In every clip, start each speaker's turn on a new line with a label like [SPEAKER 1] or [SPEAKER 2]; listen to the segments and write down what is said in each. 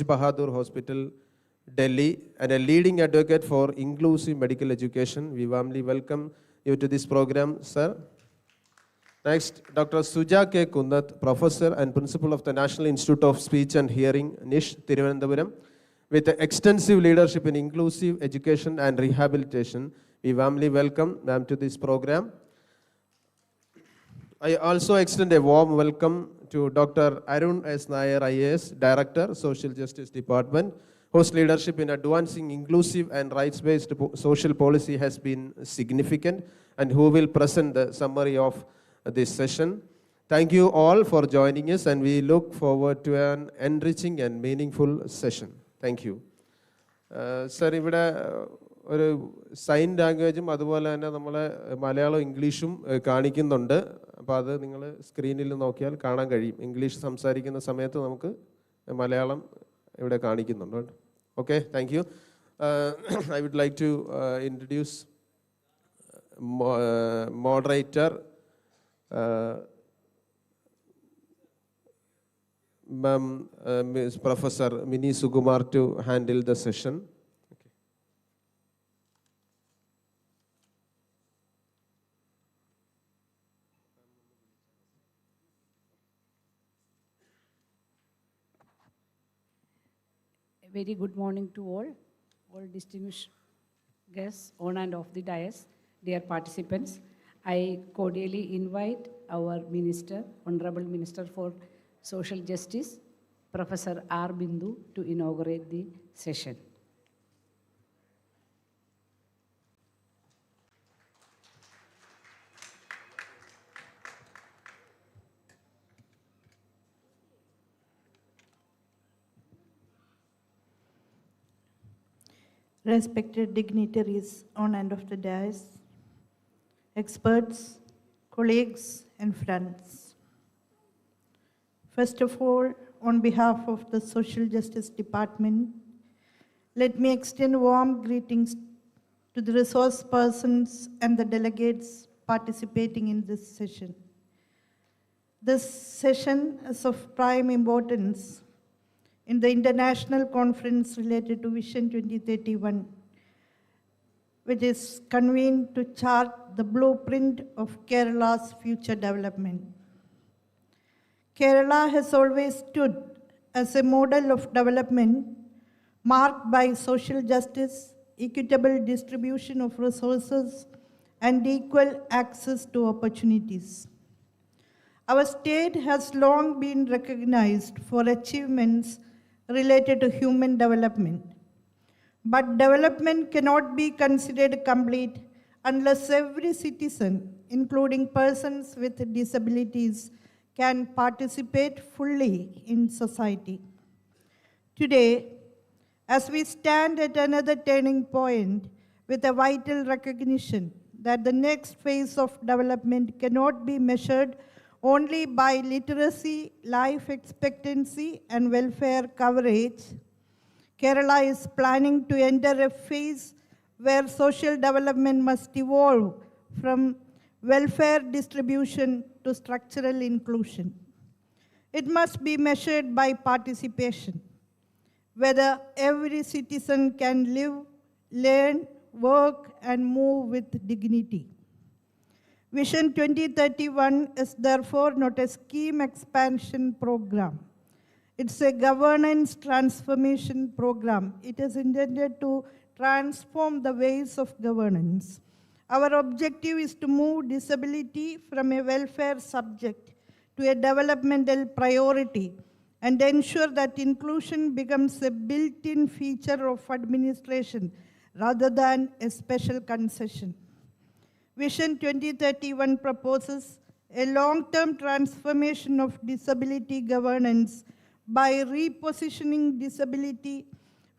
[SPEAKER 1] Bahadur Hospital, Delhi, and a leading advocate for inclusive medical education. We warmly welcome you to this program, sir. Next, Dr. Suja K. Kundat, Professor and Principal of the National Institute of Speech and Hearing, NISH, Thiruvananthapuram, with extensive leadership in inclusive education and rehabilitation. We warmly welcome ma'am to this program. I also extend a warm welcome to Dr. Arun S. Nair, IAS, Director, Social Justice Department, whose leadership in advancing inclusive and rights-based social policy has been significant, and who will present the summary of this session. Thank you all for joining us, and we look forward to an enriching and meaningful session. Thank you. Sir, ഇവിടെ ഒരു sign ലാംഗ്വേജും അതുപോലെ തന്നെ നമ്മൾ മലയാളവും ഇംഗ്ലീഷും കാണിക്കുന്നുണ്ട്. അപ്പോൾ അത് നിങ്ങൾ സ്ക്രീനിൽ നോക്കിയാൽ കാണാൻ കഴിയും. ഇംഗ്ലീഷ് സംസാരിക്കുന്ന സമയത്ത് നമുക്ക് മലയാളം ഇവിടെ കാണിക്കുന്നുണ്ട്. Okay, thank U. I would like to introduce moderator Ms. Professor Mini Sukumar to handle the session. Okay.
[SPEAKER 2] A very good morning to all distinguished guests on and off the dais, dear participants. I cordially invite our Minister, Honorable Minister for Social Justice, Professor R. Bindu, to inaugurate the session.
[SPEAKER 3] Respected dignitaries on and off the dais, experts, colleagues, and friends. First of all, on behalf of the Social Justice Department, let me extend warm greetings to the resource persons and the delegates participating in this session. This session is of prime importance in the international conference related to Vision 2031, which is convened to chart the blueprint of Kerala's future development. Kerala has always stood as a model of development marked by social justice, equitable distribution of resources, and equal access to opportunities. Our state has long been recognized for achievements related to human development. But development cannot be considered complete unless every citizen, including persons with disabilities, can participate fully in society. Today, as we stand at another turning point with a vital recognition that the next phase of development cannot be measured only by literacy, life expectancy, and welfare coverage, Kerala is planning to enter a phase where social development must evolve from welfare distribution to structural inclusion. It must be measured by participation, whether every citizen can live, learn, work, and move with dignity. Vision 2031 is therefore not a scheme expansion program. It's a governance transformation program. It is intended to transform the ways of governance. Our objective is to move disability from a welfare subject to a developmental priority and ensure that inclusion becomes a built-in feature of administration rather than a special concession. Vision 2031 proposes a long-term transformation of disability governance by repositioning disability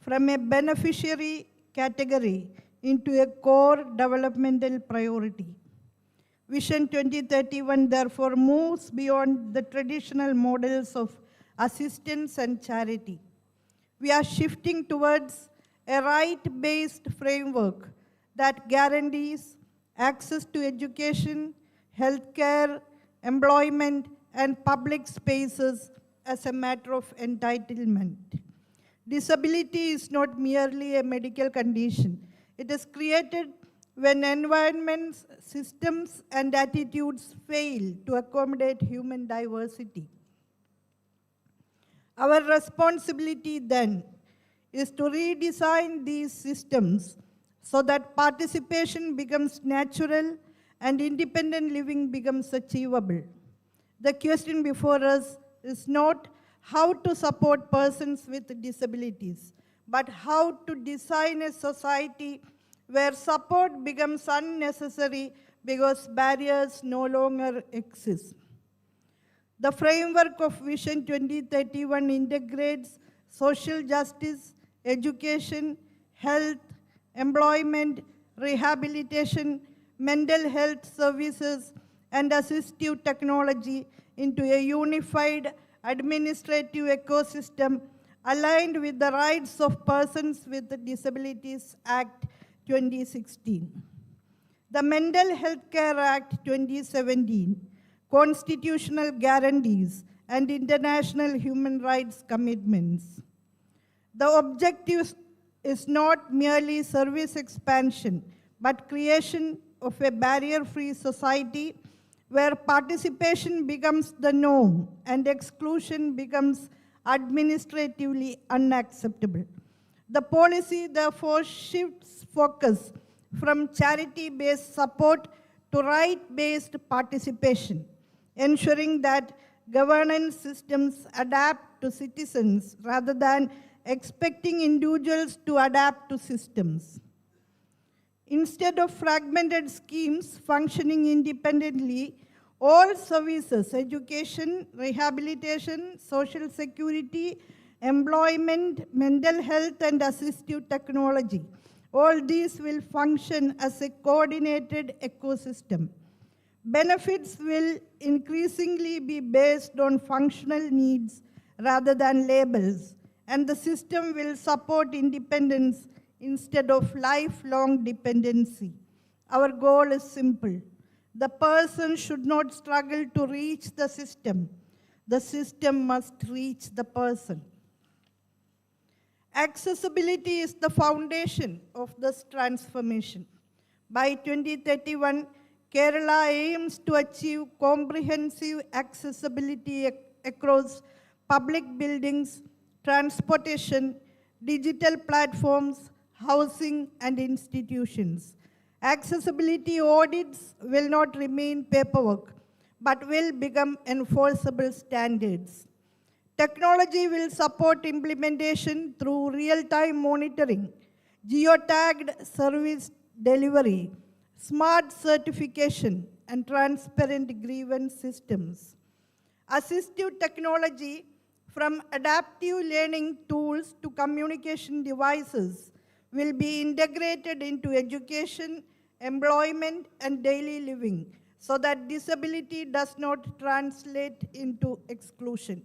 [SPEAKER 3] from a beneficiary category into a core developmental priority. Vision 2031 therefore moves beyond the traditional models of assistance and charity. We are shifting towards a right-based framework that guarantees access to education, healthcare, employment, and public spaces as a matter of entitlement. Disability is not merely a medical condition. It is created when environments, systems, and attitudes fail to accommodate human diversity. Our responsibility then is to redesign these systems so that participation becomes natural and independent living becomes achievable. The question before us is not how to support persons with disabilities, but how to design a society where support becomes unnecessary because barriers no longer exist. The framework of Vision 2031 integrates social justice, education, health, employment, rehabilitation, mental health services, and assistive technology into a unified administrative ecosystem aligned with the Rights of Persons with Disabilities Act 2016. The Mental Health Care Act 2017, constitutional guarantees, and international human rights commitments. The objective is not merely service expansion, but creation of a barrier-free society where participation becomes the norm and exclusion becomes administratively unacceptable. The policy therefore shifts focus from charity-based support to right-based participation, ensuring that governance systems adapt to citizens rather than expecting individuals to adapt to systems. Instead of fragmented schemes functioning independently, all services, education, rehabilitation, social security, employment, mental health, and assistive technology, all these will function as a coordinated ecosystem. Benefits will increasingly be based on functional needs rather than labels, and the system will support independence instead of lifelong dependency. Our goal is simple. The person should not struggle to reach the system. The system must reach the person. Accessibility is the foundation of this transformation. By 2031, Kerala aims to achieve comprehensive accessibility across public buildings, transportation, digital platforms, housing, and institutions. Accessibility audits will not remain paperwork, but will become enforceable standards. Technology will support implementation through real-time monitoring, geotagged service delivery, smart certification, and transparent grievance systems. Assistive technology, from adaptive learning tools to communication devices, will be integrated into education, employment, and daily living so that disability does not translate into exclusion.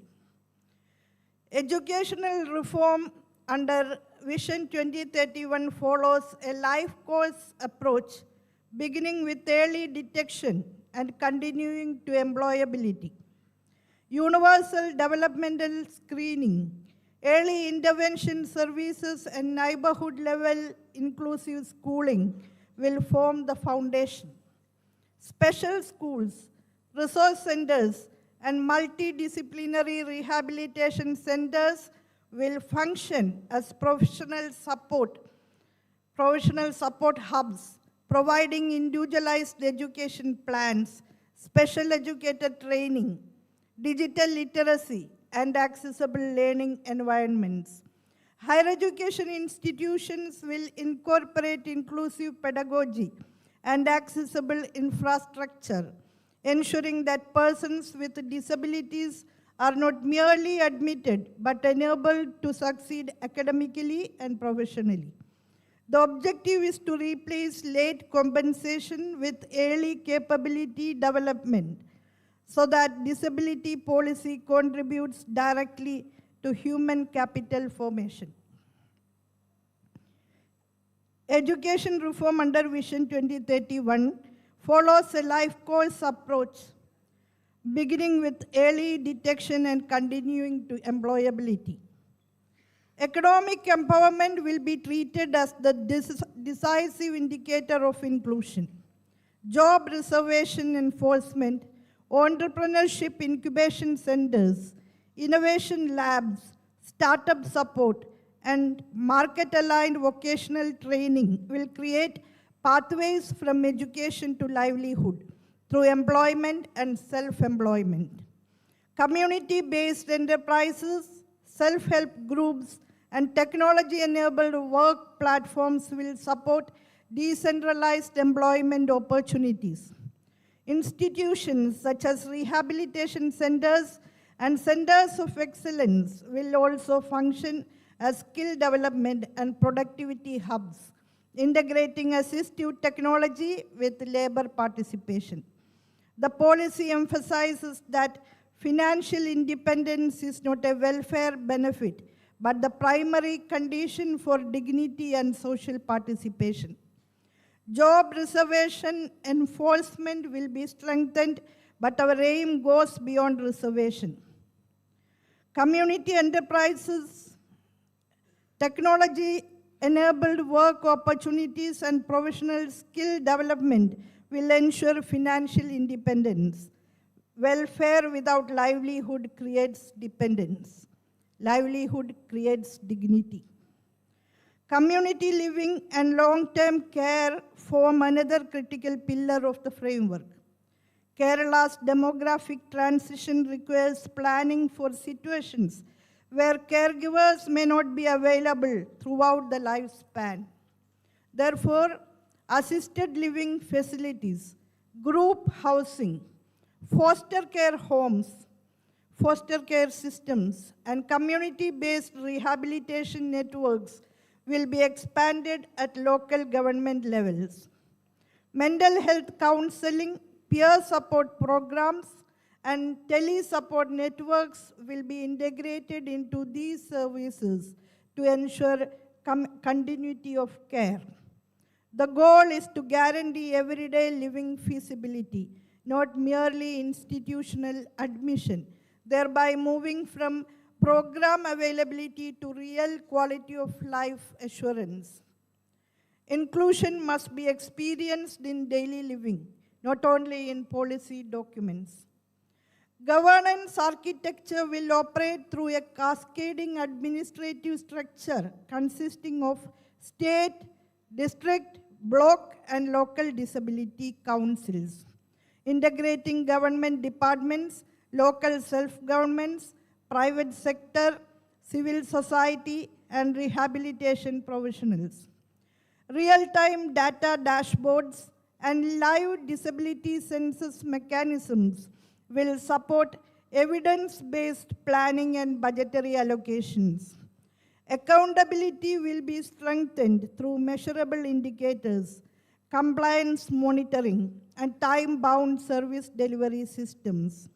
[SPEAKER 3] Educational reform under Vision 2031 follows a life course approach, beginning with early detection and continuing to employability. Universal developmental screening, early intervention services, and neighborhood level inclusive schooling will form the foundation. Special schools, resource centers, and multidisciplinary rehabilitation centers will function as professional support hubs, providing individualized education plans, special educator training, digital literacy, and accessible learning environments. Higher education institutions will incorporate inclusive pedagogy and accessible infrastructure, ensuring that persons with disabilities are not merely admitted but enabled to succeed academically and professionally. The objective is to replace late compensation with early capability development so that disability policy contributes directly to human capital formation. Education reform under Vision 2031 follows a life course approach, beginning with early detection and continuing to employability. Economic empowerment will be treated as the decisive indicator of inclusion. Job reservation enforcement, entrepreneurship incubation centers, innovation labs, startup support, and market-aligned vocational training will create pathways from education to livelihood through employment and self-employment. Community-based enterprises, self-help groups, and technology-enabled work platforms will support decentralized employment opportunities. Institutions such as rehabilitation centers and centers of excellence will also function as skill development and productivity hubs, integrating assistive technology with labor participation. The policy emphasizes that financial independence is not a welfare benefit, but the primary condition for dignity and social participation. Job reservation enforcement will be strengthened, but our aim goes beyond reservation. Community enterprises, technology-enabled work opportunities, and professional skill development will ensure financial independence. Welfare without livelihood creates dependence. Livelihood creates dignity. Community living and long-term care form another critical pillar of the framework. Kerala's demographic transition requires planning for situations where caregivers may not be available throughout the lifespan. Therefore, assisted living facilities, group housing, foster care homes, foster care systems, and community-based rehabilitation networks will be expanded at local government levels. Mental health counseling, peer support programs, and tele-support networks will be integrated into these services to ensure continuity of care. The goal is to guarantee everyday living feasibility, not merely institutional admission, thereby moving from program availability to real quality of life assurance. Inclusion must be experienced in daily living, not only in policy documents. Governance architecture will operate through a cascading administrative structure consisting of state, district, block, and local disability councils, integrating government departments, local self-governments, private sector, civil society, and rehabilitation professionals. Real-time data dashboards and live disability census mechanisms will support evidence-based planning and budgetary allocations. Accountability will be strengthened through measurable indicators, compliance monitoring, and time-bound service delivery systems.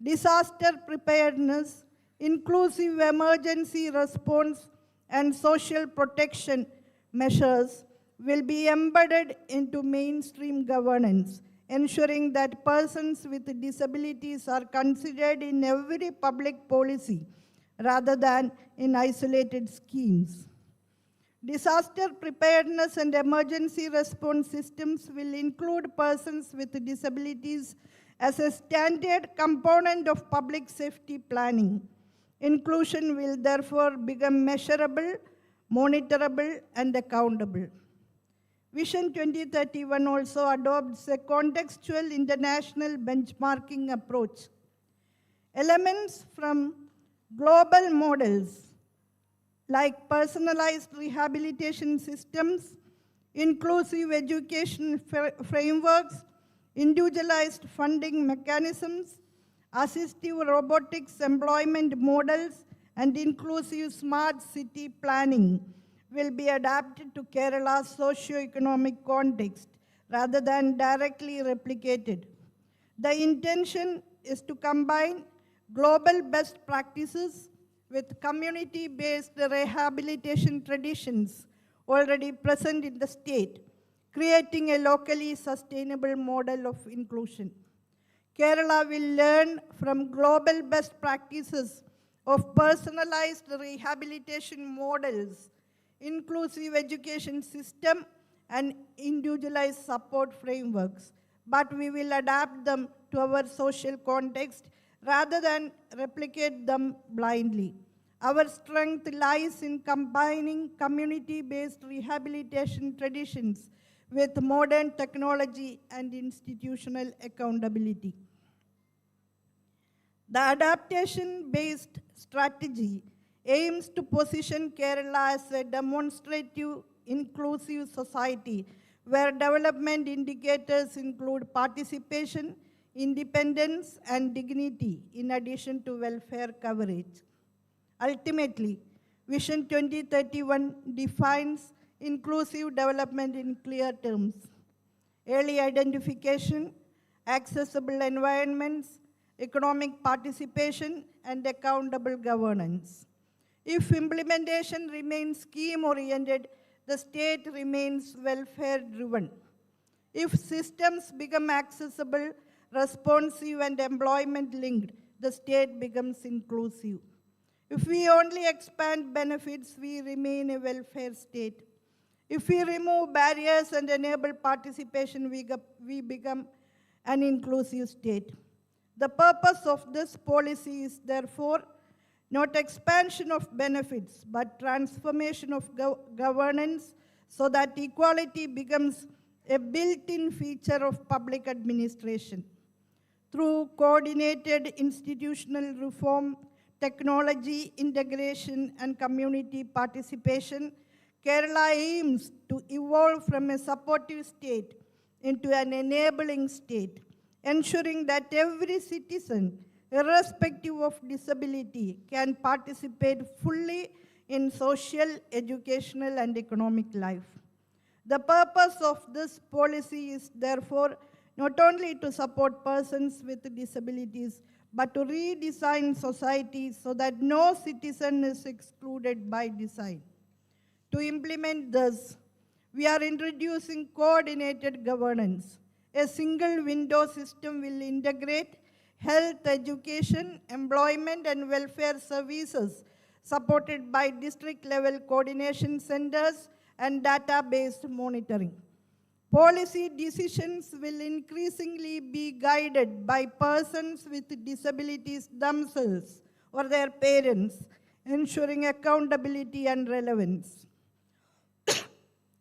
[SPEAKER 3] Disaster preparedness, inclusive emergency response, and social protection measures will be embedded into mainstream governance, ensuring that persons with disabilities are considered in every public policy rather than in isolated schemes. Disaster preparedness and emergency response systems will include persons with disabilities as a standard component of public safety planning. Inclusion will therefore become measurable, monitorable, and accountable. Vision 2031 also adopts a contextual international benchmarking approach. Elements from global models like personalized rehabilitation systems, inclusive education frameworks, individualized funding mechanisms, assistive robotics employment models, and inclusive smart city planning will be adapted to Kerala's socio-economic context rather than directly replicated. The intention is to combine global best practices with community-based rehabilitation traditions already present in the state, creating a locally sustainable model of inclusion. Kerala will learn from global best practices of personalized rehabilitation models, inclusive education system, and individualized support frameworks, but we will adapt them to our social context rather than replicate them blindly. Our strength lies in combining community-based rehabilitation traditions with modern technology and institutional accountability. The adaptation-based strategy aims to position Kerala as a demonstrative, inclusive society where development indicators include participation, independence, and dignity in addition to welfare coverage. Ultimately, Vision 2031 defines inclusive development in clear terms: early identification, accessible environments, economic participation, and accountable governance. If implementation remains scheme-oriented, the state remains welfare-driven. If systems become accessible, responsive, and employment-linked, the state becomes inclusive. If we only expand benefits, we remain a welfare state. If we remove barriers and enable participation, we become an inclusive state. The purpose of this policy is therefore not expansion of benefits, but transformation of governance so that equality becomes a built-in feature of public administration. Through coordinated institutional reform, technology integration, and community participation, Kerala aims to evolve from a supportive state into an enabling state, ensuring that every citizen, irrespective of disability, can participate fully in social, educational, and economic life. The purpose of this policy is therefore not only to support persons with disabilities, but to redesign society so that no citizen is excluded by design. To implement this, we are introducing coordinated governance. A single window system will integrate health, education, employment, and welfare services supported by district-level coordination centers and data-based monitoring. Policy decisions will increasingly be guided by persons with disabilities themselves or their parents, ensuring accountability and relevance.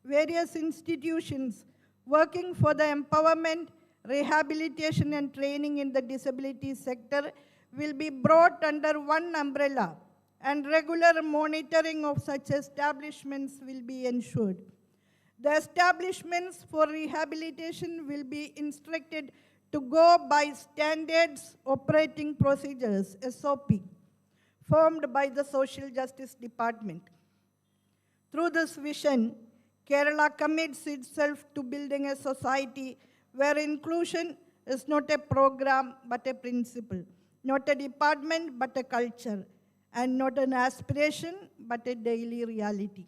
[SPEAKER 3] Various institutions working for the empowerment, rehabilitation, and training in the disability sector will be brought under one umbrella, and regular monitoring of such establishments will be ensured. The establishments for rehabilitation will be instructed to go by standards operating procedures, SOP, formed by the Social Justice Department. Through this vision, Kerala commits itself to building a society where inclusion is not a program but a principle, not a department but a culture, and not an aspiration but a daily reality.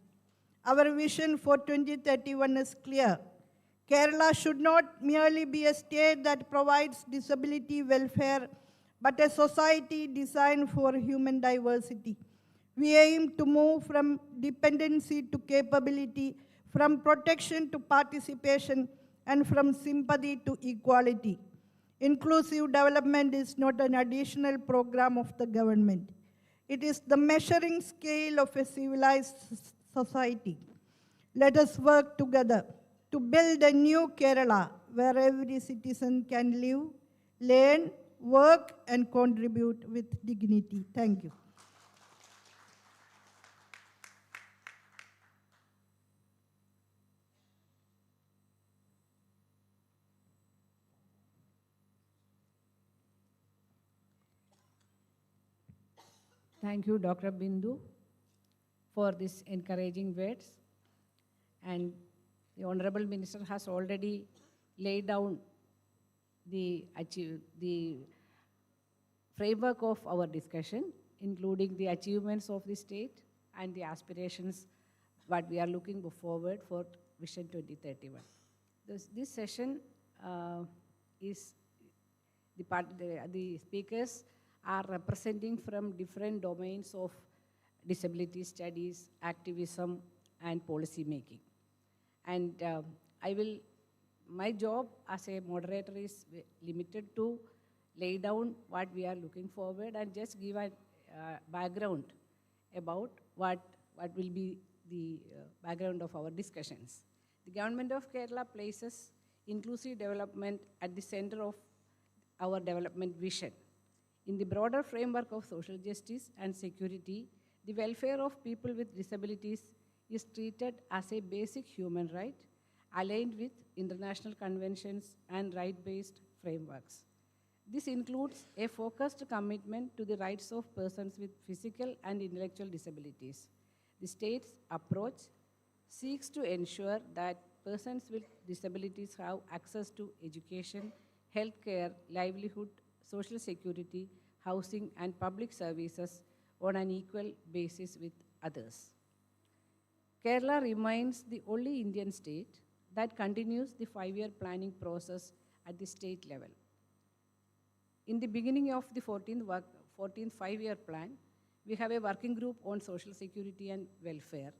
[SPEAKER 3] Our vision for 2031 is clear. Kerala should not merely be a state that provides disability welfare, but a society designed for human diversity. We aim to move from dependency to capability, from protection to participation, and from sympathy to equality. Inclusive development is not an additional program of the government. It is the measuring scale of a civilized society. Let us work together to build a new Kerala where every citizen can live, learn, work, and contribute with dignity. Thank you.
[SPEAKER 2] Thank you, Dr. Bindu, for these encouraging words. And the Honorable Minister has already laid down the framework of our discussion, including the achievements of the state and the aspirations what we are looking forward for Vision 2031. This session is the speakers are representing from different domains of disability studies, activism, and policy making. And my job as a moderator is limited to lay down what we are looking forward and just give a background about what will be the background of our discussions. The Government of Kerala places inclusive development at the center of our development vision. In the broader framework of social justice and security, the welfare of people with disabilities is treated as a basic human right, aligned with international conventions and right-based frameworks. This includes a focused commitment to the rights of persons with physical and intellectual disabilities. The state's approach seeks to ensure that persons with disabilities have access to education, healthcare, livelihood, social security, housing, and public services on an equal basis with others. Kerala remains the only Indian state that continues the 5-year planning process at the state level. In the beginning of the 14th 5-year plan, we have a working group on social security and welfare,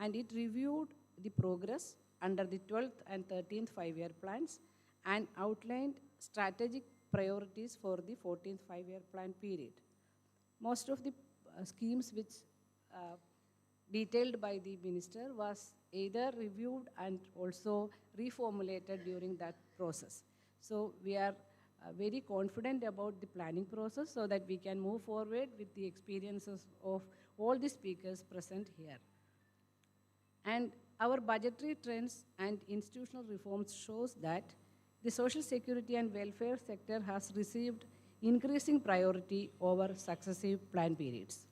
[SPEAKER 2] and it reviewed the progress under the 12th and 13th 5-year plans and outlined strategic priorities for the 14th 5-year plan period. Most of the schemes which detailed by the minister was either reviewed and also reformulated during that process. So we are very confident about the planning process so that we can move forward with the experiences of all the speakers present here. And our budgetary trends and institutional reforms shows that the social security and welfare sector has received increasing priority over successive plan periods.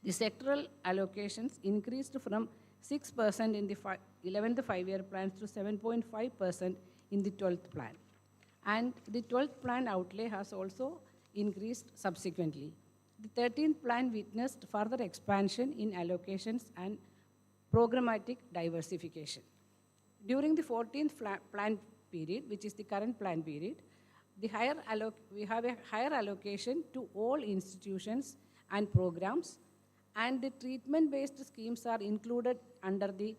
[SPEAKER 2] The sectoral allocations increased from 6% in the 11th 5-year plans to 7.5% in the 12th plan. And the 12th plan outlay has also increased subsequently. The 13th plan witnessed further expansion in allocations and programmatic diversification. During the 14th plan period, which is the current plan period, we have a higher allocation to all institutions and programs, and the treatment-based schemes are included under the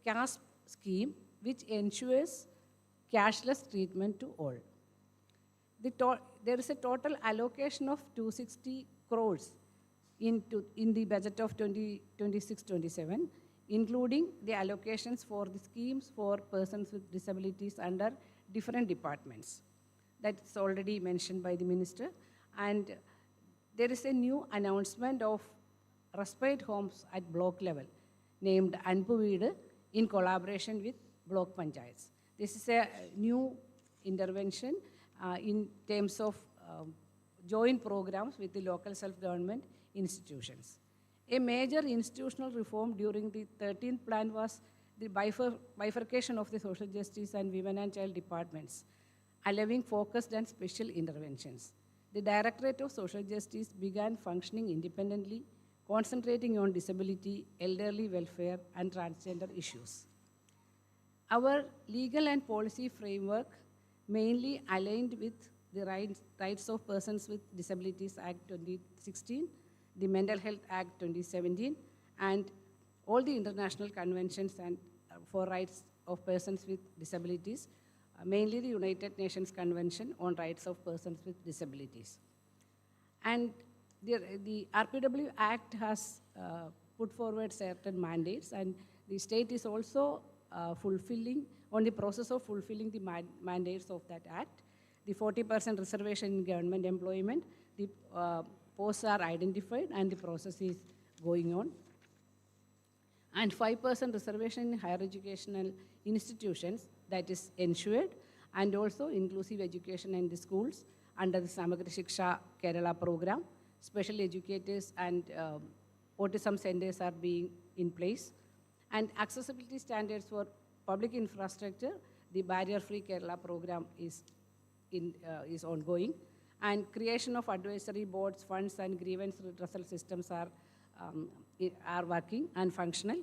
[SPEAKER 2] CASP scheme, which ensures cashless treatment to all. There is a total allocation of 260 crores in the budget of 2026-27, including the allocations for the schemes for persons with disabilities under different departments. That's already mentioned by the minister. And there is a new announcement of respite homes at block level named Anpuveedu in collaboration with block panchayats. This is a new intervention in terms of joint programs with the local self-government institutions. A major institutional reform during the 13th plan was the bifurcation of the social justice and women and child departments, allowing focused and special interventions. The Directorate of Social Justice began functioning independently, concentrating on disability, elderly welfare, and transgender issues. Our legal and policy framework mainly aligned with the Rights of Persons with Disabilities Act 2016, the Mental Health Act 2017, and all the international conventions and for rights of persons with disabilities, mainly the United Nations Convention on Rights of Persons with Disabilities. And the RPW Act has put forward certain mandates, and the state is also on the process of fulfilling the mandates of that act. The 40% reservation in government employment, the posts are identified and the process is going on. And 5% reservation in higher educational institutions, that is ensured, and also inclusive education in the schools under the Samagra Shiksha Kerala program. Special educators and autism centers are being in place. And accessibility standards for public infrastructure, the Barrier-Free Kerala program is ongoing. And creation of advisory boards, funds, and grievance redressal systems are working and functional.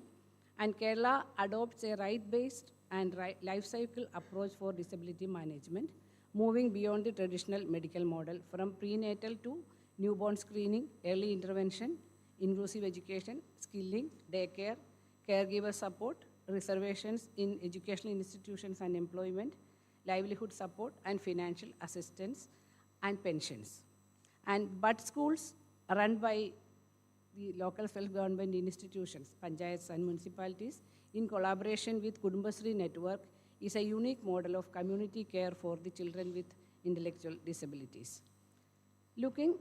[SPEAKER 2] And Kerala adopts a right-based and life cycle approach for disability management, moving beyond the traditional medical model from prenatal to newborn screening, early intervention, inclusive education, skilling, daycare, caregiver support, reservations in educational institutions and employment, livelihood support, and financial assistance and pensions. And bud schools run by the local self-government institutions, panchayats and municipalities, in collaboration with Kudumbasri Network, is a unique model of community care for the children with intellectual disabilities. Looking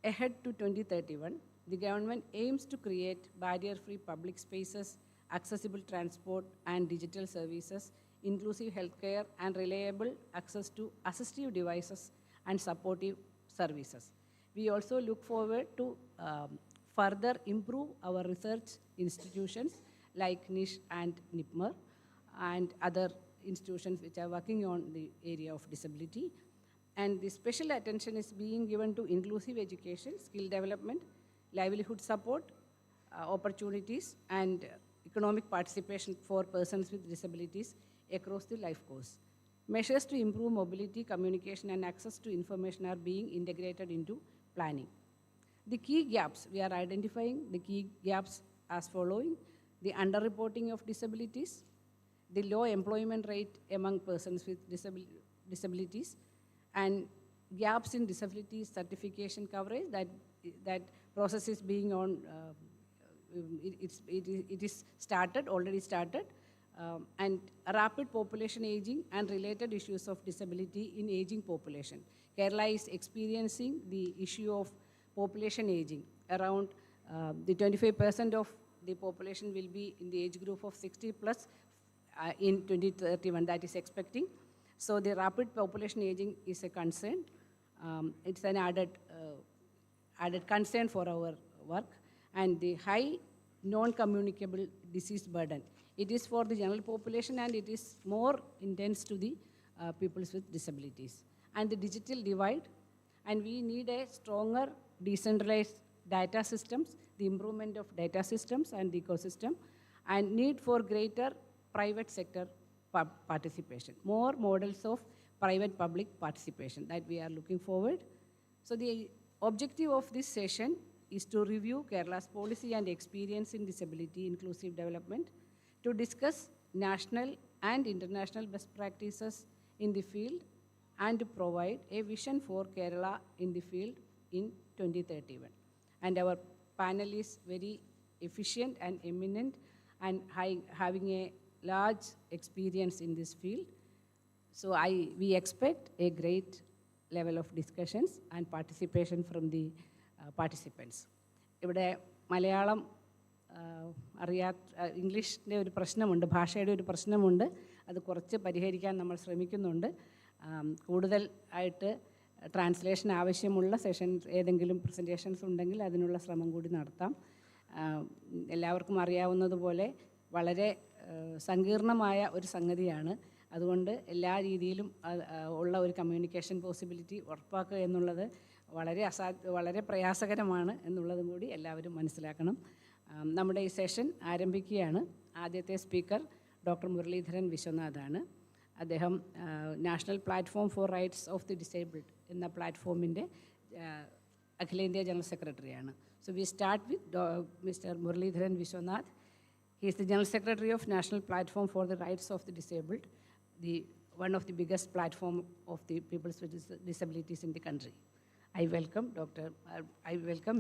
[SPEAKER 2] ahead to 2031, the government aims to create barrier-free public spaces, accessible transport and digital services, inclusive healthcare, and reliable access to assistive devices and supportive services. We also look forward to further improve our research institutions like NISH and NIPMER and other institutions which are working on the area of disability. And the special attention is being given to inclusive education, skill development, livelihood support, opportunities, and economic participation for persons with disabilities across the life course. Measures to improve mobility, communication, and access to information are being integrated into planning. The key gaps, we are identifying the key gaps as following: the underreporting of disabilities, the low employment rate among persons with disabilities, and gaps in disability certification coverage. That process is being on, it is started, already started, and rapid population aging and related issues of disability in aging population. Kerala is experiencing the issue of population aging. Around the 25% of the population will be in the age group of 60 plus in 2031, that is expecting. So the rapid population aging is a concern. It's an added concern for our work. And the high non-communicable disease burden. It is for the general population and it is more intense to the people with disabilities. And the digital divide, and we need a stronger decentralized data systems, the improvement of data systems and the ecosystem, and need for greater private sector participation, more models of private-public participation that we are looking forward. So the objective of this session is to review Kerala's policy and experience in disability inclusive development, to discuss national and international best practices in the field, and to provide a vision for Kerala in the field in 2031. And our panel is very efficient and eminent and having a large experience in this field. So we expect a great level of discussions and participation from the participants. ഇവിടെ മലയാളം ഇംഗ്ലീഷിൻ്റെ ഒരു പ്രശ്നമുണ്ട്, ഭാഷയുടെ ഒരു പ്രശ്നമുണ്ട്. അത് കുറച്ച് പരിഹരിക്കാൻ നമ്മൾ ശ്രമിക്കുന്നുണ്ട്. കൂടുതൽ ആയിട്ട് ട്രാൻസ്ലേഷൻ ആവശ്യമുള്ള സെഷൻസ് ഏതെങ്കിലും പ്രസൻറ്റേഷൻസ് ഉണ്ടെങ്കിൽ അതിനുള്ള ശ്രമം കൂടി നടത്താം. എല്ലാവർക്കും അറിയാവുന്നതുപോലെ വളരെ സങ്കീർണമായ ഒരു സംഗതിയാണ്. അതുകൊണ്ട് എല്ലാ രീതിയിലും ഉള്ള ഒരു കമ്മ്യൂണിക്കേഷൻ പോസിബിലിറ്റി ഉറപ്പാക്കുക എന്നുള്ളത് വളരെ പ്രയാസകരമാണ് എന്നുള്ളതും കൂടി എല്ലാവരും മനസ്സിലാക്കണം. നമ്മുടെ ഈ സെഷൻ ആരംഭിക്കുകയാണ്. ആദ്യത്തെ സ്പീക്കർ ഡോക്ടർ മുരളീധരൻ വിശ്വനാഥാണ്. അദ്ദേഹം national platform for rights of the disabled എന്ന പ്ലാറ്റ്ഫോമിൻ്റെ അഖിലേന്ത്യാ ജനറൽ സെക്രട്ടറിയാണ്. So we start with mister Muralidharan Viswanath. He is the General Secretary of National Platform for the Rights of the Disabled, one of the biggest platform of the people with disabilities in the country. I welcome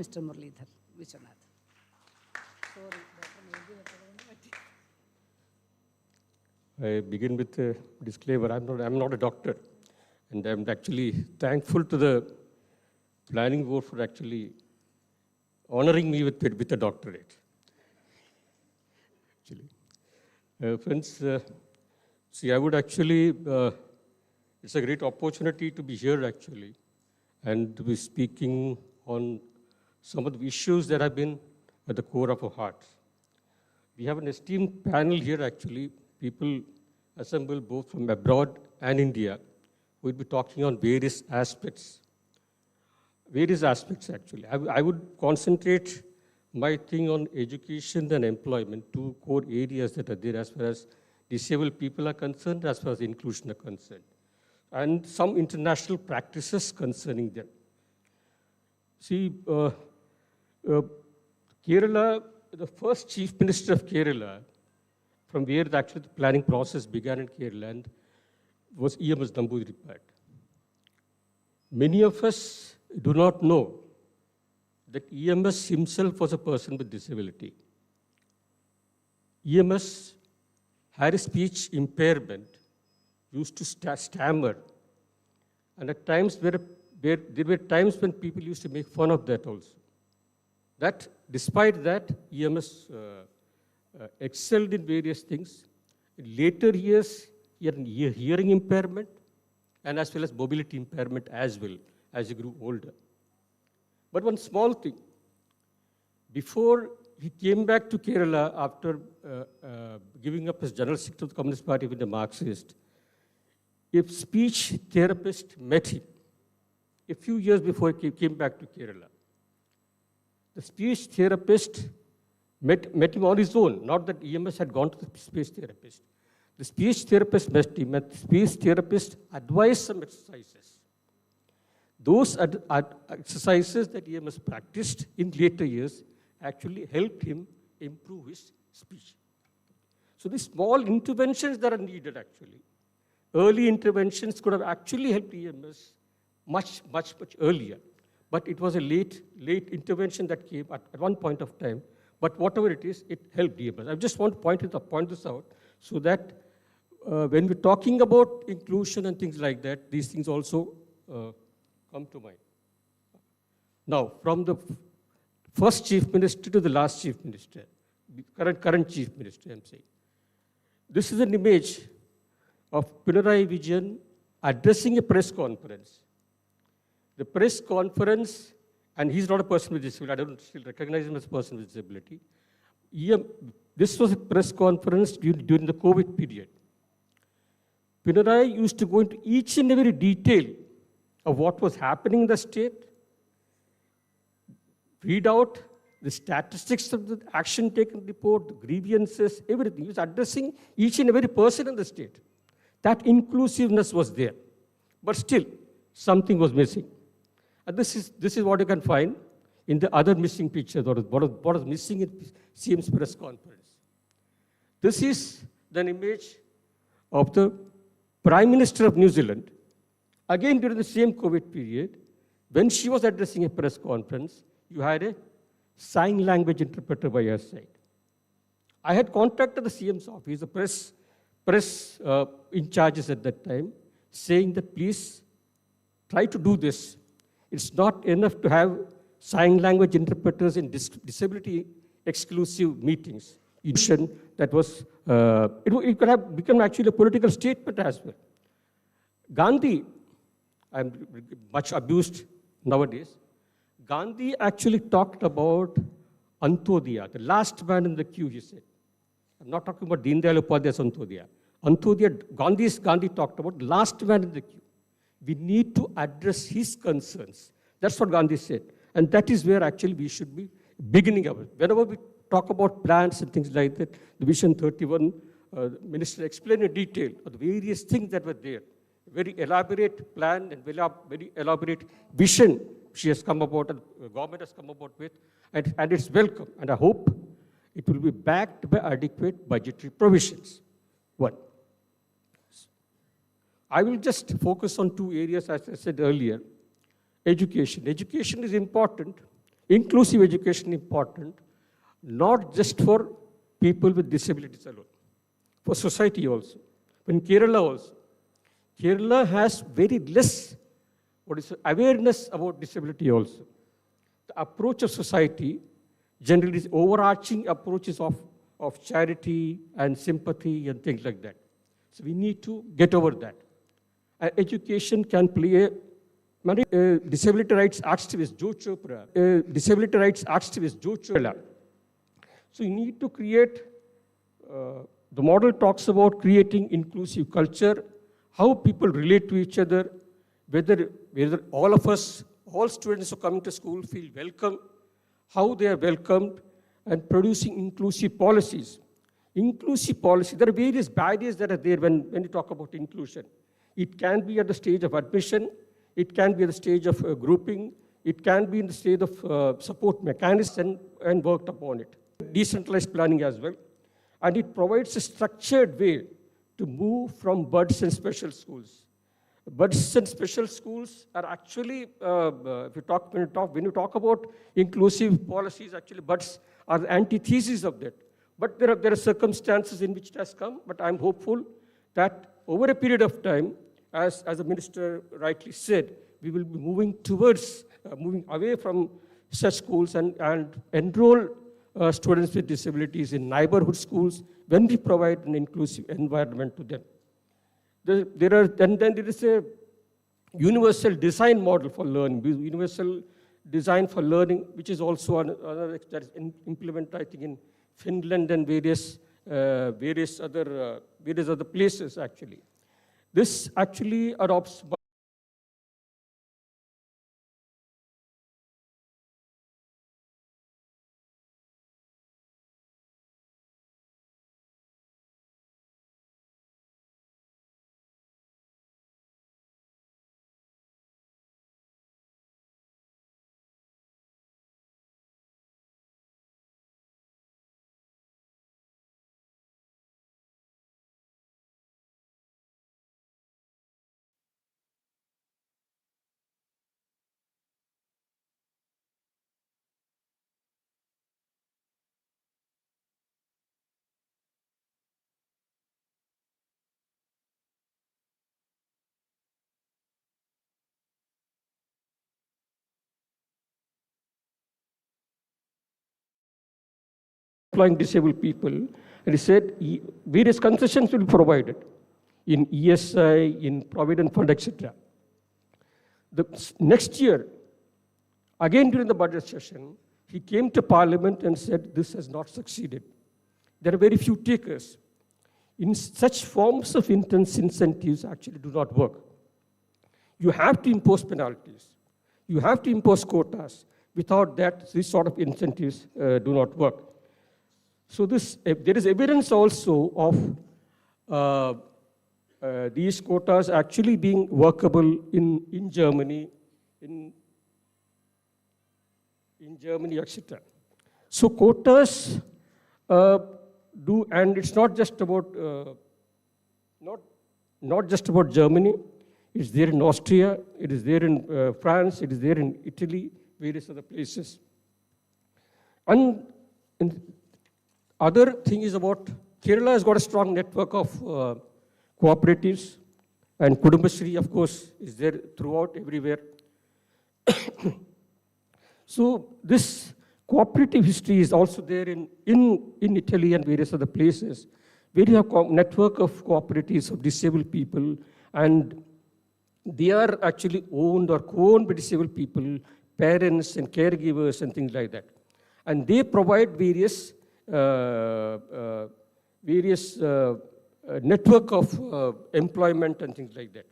[SPEAKER 2] Mr. Muralidhar Vishwanath. Sorry,
[SPEAKER 4] I begin with a disclaimer. I'm not a doctor, and I'm actually thankful to the planning board for actually honoring me with a doctorate. Actually, friends, see, I would actually, it's a great opportunity to be here actually, and to be speaking on some of the issues that have been at the core of our hearts. We have an esteemed panel here actually, people assembled both from abroad and India, who will be talking on various aspects actually. I would concentrate my thing on education and employment, two core areas that are there as far as disabled people are concerned, as far as inclusion are concerned. and some international practices concerning them. See, Kerala, the first Chief Minister of Kerala, from where actually the planning process began in Kerala, and was EMS Namboodiripad. Many of us do not know that EMS himself was a person with disability. EMS had a speech impairment, used to stammer, and at times there were times when people used to make fun of that also. That, despite that, EMS excelled in various things. In later years, he had a hearing impairment and as well as mobility impairment as well as he grew older. But one small thing, before he came back to Kerala after giving up his general secretary of the Communist Party with the Marxist, a speech therapist met him a few years before he came back to Kerala. The speech therapist met him on his own, not that EMS had gone to the speech therapist. The speech therapist met him, and the speech therapist advised some exercises. Those exercises that EMS practiced in later years actually helped him improve his speech. So these small interventions that are needed actually. Early interventions could have actually helped EMS much earlier. But it was a late intervention that came at one point of time. But whatever it is, it helped EMS. I just want to point this out so that when we're talking about inclusion and things like that, these things also come to mind. Now, from the first Chief Minister to the last Chief Minister, the current Chief Minister, I'm saying. This is an image of Pinarayi Vijayan addressing a press conference. The press conference, and he's not a person with disability, I don't still recognize him as a person with disability. This was a press conference during the COVID period. Pinarayi used to go into each and every detail of what was happening in the state, read out the statistics of the action taken report, the grievances, everything. He was addressing each and every person in the state. That inclusiveness was there. But still, something was missing. And this is what you can find in the other missing pictures, or what is missing in CM's press conference. This is an image of the Prime Minister of New Zealand, again during the same COVID period. When she was addressing a press conference, you had a sign language interpreter by her side. I had contacted the CM's office, the press in charges at that time, saying that please try to do this. It's not enough to have sign language interpreters in disability exclusive meetings. That was, it could have become actually a political statement as well. Gandhi, I'm much abused nowadays. Gandhi actually talked about Antodaya, the last man in the queue, he said. I'm not talking about Deen Dayal Upadhyay's Antodaya. Gandhi talked about the last man in the queue. We need to address his concerns. That's what Gandhi said. And that is where actually we should be beginning of it. Whenever we talk about plans and things like that, the Vision 31, the minister explained in detail of the various things that were there. Very elaborate plan and very elaborate vision she has come about, and the government has come about with, and it's welcome. And I hope it will be backed by adequate budgetary provisions. One. I will just focus on two areas, as I said earlier. Education. Education is important. Inclusive education is important, not just for people with disabilities alone, for society also. In Kerala also. Kerala has very less awareness about disability also. The approach of society generally is overarching approaches of charity and sympathy and things like that. So we need to get over that. Education can play a disability rights activist, Joe Chopra, disability rights activist, Joe Chopra. So you need to create, the model talks about creating inclusive culture, how people relate to each other, whether all of us, all students who are coming to school feel welcome, how they are welcomed, and producing inclusive policies. Inclusive policy, there are various barriers that are there when you talk about inclusion. It can be at the stage of admission, it can be at the stage of grouping, it can be in the stage of support mechanisms and worked upon it. Decentralized planning as well. And it provides a structured way to move from buds and special schools. Buds and special schools are actually, when you talk about inclusive policies, actually buds are the antithesis of that. But there are circumstances in which it has come, but I'm hopeful that over a period of time, as the minister rightly said, we will be moving towards, moving away from such schools and enroll students with disabilities in neighborhood schools when we provide an inclusive environment to them. Then there is a universal design model for learning, universal design for learning, which is also another that is implemented, I think, in Finland and various other places, actually. This actually adopts employing disabled people, and he said various concessions will be provided in ESI, in Provident Fund, etc. The next year, again during the budget session, he came to Parliament and said this has not succeeded. There are very few takers. In such forms of intense incentives actually do not work. You have to impose penalties. You have to impose quotas. Without that, these sort of incentives do not work. So there is evidence also of these quotas actually being workable in Germany, in Germany, etc. So quotas do, and it's not just about not just about Germany. It's there in Austria. It is there in France. It is there in Italy, various other places. And other thing is about Kerala has got a strong network of cooperatives, and Kudumbashree, of course, is there throughout everywhere. So this cooperative history is also there in Italy and various other places, where you have a network of cooperatives of disabled people, and they are actually owned or co-owned by disabled people, parents and caregivers and things like that. And they provide various network of employment and things like that.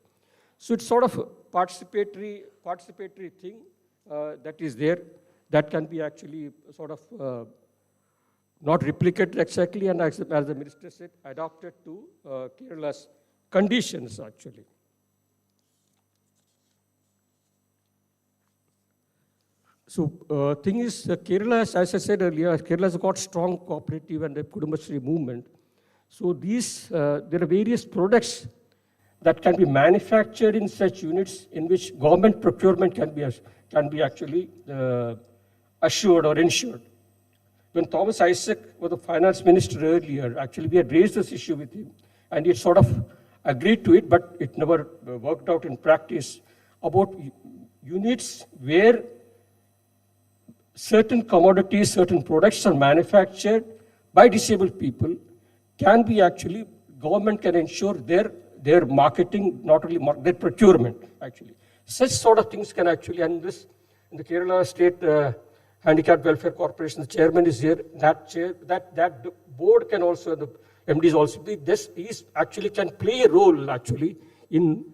[SPEAKER 4] So it's sort of a participatory thing that is there, that can be actually sort of not replicated exactly, and as the minister said, adapted to Kerala's conditions actually. So thing is, Kerala, as I said earlier, Kerala has got strong cooperative and the Kudumbashree movement. So these, there are various products that can be manufactured in such units in which government procurement can be actually assured or ensured. When Thomas Isaac was the finance minister earlier, actually we had raised this issue with him, and he sort of agreed to it, but it never worked out in practice, about units where certain commodities, certain products are manufactured by disabled people, can be actually, government can ensure their marketing, not only their procurement, actually. Such sort of things can actually, and this, in the Kerala State Handicap Welfare Corporation, the chairman is here, that board can also, the MD is also, these actually can play a role actually in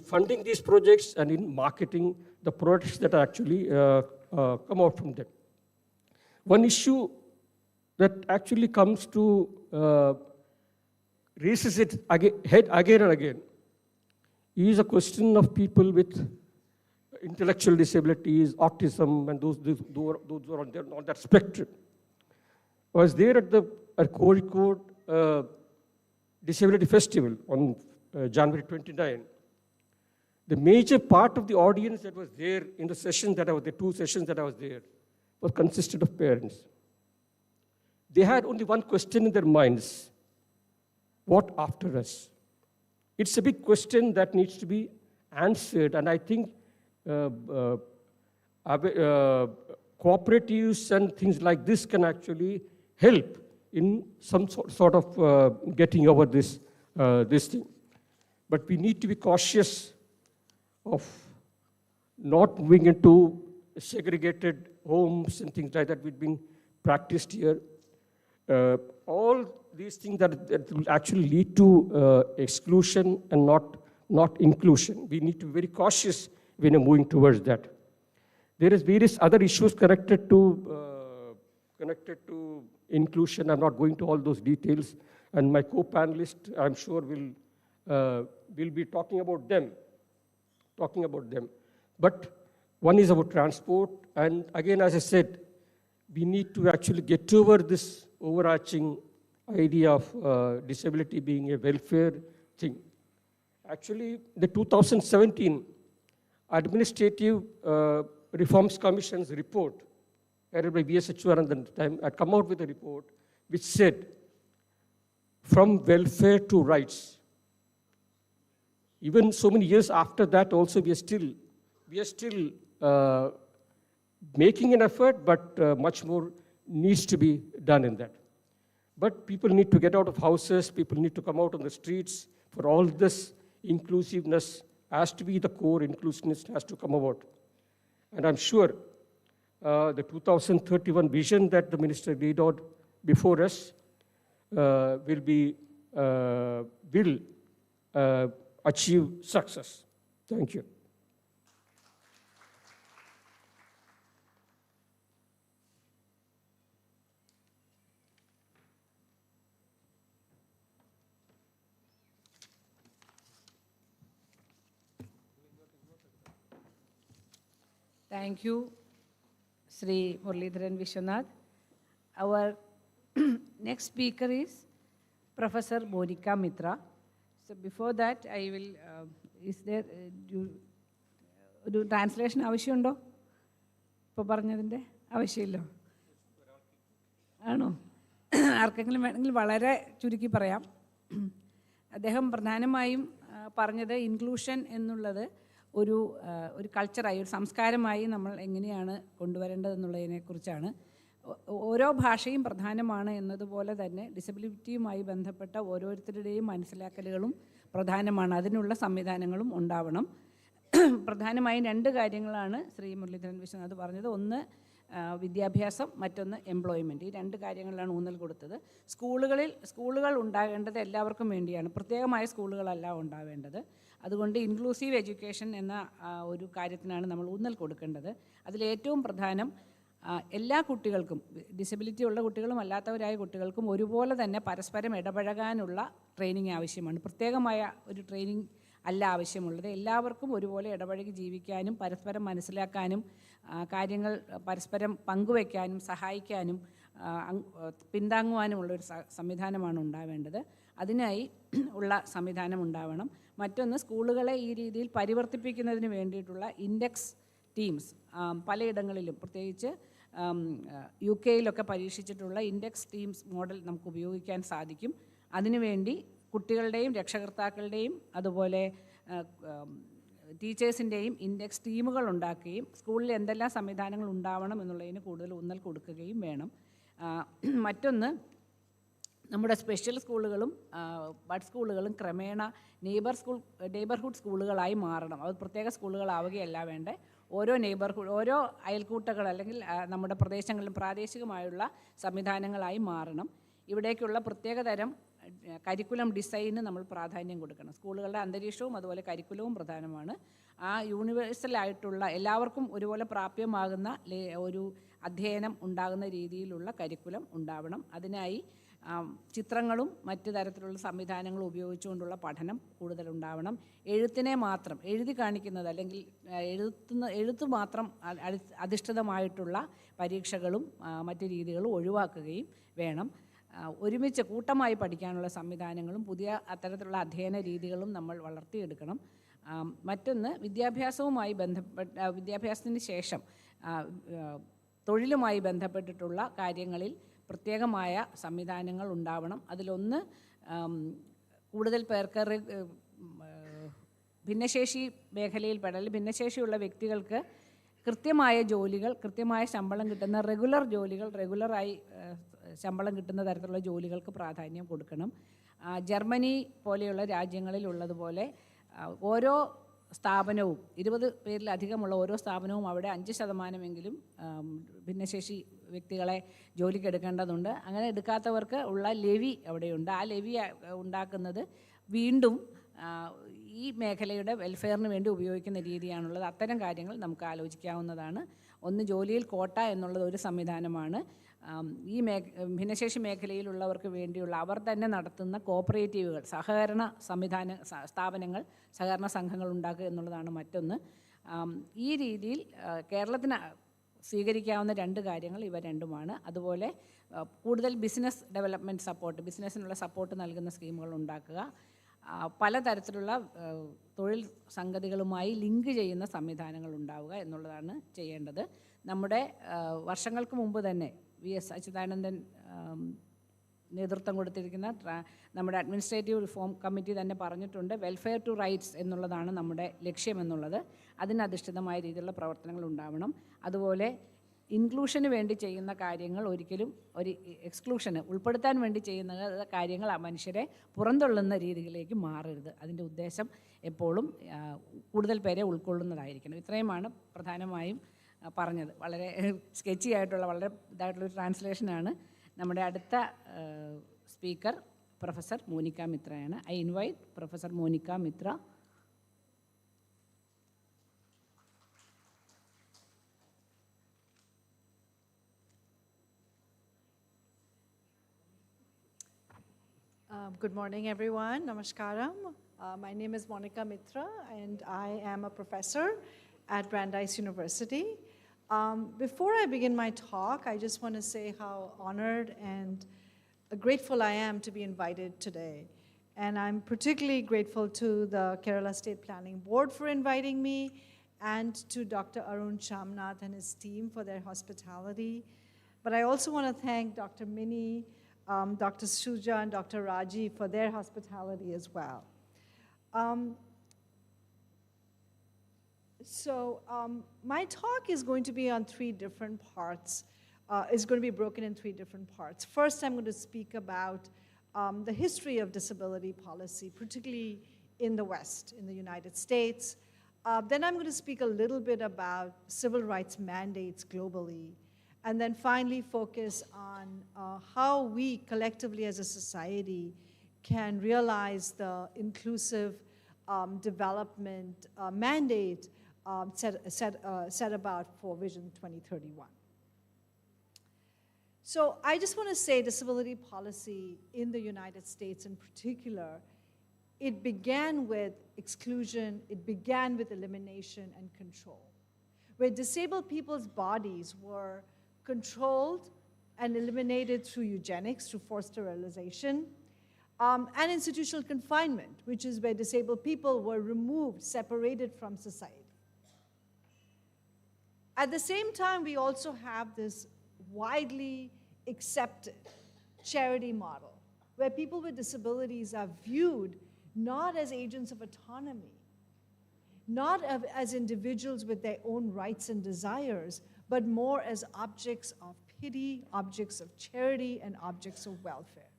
[SPEAKER 4] funding these projects and in marketing the products that actually come out from them. One issue that actually comes to raises its head again and again is a question of people with intellectual disabilities, autism, and those who are on that spectrum. I was there at Kozhikode Disability Festival on January 29. The major part of the audience that was there in the session that I was, the 2 sessions that I was there, was consisted of parents. They had only one question in their minds: what after us? It's a big question that needs to be answered, and I think cooperatives and things like this can actually help in some sort of getting over this thing. But we need to be cautious of not moving into segregated homes and things like that which have been practiced here. All these things that will actually lead to exclusion and not inclusion. We need to be very cautious when we're moving towards that. There is various other issues connected to inclusion. I'm not going to all those details, and my co-panelist, I'm sure, will be talking about them. But one is about transport, and again, as I said, we need to actually get over this overarching idea of disability being a welfare thing. Actually, the 2017 Administrative Reforms Commission's report, headed by V.S. Achuranand at the time, had come out with a report which said, from welfare to rights. Even so many years after that also, we are still making an effort, but much more needs to be done in that. But people need to get out of houses, people need to come out on the streets. For all this, inclusiveness has to be the core, inclusiveness has to come about. And I'm sure the 2031 vision that the minister laid out before us will achieve success. Thank you.
[SPEAKER 2] Thank you, Sri Muralidharan Vishwanath. Our next speaker is Professor Monica Mitra. So before that, I will, is there, ഒരു translation ആവശ്യമുണ്ടോ? ഇപ്പോൾ പറഞ്ഞതിൻ്റെ ആവശ്യമില്ലോ? ആണോ? ആർക്കെങ്കിലും വേണമെങ്കിൽ വളരെ ചുരുക്കി പറയാം. അദ്ദേഹം പ്രധാനമായും പറഞ്ഞത് ഇൻക്ലൂഷൻ എന്നുള്ളത് ഒരു കൾച്ചറായി, ഒരു സംസ്കാരമായി നമ്മൾ എങ്ങനെയാണ് കൊണ്ടുവരേണ്ടതെന്നുള്ളതിനെക്കുറിച്ചാണ്. ഓരോ ഭാഷയും പ്രധാനമാണ് എന്നതുപോലെ തന്നെ ഡിസബിലിറ്റിയുമായി ബന്ധപ്പെട്ട ഓരോരുത്തരുടെയും മനസ്സിലാക്കലുകളും പ്രധാനമാണ്. അതിനുള്ള സംവിധാനങ്ങളും ഉണ്ടാവണം. പ്രധാനമായും 2 കാര്യങ്ങളാണ് ശ്രീ മുരളീധരൻ വിശ്വനാഥ് പറഞ്ഞത്. ഒന്ന് വിദ്യാഭ്യാസം, മറ്റൊന്ന് എംപ്ലോയ്മെൻറ്റ്. ഈ 2 കാര്യങ്ങളിലാണ് ഊന്നൽ കൊടുത്തത്. സ്കൂളുകൾ ഉണ്ടാകേണ്ടത് എല്ലാവർക്കും വേണ്ടിയാണ്, പ്രത്യേകമായ സ്കൂളുകളല്ല ഉണ്ടാവേണ്ടത്. അതുകൊണ്ട് ഇൻക്ലൂസീവ് എഡ്യൂക്കേഷൻ എന്ന ഒരു കാര്യത്തിനാണ് നമ്മൾ ഊന്നൽ കൊടുക്കേണ്ടത്. അതിലേറ്റവും പ്രധാനം എല്ലാ കുട്ടികൾക്കും, ഡിസബിലിറ്റി ഉള്ള കുട്ടികളും അല്ലാത്തവരായ കുട്ടികൾക്കും ഒരുപോലെ തന്നെ പരസ്പരം ഇടപഴകാനുള്ള ട്രെയിനിങ് ആവശ്യമാണ്. പ്രത്യേകമായ ഒരു ട്രെയിനിങ് അല്ല ആവശ്യമുള്ളത്. എല്ലാവർക്കും ഒരുപോലെ ഇടപഴകി ജീവിക്കാനും പരസ്പരം മനസ്സിലാക്കാനും കാര്യങ്ങൾ പരസ്പരം പങ്കുവയ്ക്കാനും സഹായിക്കാനും പിന്താങ്ങുവാനുമുള്ളൊരു സംവിധാനമാണ് ഉണ്ടാവേണ്ടത്. അതിനായി ഉള്ള സംവിധാനം ഉണ്ടാവണം. മറ്റൊന്ന്, സ്കൂളുകളെ ഈ രീതിയിൽ പരിവർത്തിപ്പിക്കുന്നതിന് വേണ്ടിയിട്ടുള്ള ഇൻഡെക്സ് ടീംസ് പലയിടങ്ങളിലും, പ്രത്യേകിച്ച് UK പരീക്ഷിച്ചിട്ടുള്ള ഇൻഡെക്സ് ടീംസ് മോഡൽ നമുക്ക് ഉപയോഗിക്കാൻ സാധിക്കും. അതിനുവേണ്ടി കുട്ടികളുടെയും രക്ഷകർത്താക്കളുടെയും അതുപോലെ ടീച്ചേഴ്സിൻ്റെയും ഇൻഡെക്സ് ടീമുകൾ ഉണ്ടാക്കുകയും സ്കൂളിൽ എന്തെല്ലാം സംവിധാനങ്ങൾ ഉണ്ടാവണം എന്നുള്ളതിന് കൂടുതൽ ഊന്നൽ കൊടുക്കുകയും വേണം. മറ്റൊന്ന്, നമ്മുടെ സ്പെഷ്യൽ സ്കൂളുകളും ബഡ് സ്കൂളുകളും ക്രമേണ നെയ്ബർഹുഡ് സ്കൂളുകളായി മാറണം. അത് പ്രത്യേക സ്കൂളുകളാവുകയല്ല വേണ്ടേ. ഓരോ അയൽക്കൂട്ടങ്ങൾ അല്ലെങ്കിൽ നമ്മുടെ പ്രദേശങ്ങളിലും പ്രാദേശികമായുള്ള സംവിധാനങ്ങളായി മാറണം. ഇവിടേക്കുള്ള പ്രത്യേകതരം കരിക്കുലം ഡിസൈന് നമ്മൾ പ്രാധാന്യം കൊടുക്കണം. സ്കൂളുകളുടെ അന്തരീക്ഷവും അതുപോലെ കരിക്കുലവും പ്രധാനമാണ്. ആ യൂണിവേഴ്സലായിട്ടുള്ള എല്ലാവർക്കും ഒരുപോലെ പ്രാപ്യമാകുന്ന ഒരു അധ്യയനം ഉണ്ടാകുന്ന രീതിയിലുള്ള കരിക്കുലം ഉണ്ടാവണം. അതിനായി ചിത്രങ്ങളും മറ്റു തരത്തിലുള്ള സംവിധാനങ്ങളും ഉപയോഗിച്ചുകൊണ്ടുള്ള പഠനം കൂടുതലുണ്ടാവണം. എഴുത്തിനെ മാത്രം എഴുതി കാണിക്കുന്നത് അല്ലെങ്കിൽ എഴുത്ത് മാത്രം അധിഷ്ഠിതമായിട്ടുള്ള പരീക്ഷകളും മറ്റു രീതികളും ഒഴിവാക്കുകയും വേണം. ഒരുമിച്ച് കൂട്ടമായി പഠിക്കാനുള്ള സംവിധാനങ്ങളും പുതിയ അത്തരത്തിലുള്ള അധ്യയന രീതികളും നമ്മൾ വളർത്തിയെടുക്കണം. മറ്റൊന്ന് വിദ്യാഭ്യാസത്തിന് ശേഷം തൊഴിലുമായി ബന്ധപ്പെട്ടിട്ടുള്ള കാര്യങ്ങളിൽ പ്രത്യേകമായ സംവിധാനങ്ങൾ ഉണ്ടാവണം. അതിലൊന്ന് കൂടുതൽ പേർക്ക് ഭിന്നശേഷി മേഖലയിൽ ഭിന്നശേഷിയുള്ള വ്യക്തികൾക്ക് കൃത്യമായ ജോലികൾ, കൃത്യമായ ശമ്പളം കിട്ടുന്ന റെഗുലർ ജോലികൾ, റെഗുലറായി ശമ്പളം കിട്ടുന്ന തരത്തിലുള്ള ജോലികൾക്ക് പ്രാധാന്യം കൊടുക്കണം. ജർമ്മനി പോലെയുള്ള രാജ്യങ്ങളിൽ ഉള്ളതുപോലെ ഓരോ സ്ഥാപനവും 20 പേരിലധികമുള്ള ഓരോ സ്ഥാപനവും അവിടെ 5% ഭിന്നശേഷി വ്യക്തികളെ ജോലിക്ക് എടുക്കേണ്ടതുണ്ട്. അങ്ങനെ എടുക്കാത്തവർക്ക് ഉള്ള ലെവി അവിടെയുണ്ട്. ആ ലെവി ഉണ്ടാക്കുന്നത് വീണ്ടും ഈ മേഖലയുടെ വെൽഫെയറിന് വേണ്ടി ഉപയോഗിക്കുന്ന രീതിയാണുള്ളത്. അത്തരം കാര്യങ്ങൾ നമുക്ക് ആലോചിക്കാവുന്നതാണ്. ഒന്ന്, ജോലിയിൽ കോട്ട എന്നുള്ളത് ഒരു സംവിധാനമാണ്. ഈ ഭിന്നശേഷി മേഖലയിലുള്ളവർക്ക് വേണ്ടിയുള്ള അവർ തന്നെ നടത്തുന്ന കോപ്പറേറ്റീവുകൾ, സഹകരണ സ്ഥാപനങ്ങൾ, സഹകരണ സംഘങ്ങൾ ഉണ്ടാക്കുക എന്നുള്ളതാണ് മറ്റൊന്ന്. ഈ രീതിയിൽ കേരളത്തിന് സ്വീകരിക്കാവുന്ന 2 കാര്യങ്ങൾ ഇവ രണ്ടുമാണ്. അതുപോലെ കൂടുതൽ ബിസിനസ് ഡെവലപ്മെൻറ്റ് സപ്പോർട്ട്, ബിസിനസ്സിനുള്ള സപ്പോർട്ട് നൽകുന്ന സ്കീമുകൾ ഉണ്ടാക്കുക. പലതരത്തിലുള്ള തൊഴിൽ സംഗതികളുമായി ലിങ്ക് ചെയ്യുന്ന സംവിധാനങ്ങൾ ഉണ്ടാവുക എന്നുള്ളതാണ് ചെയ്യേണ്ടത്. നമ്മുടെ വർഷങ്ങൾക്ക് മുമ്പ് തന്നെ VS അച്യുതാനന്ദൻ നേതൃത്വം കൊടുത്തിരിക്കുന്ന നമ്മുടെ അഡ്മിനിസ്ട്രേറ്റീവ് റിഫോം കമ്മിറ്റി തന്നെ പറഞ്ഞിട്ടുണ്ട്, വെൽഫെയർ ടു റൈറ്റ്സ് എന്നുള്ളതാണ് നമ്മുടെ ലക്ഷ്യമെന്നുള്ളത്. അതിനധിഷ്ഠിതമായ രീതിയിലുള്ള പ്രവർത്തനങ്ങൾ ഉണ്ടാവണം. അതുപോലെ ഇൻക്ലൂഷന് വേണ്ടി ചെയ്യുന്ന കാര്യങ്ങൾ ഒരിക്കലും ഒരു എക്സ്ക്ലൂഷന് ഉൾപ്പെടുത്താൻ വേണ്ടി ചെയ്യുന്ന കാര്യങ്ങൾ ആ മനുഷ്യരെ പുറന്തള്ളുന്ന രീതിയിലേക്ക് മാറരുത്. അതിൻ്റെ ഉദ്ദേശം എപ്പോഴും കൂടുതൽ പേരെ ഉൾക്കൊള്ളുന്നതായിരിക്കണം. ഇത്രയുമാണ് പ്രധാനമായും പറഞ്ഞത്. വളരെ സ്കെച്ചി ആയിട്ടുള്ള വളരെ ഇതായിട്ടുള്ളൊരു ട്രാൻസ്ലേഷനാണ്. നമ്മുടെ അടുത്ത സ്പീക്കർ പ്രൊഫസർ മോനിക്ക മിത്രയാണ്. I invite professor Monika Mitra.
[SPEAKER 5] Good morning, everyone. Namaskaram. My name is Monica Mitra, and I am a professor at Brandeis University. Before I begin my talk, I just want to say how honored and grateful I am to be invited today. And I'm particularly grateful to the Kerala State Planning Board for inviting me, and to Dr. Arun Shamnath and his team for their hospitality. But I also want to thank Dr. Mini, Dr. Shuja and Dr. Raji for their hospitality as well. My talk is going to be on 3 different parts. It's going to be broken in 3 different parts. First, I'm going to speak about the history of disability policy, particularly in the West, in the United States. Then I'm going to speak a little bit about civil rights mandates globally. And then finally focus on how we collectively as a society can realize the inclusive development mandate set about for Vision 2031. So I just want to say disability policy in the United States in particular, it began with exclusion, it began with elimination and control, where disabled people's bodies were controlled and eliminated through eugenics, through forced sterilization, and institutional confinement, which is where disabled people were removed, separated from society. At the same time, we also have this widely accepted charity model, where people with disabilities are viewed not as agents of autonomy, not as individuals with their own rights and desires, but more as objects of pity, objects of charity, and objects of welfare.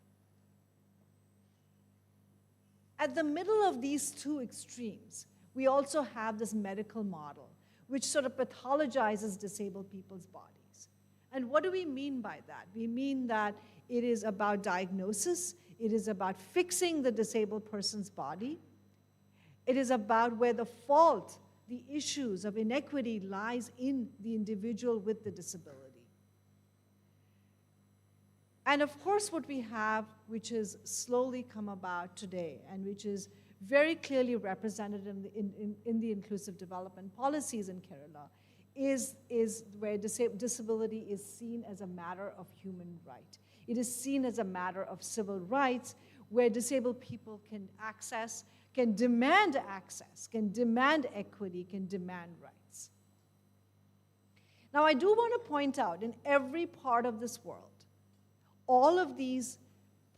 [SPEAKER 5] At the middle of these 2 extremes, we also have this medical model, which sort of pathologizes disabled people's bodies. And what do we mean by that? We mean that it is about diagnosis, it is about fixing the disabled person's body, it is about where the fault, the issues of inequity lies in the individual with the disability. And of course, what we have, which has slowly come about today, and which is very clearly represented in the inclusive development policies in Kerala, is where disability is seen as a matter of human right. It is seen as a matter of civil rights, where disabled people can demand access, can demand equity, can demand rights. Now, I do want to point out, in every part of this world, all of these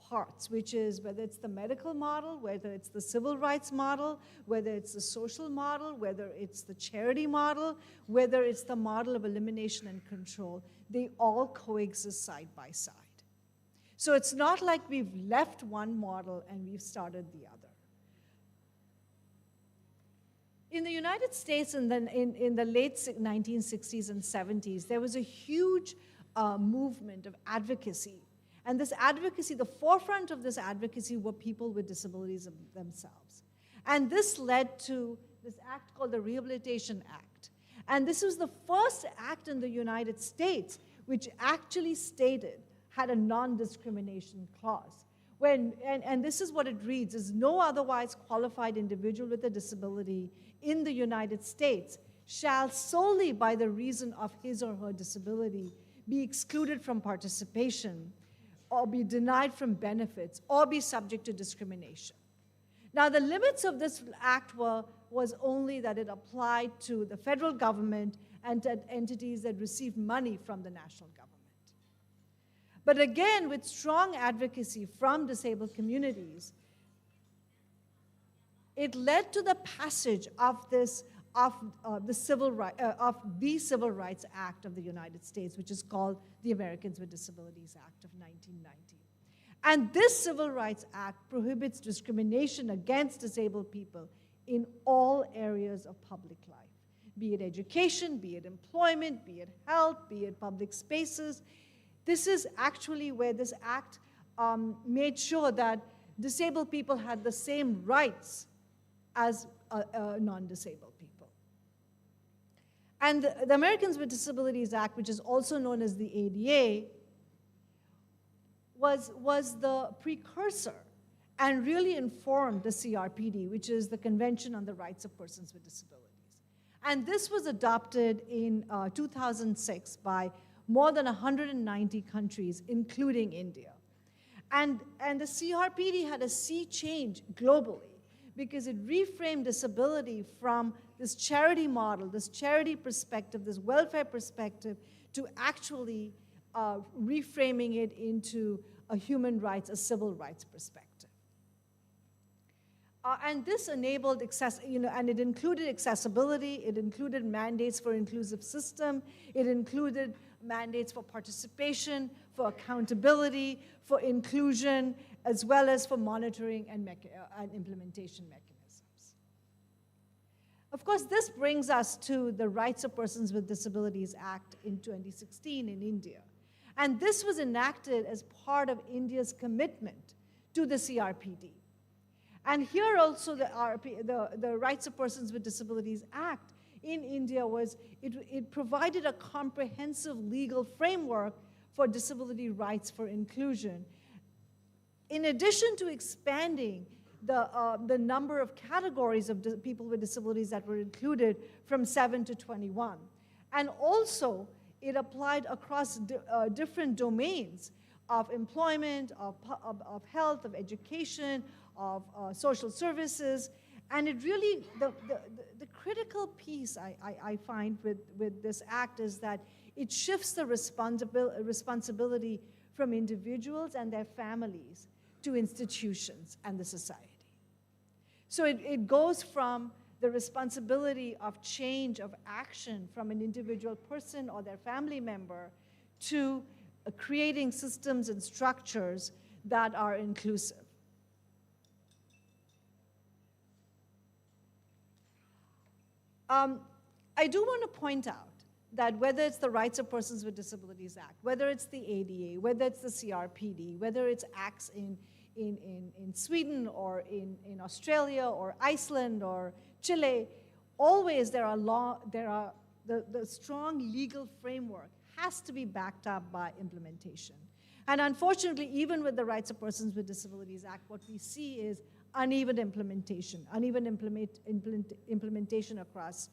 [SPEAKER 5] parts, which is whether it's the medical model, whether it's the civil rights model, whether it's the social model, whether it's the charity model, whether it's the model of elimination and control, they all coexist side by side. So it's not like we've left one model and we've started the other. In the United States, in the late 1960s and 70s, there was a huge movement of advocacy. And this advocacy, the forefront of this advocacy were people with disabilities themselves. And this led to this act called the Rehabilitation Act. And this was the first act in the United States which actually had a non-discrimination clause. And this is what it reads, is no otherwise qualified individual with a disability in the United States shall solely by the reason of his or her disability be excluded from participation, or be denied from benefits, or be subject to discrimination. Now, the limits of this act was only that it applied to the federal government and to entities that received money from the national government. But again, with strong advocacy from disabled communities, it led to the passage of the Civil Rights Act of the United States, which is called the Americans with Disabilities Act of 1990. And this Civil Rights Act prohibits discrimination against disabled people in all areas of public life, be it education, be it employment, be it health, be it public spaces. This is actually where this act made sure that disabled people had the same rights as non-disabled people. And the Americans with Disabilities Act, which is also known as the ADA, was the precursor and really informed the CRPD, which is the Convention on the Rights of Persons with Disabilities. And this was adopted in 2006 by more than 190 countries, including India. And the CRPD had a sea change globally, because it reframed disability from this charity model, this charity perspective, this welfare perspective, to actually reframing it into a human rights, a civil rights perspective. And this enabled and it included accessibility, it included mandates for inclusive system, it included mandates for participation, for accountability, for inclusion, as well as for monitoring and implementation mechanisms. Of course, this brings us to the Rights of Persons with Disabilities Act in 2016 in India. And this was enacted as part of India's commitment to the CRPD. And here also the Rights of Persons with Disabilities Act in India it provided a comprehensive legal framework for disability rights for inclusion, in addition to expanding the number of categories of people with disabilities that were included from 7 to 21. And also, it applied across different domains of employment, of health, of education, of social services. And it really, the critical piece I find with this act is that it shifts the responsibility from individuals and their families to institutions and the society. So it goes from the responsibility of change of action from an individual person or their family member to creating systems and structures that are inclusive. I do want to point out that whether it's the Rights of Persons with Disabilities Act, whether it's the ADA, whether it's the CRPD, whether it's acts in Sweden or in Australia or Iceland or Chile, always the strong legal framework has to be backed up by implementation. And unfortunately, even with the Rights of Persons with Disabilities Act, what we see is uneven implementation across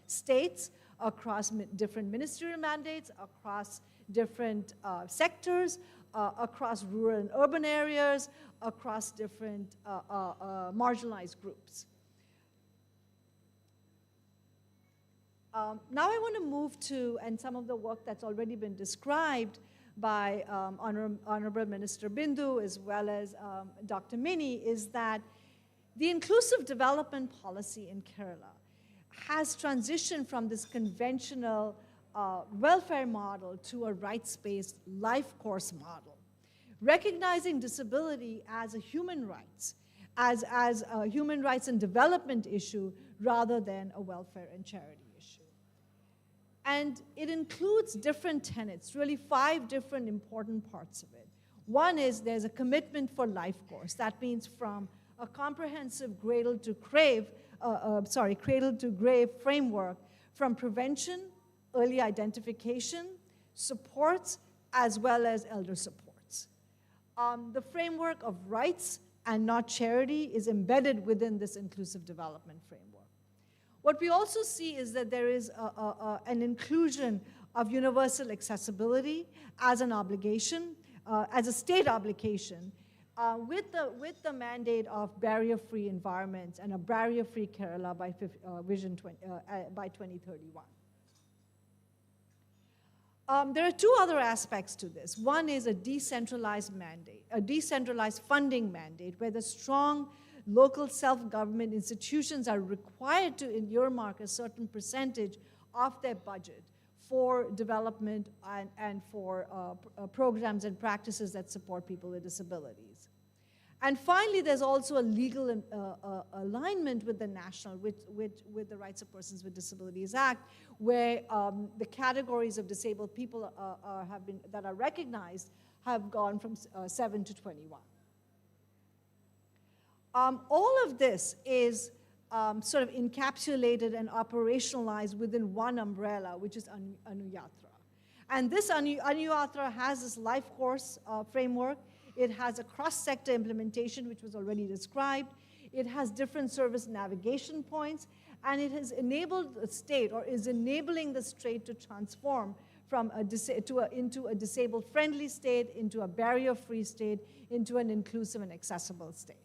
[SPEAKER 5] states, across different ministerial mandates, across different sectors, across rural and urban areas, across different marginalized groups. Now I want to move to, and some of the work that's already been described by Honorable Minister Bindu as well as Dr. Mini, is that the inclusive development policy in Kerala has transitioned from this conventional welfare model to a rights-based life course model, recognizing disability as a human rights, as a human rights and development issue rather than a welfare and charity issue. And it includes different tenets, really 5 different important parts of it. One is there's a commitment for life course. That means from a comprehensive cradle to grave framework, from prevention, early identification, supports, as well as elder supports. The framework of rights and not charity is embedded within this inclusive development framework. What we also see is that there is an inclusion of universal accessibility as an obligation, as a state obligation, with the mandate of barrier-free environments and a barrier-free Kerala by by 2031. There are 2 other aspects to this. One is a decentralized mandate, a decentralized funding mandate, where the strong local self-government institutions are required to earmark a certain percentage of their budget for development and for programs and practices that support people with disabilities. And finally, there's also a legal alignment with the national, with the Rights of Persons with Disabilities Act, where the categories of disabled people that are recognized have gone from 7 to 21. All of this is sort of encapsulated and operationalized within one umbrella, which is Anuyatra. And this Anuyatra has this life course framework. It has a cross-sector implementation, which was already described. It has different service navigation points, and it has enabled the state, or is enabling the state, to transform from into a disabled-friendly state, into a barrier-free state, into an inclusive and accessible state.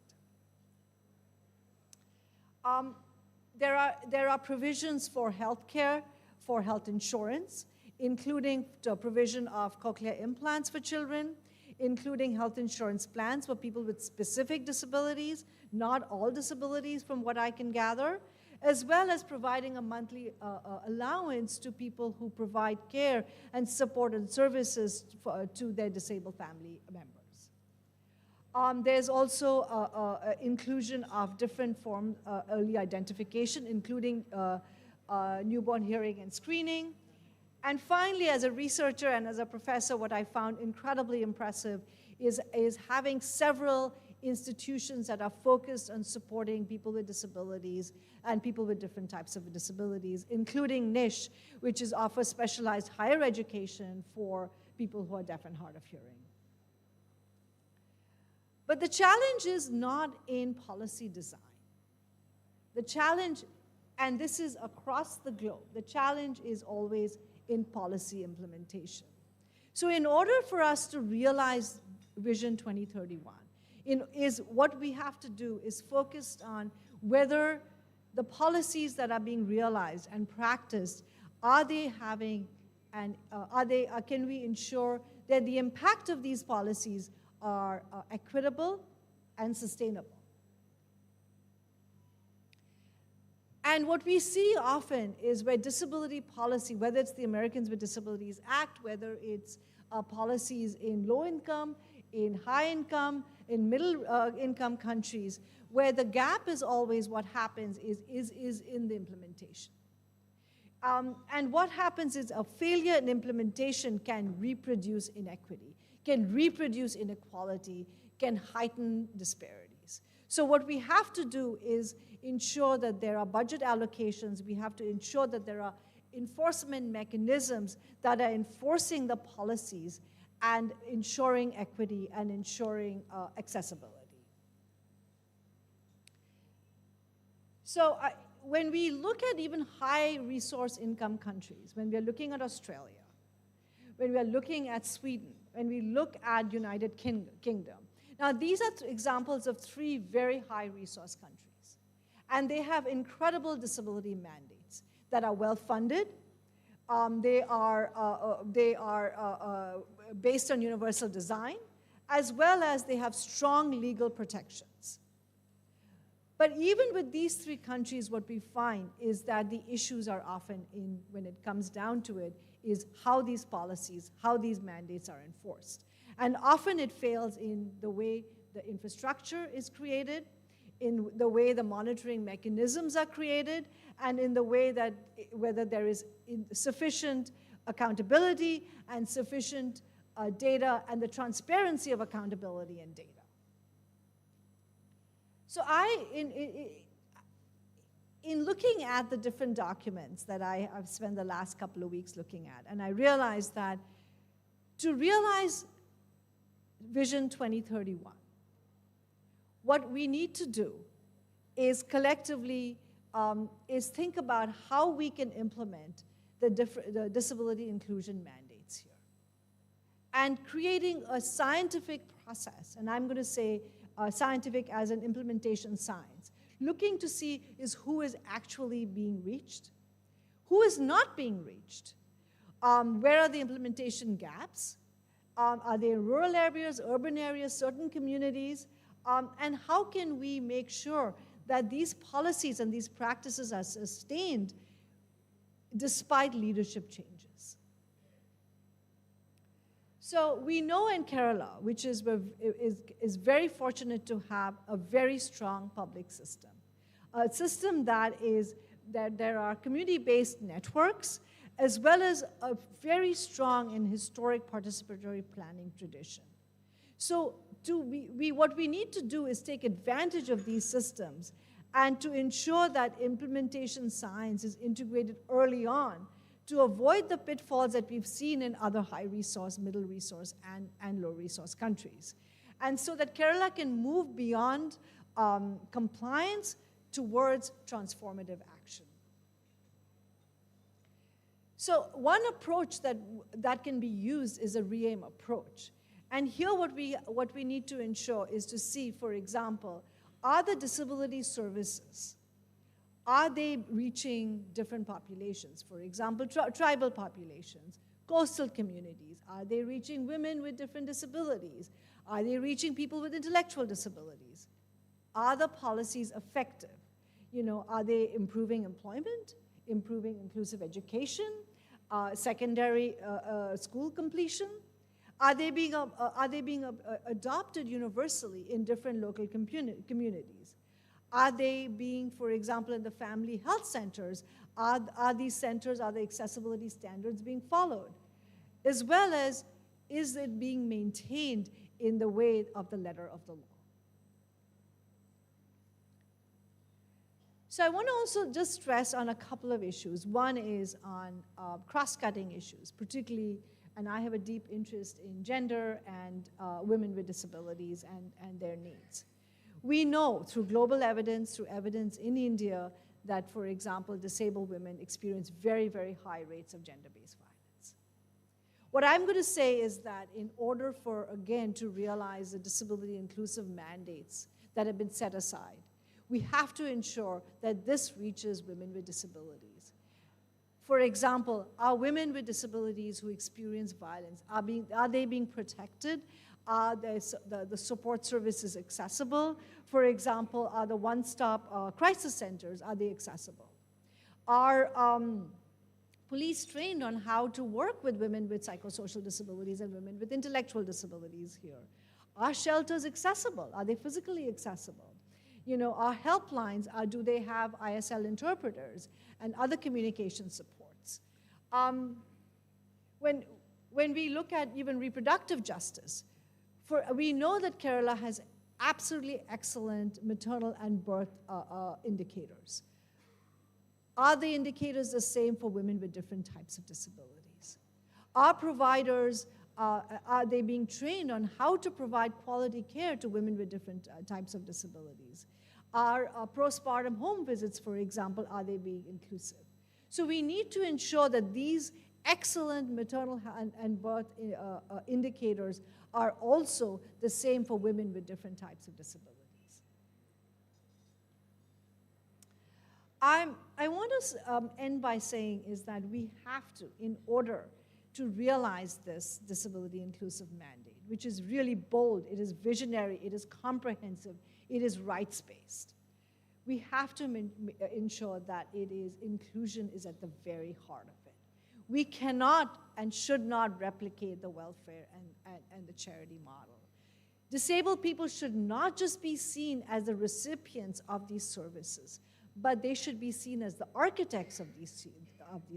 [SPEAKER 5] There are provisions for healthcare, for health insurance, including the provision of cochlear implants for children, including health insurance plans for people with specific disabilities, not all disabilities from what I can gather, as well as providing a monthly allowance to people who provide care and support and services to their disabled family members. There's also inclusion of different forms, early identification, including newborn hearing and screening. And finally, as a researcher and as a professor, what I found incredibly impressive is having several institutions that are focused on supporting people with disabilities and people with different types of disabilities, including NISH, which offers specialized higher education for people who are deaf and hard of hearing. But the challenge is not in policy design. The challenge, and this is across the globe, the challenge is always in policy implementation. So in order for us to realize Vision 2031, what we have to do is focus on whether the policies that are being realized and practiced, are they having, and can we ensure that the impact of these policies are equitable and sustainable. And what we see often is where disability policy, whether it's the Americans with Disabilities Act, whether it's policies in low income, in high income, in middle income countries, where the gap is always what happens is in the implementation. And what happens is a failure in implementation can reproduce inequity, can reproduce inequality, can heighten disparities. So what we have to do is ensure that there are budget allocations. We have to ensure that there are enforcement mechanisms that are enforcing the policies and ensuring equity and ensuring accessibility. So when we look at even high resource income countries, when we are looking at Australia, when we are looking at Sweden, when we look at United Kingdom, now these are examples of 3 very high resource countries. And they have incredible disability mandates that are well funded. They are based on universal design, as well as they have strong legal protections. But even with these 3 countries, what we find is that the issues are often in, when it comes down to it, is how these policies, how these mandates are enforced. And often it fails in the way the infrastructure is created, in the way the monitoring mechanisms are created, and in the way that whether there is sufficient accountability and sufficient data and the transparency of accountability and data. So in looking at the different documents that I've spent the last couple of weeks looking at, and I realized that to realize Vision 2031, what we need to do is collectively is think about how we can implement the disability inclusion mandates here. And creating a scientific process, and I'm going to say scientific as an implementation science, looking to see is who is actually being reached, who is not being reached, where are the implementation gaps, are they in rural areas, urban areas, certain communities, and how can we make sure that these policies and these practices are sustained despite leadership changes. So we know in Kerala, which is very fortunate to have a very strong public system, a system that there are community-based networks, as well as a very strong and historic participatory planning tradition. So what we need to do is take advantage of these systems and to ensure that implementation science is integrated early on to avoid the pitfalls that we've seen in other high resource, middle resource, and low resource countries. And so that Kerala can move beyond compliance towards transformative action. So one approach that can be used is a re-aim approach. And here what we need to ensure is to see, for example, are the disability services, are they reaching different populations? For example, tribal populations, coastal communities. Are they reaching women with different disabilities? Are they reaching people with intellectual disabilities? Are the policies effective? You know, are they improving employment, improving inclusive education, secondary school completion? Are they being adopted universally in different local communities? Are they being, for example, in the family health centers, are these centers, are the accessibility standards being followed? As well as, is it being maintained in the way of the letter of the law? So I want to also just stress on a couple of issues. One is on cross-cutting issues, particularly, and I have a deep interest in gender and women with disabilities and their needs. We know through global evidence, through evidence in India, that, for example, disabled women experience very, very high rates of gender-based violence. What I'm going to say is that in order for, again, to realize the disability inclusive mandates that have been set aside, we have to ensure that this reaches women with disabilities. For example, are women with disabilities who experience violence, are they being protected? Are the support services accessible? For example, are the one-stop crisis centers, are they accessible? Are police trained on how to work with women with psychosocial disabilities and women with intellectual disabilities here? Are shelters accessible? Are they physically accessible? You know, our helplines, do they have ISL interpreters and other communication supports? When we look at even reproductive justice, we know that Kerala has absolutely excellent maternal and birth indicators. Are the indicators the same for women with different types of disabilities? Are providers are they being trained on how to provide quality care to women with different types of disabilities? Are postpartum home visits, for example, are they being inclusive? So we need to ensure that these excellent maternal and birth indicators are also the same for women with different types of disabilities. I want to end by saying is that we have to, in order to realize this disability inclusive mandate, which is really bold, it is visionary, it is comprehensive, it is rights-based. We have to ensure that inclusion is at the very heart of it. We cannot and should not replicate the welfare and the charity model. Disabled people should not just be seen as the recipients of these services, but they should be seen as the architects of these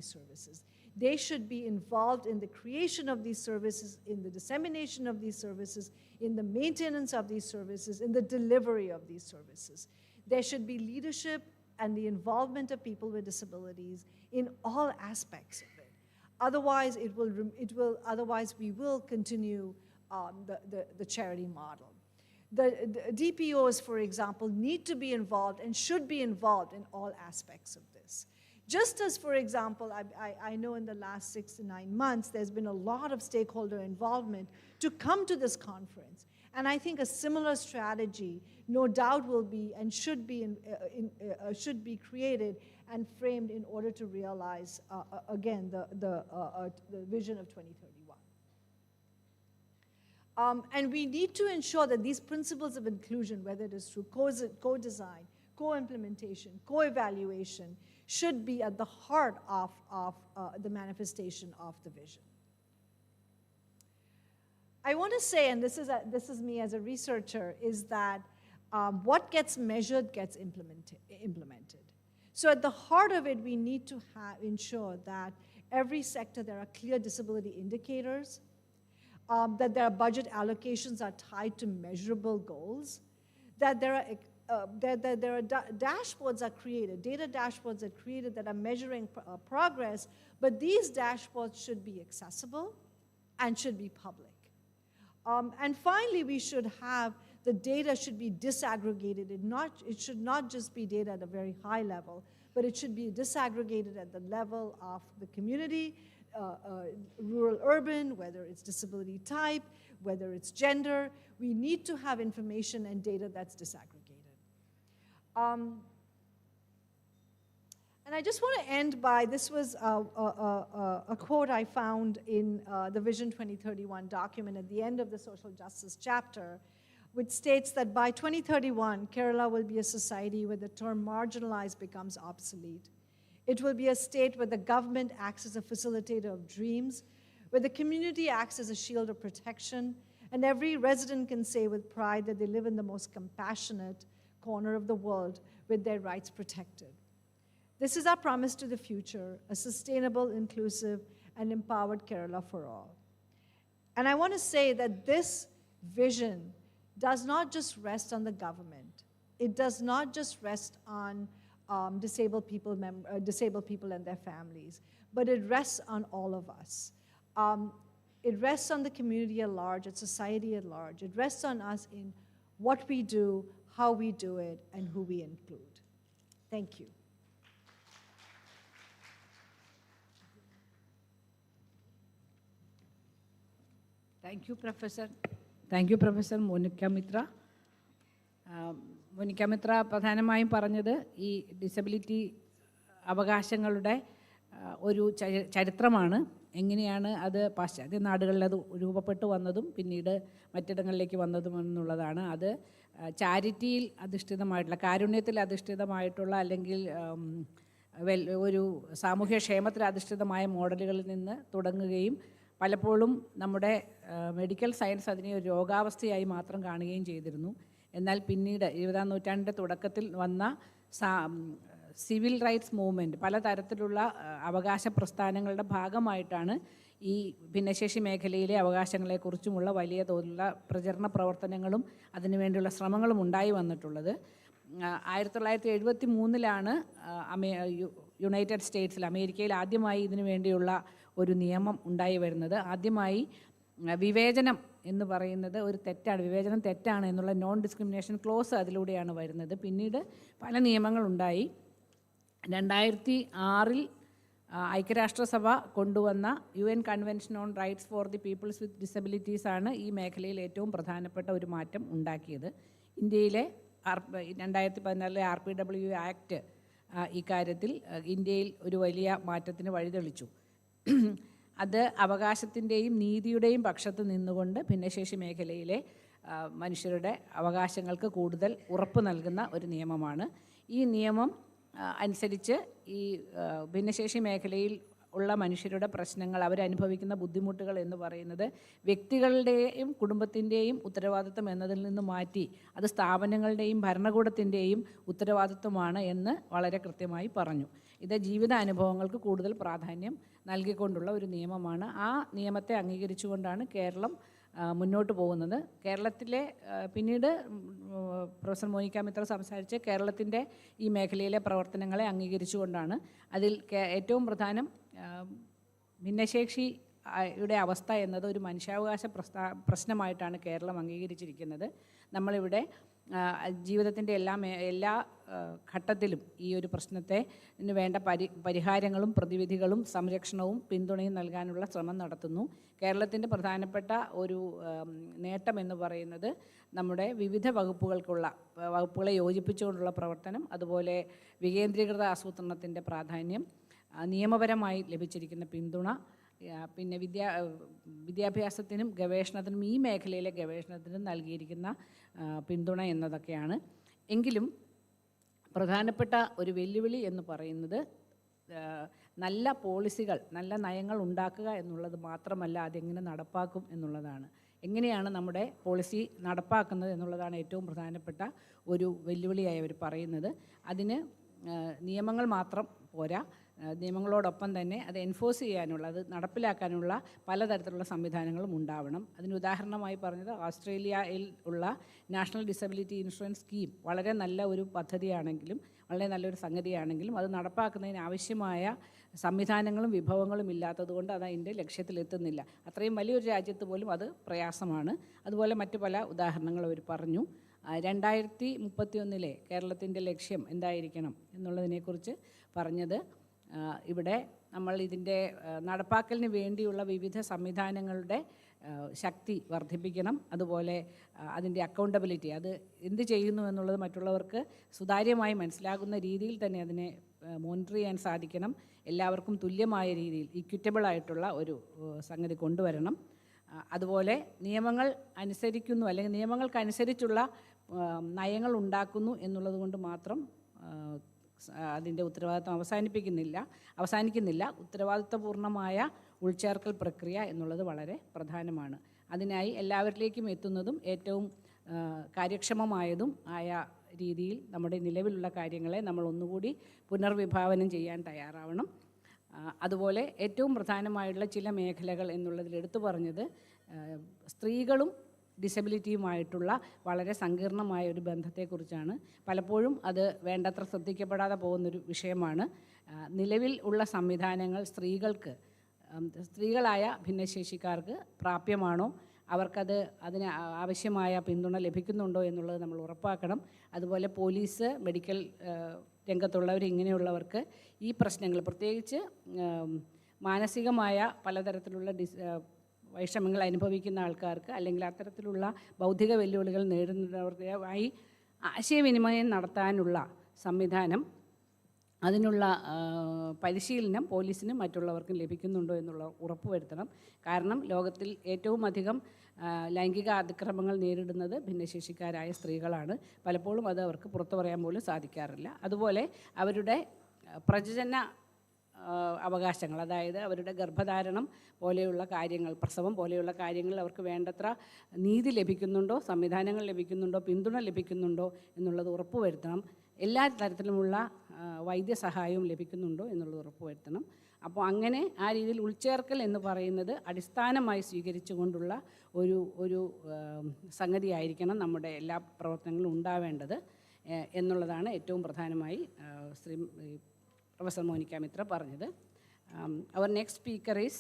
[SPEAKER 5] services. They should be involved in the creation of these services, in the dissemination of these services, in the maintenance of these services, in the delivery of these services. There should be leadership and the involvement of people with disabilities in all aspects of it. Otherwise, otherwise we will continue the charity model. The DPOs, for example, need to be involved and should be involved in all aspects of this. Just as, for example, I know in the last 6 to 9 months, there's been a lot of stakeholder involvement to come to this conference. And I think a similar strategy, no doubt, will be and should be created and framed in order to realize, again, the vision of 2031. And we need to ensure that these principles of inclusion, whether it is through co-design, co-implementation, co-evaluation, should be at the heart of the manifestation of the vision. I want to say, and this is me as a researcher, is that what gets measured gets implemented. So at the heart of it, we need to ensure that every sector there are clear disability indicators, that their budget allocations are tied to measurable goals, that there are dashboards are created, data dashboards are created that are measuring progress, but these dashboards should be accessible and should be public. And finally, we should have, the data should be disaggregated. It should not just be data at a very high level, but it should be disaggregated at the level of the community, rural, urban, whether it's disability type, whether it's gender. We need to have information and data that's disaggregated. And I just want to end by, this was a quote I found in the Vision 2031 document at the end of the social justice chapter, which states that by 2031, Kerala will be a society where the term marginalized becomes obsolete. It will be a state where the government acts as a facilitator of dreams, where the community acts as a shield of protection, and every resident can say with pride that they live in the most compassionate corner of the world with their rights protected. This is our promise to the future, a sustainable, inclusive, and empowered Kerala for all. And I want to say that this vision does not just rest on the government. It does not just rest on disabled people and their families, but it rests on all of us. It rests on the community at large, at society at large. It rests on us in what we do, how we do it, and who we include. Thank you.
[SPEAKER 2] Thank you, Professor. Thank you, Professor Monica Mitra. Monica Mitra പ്രധാനമായും പറഞ്ഞത് ഈ disability അവകാശങ്ങളുടെ ഒരു ചരിത്രമാണ്. എങ്ങനെയാണ് അത് പാശ്ചാത്യ നാടുകളിൽ അത് രൂപപ്പെട്ടു വന്നതും പിന്നീട് മറ്റിടങ്ങളിലേക്ക് വന്നതും എന്നുള്ളതാണ്. അത് ചാരിറ്റിയിൽ അധിഷ്ഠിതമായിട്ടുള്ള, കാരുണ്യത്തിൽ അധിഷ്ഠിതമായിട്ടുള്ള, അല്ലെങ്കിൽ ഒരു സാമൂഹ്യ ക്ഷേമത്തിൽ അധിഷ്ഠിതമായ മോഡലുകളിൽ നിന്ന് തുടങ്ങുകയും പലപ്പോഴും നമ്മുടെ മെഡിക്കൽ സയൻസ് അതിനെ ഒരു രോഗാവസ്ഥയായി മാത്രം കാണുകയും ചെയ്തിരുന്നു. എന്നാൽ പിന്നീട് 20-ാം നൂറ്റാണ്ടിൻ്റെ തുടക്കത്തിൽ വന്ന സിവിൽ റൈറ്റ്സ് മൂവ്മെൻറ്റ്, പലതരത്തിലുള്ള അവകാശ പ്രസ്ഥാനങ്ങളുടെ ഭാഗമായിട്ടാണ് ഈ ഭിന്നശേഷി മേഖലയിലെ അവകാശങ്ങളെക്കുറിച്ചുമുള്ള വലിയ തോതിലുള്ള പ്രചരണ പ്രവർത്തനങ്ങളും അതിനുവേണ്ടിയുള്ള ശ്രമങ്ങളും ഉണ്ടായി വന്നിട്ടുള്ളത്. 1973 യുണൈറ്റഡ് സ്റ്റേറ്റ്സിൽ, അമേരിക്കയിൽ ആദ്യമായി ഇതിനു വേണ്ടിയുള്ള ഒരു നിയമം ഉണ്ടായി വരുന്നത്. ആദ്യമായി വിവേചനം എന്ന് പറയുന്നത് ഒരു തെറ്റാണ്, വിവേചനം തെറ്റാണ് എന്നുള്ള നോൺ ഡിസ്ക്രിമിനേഷൻ ക്ലോസ് അതിലൂടെയാണ് വരുന്നത്. പിന്നീട് പല നിയമങ്ങളുണ്ടായി. 2006 ഐക്യരാഷ്ട്രസഭ കൊണ്ടുവന്ന UN convention on rights for the peoples with disabilities ആണ് ഈ മേഖലയിൽ ഏറ്റവും പ്രധാനപ്പെട്ട ഒരു മാറ്റം ഉണ്ടാക്കിയത്. ഇന്ത്യയിലെ 2014 RPW ആക്ട് ഇക്കാര്യത്തിൽ ഇന്ത്യയിൽ ഒരു വലിയ മാറ്റത്തിന് വഴിതെളിച്ചു. അത് അവകാശത്തിൻ്റെയും നീതിയുടെയും പക്ഷത്ത് നിന്നുകൊണ്ട് ഭിന്നശേഷി മേഖലയിലെ മനുഷ്യരുടെ അവകാശങ്ങൾക്ക് കൂടുതൽ ഉറപ്പ് നൽകുന്ന ഒരു നിയമമാണ്. ഈ നിയമം അനുസരിച്ച് ഈ ഭിന്നശേഷി മേഖലയിൽ ഉള്ള മനുഷ്യരുടെ പ്രശ്നങ്ങൾ, അവരനുഭവിക്കുന്ന ബുദ്ധിമുട്ടുകൾ എന്ന് പറയുന്നത് വ്യക്തികളുടെയും കുടുംബത്തിൻ്റെയും ഉത്തരവാദിത്വം എന്നതിൽ നിന്ന് മാറ്റി അത് സ്ഥാപനങ്ങളുടെയും ഭരണകൂടത്തിൻ്റെയും ഉത്തരവാദിത്വമാണ് എന്ന് വളരെ കൃത്യമായി പറഞ്ഞു. ഇത് ജീവിതാനുഭവങ്ങൾക്ക് കൂടുതൽ പ്രാധാന്യം നൽകിക്കൊണ്ടുള്ള ഒരു നിയമമാണ്. ആ നിയമത്തെ അംഗീകരിച്ചുകൊണ്ടാണ് കേരളം മുന്നോട്ട് പോകുന്നത്. കേരളത്തിലെ പിന്നീട് പ്രൊഫസർ മോനിക്ക മിത്ര സംസാരിച്ച് കേരളത്തിൻ്റെ ഈ മേഖലയിലെ പ്രവർത്തനങ്ങളെ അംഗീകരിച്ചുകൊണ്ടാണ്. അതിൽ ഏറ്റവും പ്രധാനം ഭിന്നശേഷിയുടെ അവസ്ഥ എന്നത് ഒരു മനുഷ്യാവകാശ പ്രശ്നമായിട്ടാണ് കേരളം അംഗീകരിച്ചിരിക്കുന്നത്. നമ്മളിവിടെ ജീവിതത്തിൻ്റെ എല്ലാ ഘട്ടത്തിലും ഈ ഒരു പ്രശ്നത്തിന് വേണ്ട പരിഹാരങ്ങളും പ്രതിവിധികളും സംരക്ഷണവും പിന്തുണയും നൽകാനുള്ള ശ്രമം നടത്തുന്നു. കേരളത്തിൻ്റെ പ്രധാനപ്പെട്ട ഒരു നേട്ടം എന്ന് പറയുന്നത് നമ്മുടെ വിവിധ വകുപ്പുകളെ യോജിപ്പിച്ചുകൊണ്ടുള്ള പ്രവർത്തനം, അതുപോലെ വികേന്ദ്രീകൃത ആസൂത്രണത്തിൻ്റെ പ്രാധാന്യം, നിയമപരമായി ലഭിച്ചിരിക്കുന്ന പിന്തുണ, പിന്നെ വിദ്യാഭ്യാസത്തിനും ഗവേഷണത്തിനും ഈ മേഖലയിലെ ഗവേഷണത്തിനും നൽകിയിരിക്കുന്ന പിന്തുണ എന്നതൊക്കെയാണ്. എങ്കിലും പ്രധാനപ്പെട്ട ഒരു വെല്ലുവിളി എന്ന് പറയുന്നത് നല്ല പോളിസികൾ, നല്ല നയങ്ങൾ ഉണ്ടാക്കുക എന്നുള്ളത് മാത്രമല്ല, അതെങ്ങനെ നടപ്പാക്കും എന്നുള്ളതാണ്. എങ്ങനെയാണ് നമ്മുടെ പോളിസി നടപ്പാക്കുന്നത് എന്നുള്ളതാണ് ഏറ്റവും പ്രധാനപ്പെട്ട ഒരു വെല്ലുവിളിയായി അവർ പറയുന്നത്. അതിന് നിയമങ്ങൾ മാത്രം പോരാ, നിയമങ്ങളോടൊപ്പം തന്നെ അത് എൻഫോഴ്സ് ചെയ്യാനുള്ള, അത് നടപ്പിലാക്കാനുള്ള പലതരത്തിലുള്ള സംവിധാനങ്ങളും ഉണ്ടാവണം. അതിന് ഉദാഹരണമായി പറഞ്ഞത് ഓസ്ട്രേലിയയിൽ ഉള്ള നാഷണൽ ഡിസബിലിറ്റി ഇൻഷുറൻസ് സ്കീം വളരെ നല്ല ഒരു പദ്ധതിയാണെങ്കിലും, വളരെ നല്ലൊരു സംഗതിയാണെങ്കിലും അത് നടപ്പാക്കുന്നതിന് ആവശ്യമായ സംവിധാനങ്ങളും വിഭവങ്ങളും ഇല്ലാത്തതുകൊണ്ട് അത് അതിൻ്റെ ലക്ഷ്യത്തിലെത്തുന്നില്ല. അത്രയും വലിയൊരു രാജ്യത്ത് പോലും അത് പ്രയാസമാണ്. അതുപോലെ മറ്റു പല ഉദാഹരണങ്ങൾ അവർ പറഞ്ഞു. 2031 കേരളത്തിൻ്റെ ലക്ഷ്യം എന്തായിരിക്കണം എന്നുള്ളതിനെക്കുറിച്ച് പറഞ്ഞത്, ഇവിടെ നമ്മൾ ഇതിൻ്റെ നടപ്പാക്കലിന് വേണ്ടിയുള്ള വിവിധ സംവിധാനങ്ങളുടെ ശക്തി വർദ്ധിപ്പിക്കണം. അതുപോലെ അതിൻ്റെ അക്കൗണ്ടബിലിറ്റി, അത് എന്ത് ചെയ്യുന്നു എന്നുള്ളത് മറ്റുള്ളവർക്ക് സുതാര്യമായി മനസ്സിലാകുന്ന രീതിയിൽ തന്നെ അതിനെ മോണിറ്റർ ചെയ്യാൻ സാധിക്കണം. എല്ലാവർക്കും തുല്യമായ രീതിയിൽ ഇക്വിറ്റബിൾ ആയിട്ടുള്ള ഒരു സംഗതി കൊണ്ടുവരണം. അതുപോലെ നിയമങ്ങൾ അനുസരിക്കുന്നു, അല്ലെങ്കിൽ നിയമങ്ങൾക്കനുസരിച്ചുള്ള നയങ്ങൾ ഉണ്ടാക്കുന്നു എന്നുള്ളത് കൊണ്ട് മാത്രം അതിൻ്റെ ഉത്തരവാദിത്വം അവസാനിക്കുന്നില്ല. ഉത്തരവാദിത്വപൂർണ്ണമായ ഉൾച്ചേർക്കൽ പ്രക്രിയ എന്നുള്ളത് വളരെ പ്രധാനമാണ്. അതിനായി എല്ലാവരിലേക്കും എത്തുന്നതും ഏറ്റവും കാര്യക്ഷമമായതും ആയ രീതിയിൽ നമ്മുടെ നിലവിലുള്ള കാര്യങ്ങളെ നമ്മൾ ഒന്നുകൂടി പുനർവിഭാവനം ചെയ്യാൻ തയ്യാറാവണം. അതുപോലെ ഏറ്റവും പ്രധാനമായുള്ള ചില മേഖലകൾ എന്നുള്ളതിൽ എടുത്തു പറഞ്ഞത് സ്ത്രീകളും ഡിസബിലിറ്റിയുമായിട്ടുള്ള വളരെ സങ്കീർണമായ ഒരു ബന്ധത്തെക്കുറിച്ചാണ്. പലപ്പോഴും അത് വേണ്ടത്ര ശ്രദ്ധിക്കപ്പെടാതെ പോകുന്നൊരു വിഷയമാണ്. നിലവിൽ ഉള്ള സംവിധാനങ്ങൾ സ്ത്രീകളായ ഭിന്നശേഷിക്കാർക്ക് പ്രാപ്യമാണോ, അവർക്കത് അതിന് ആവശ്യമായ പിന്തുണ ലഭിക്കുന്നുണ്ടോ എന്നുള്ളത് നമ്മൾ ഉറപ്പാക്കണം. അതുപോലെ പോലീസ്, മെഡിക്കൽ രംഗത്തുള്ളവർ, ഇങ്ങനെയുള്ളവർക്ക് ഈ പ്രശ്നങ്ങൾ, പ്രത്യേകിച്ച് മാനസികമായ പലതരത്തിലുള്ള വൈഷമ്യങ്ങൾ അനുഭവിക്കുന്ന ആൾക്കാർക്ക്, അല്ലെങ്കിൽ അത്തരത്തിലുള്ള ബൗദ്ധിക വെല്ലുവിളികൾ നേരിടുന്നവർക്കായി ആശയവിനിമയം നടത്താനുള്ള സംവിധാനം, അതിനുള്ള പരിശീലനം പോലീസിനും മറ്റുള്ളവർക്കും ലഭിക്കുന്നുണ്ടോ എന്നുള്ള ഉറപ്പുവരുത്തണം. കാരണം ലോകത്തിൽ ഏറ്റവും അധികം ലൈംഗിക അതിക്രമങ്ങൾ നേരിടുന്നത് ഭിന്നശേഷിക്കാരായ സ്ത്രീകളാണ്. പലപ്പോഴും അത് അവർക്ക് പുറത്തു പറയാൻ പോലും സാധിക്കാറില്ല. അതുപോലെ അവരുടെ പ്രജനന അവകാശങ്ങൾ, അതായത് അവരുടെ ഗർഭധാരണം പോലെയുള്ള കാര്യങ്ങൾ, പ്രസവം പോലെയുള്ള കാര്യങ്ങളിൽ അവർക്ക് വേണ്ടത്ര നീതി ലഭിക്കുന്നുണ്ടോ, സംവിധാനങ്ങൾ ലഭിക്കുന്നുണ്ടോ, പിന്തുണ ലഭിക്കുന്നുണ്ടോ എന്നുള്ളത് ഉറപ്പുവരുത്തണം. എല്ലാ തരത്തിലുമുള്ള വൈദ്യസഹായവും ലഭിക്കുന്നുണ്ടോ എന്നുള്ളത് ഉറപ്പുവരുത്തണം. അപ്പോൾ അങ്ങനെ ആ രീതിയിൽ ഉൾച്ചേർക്കൽ എന്ന് പറയുന്നത് അടിസ്ഥാനമായി സ്വീകരിച്ചുകൊണ്ടുള്ള ഒരു സംഗതിയായിരിക്കണം നമ്മുടെ എല്ലാ പ്രവർത്തനങ്ങളും ഉണ്ടാവേണ്ടത് എന്നുള്ളതാണ് ഏറ്റവും പ്രധാനമായി പ്രൊഫസർ മോനിക്ക മിത്ര പറഞ്ഞത്. Our next speaker is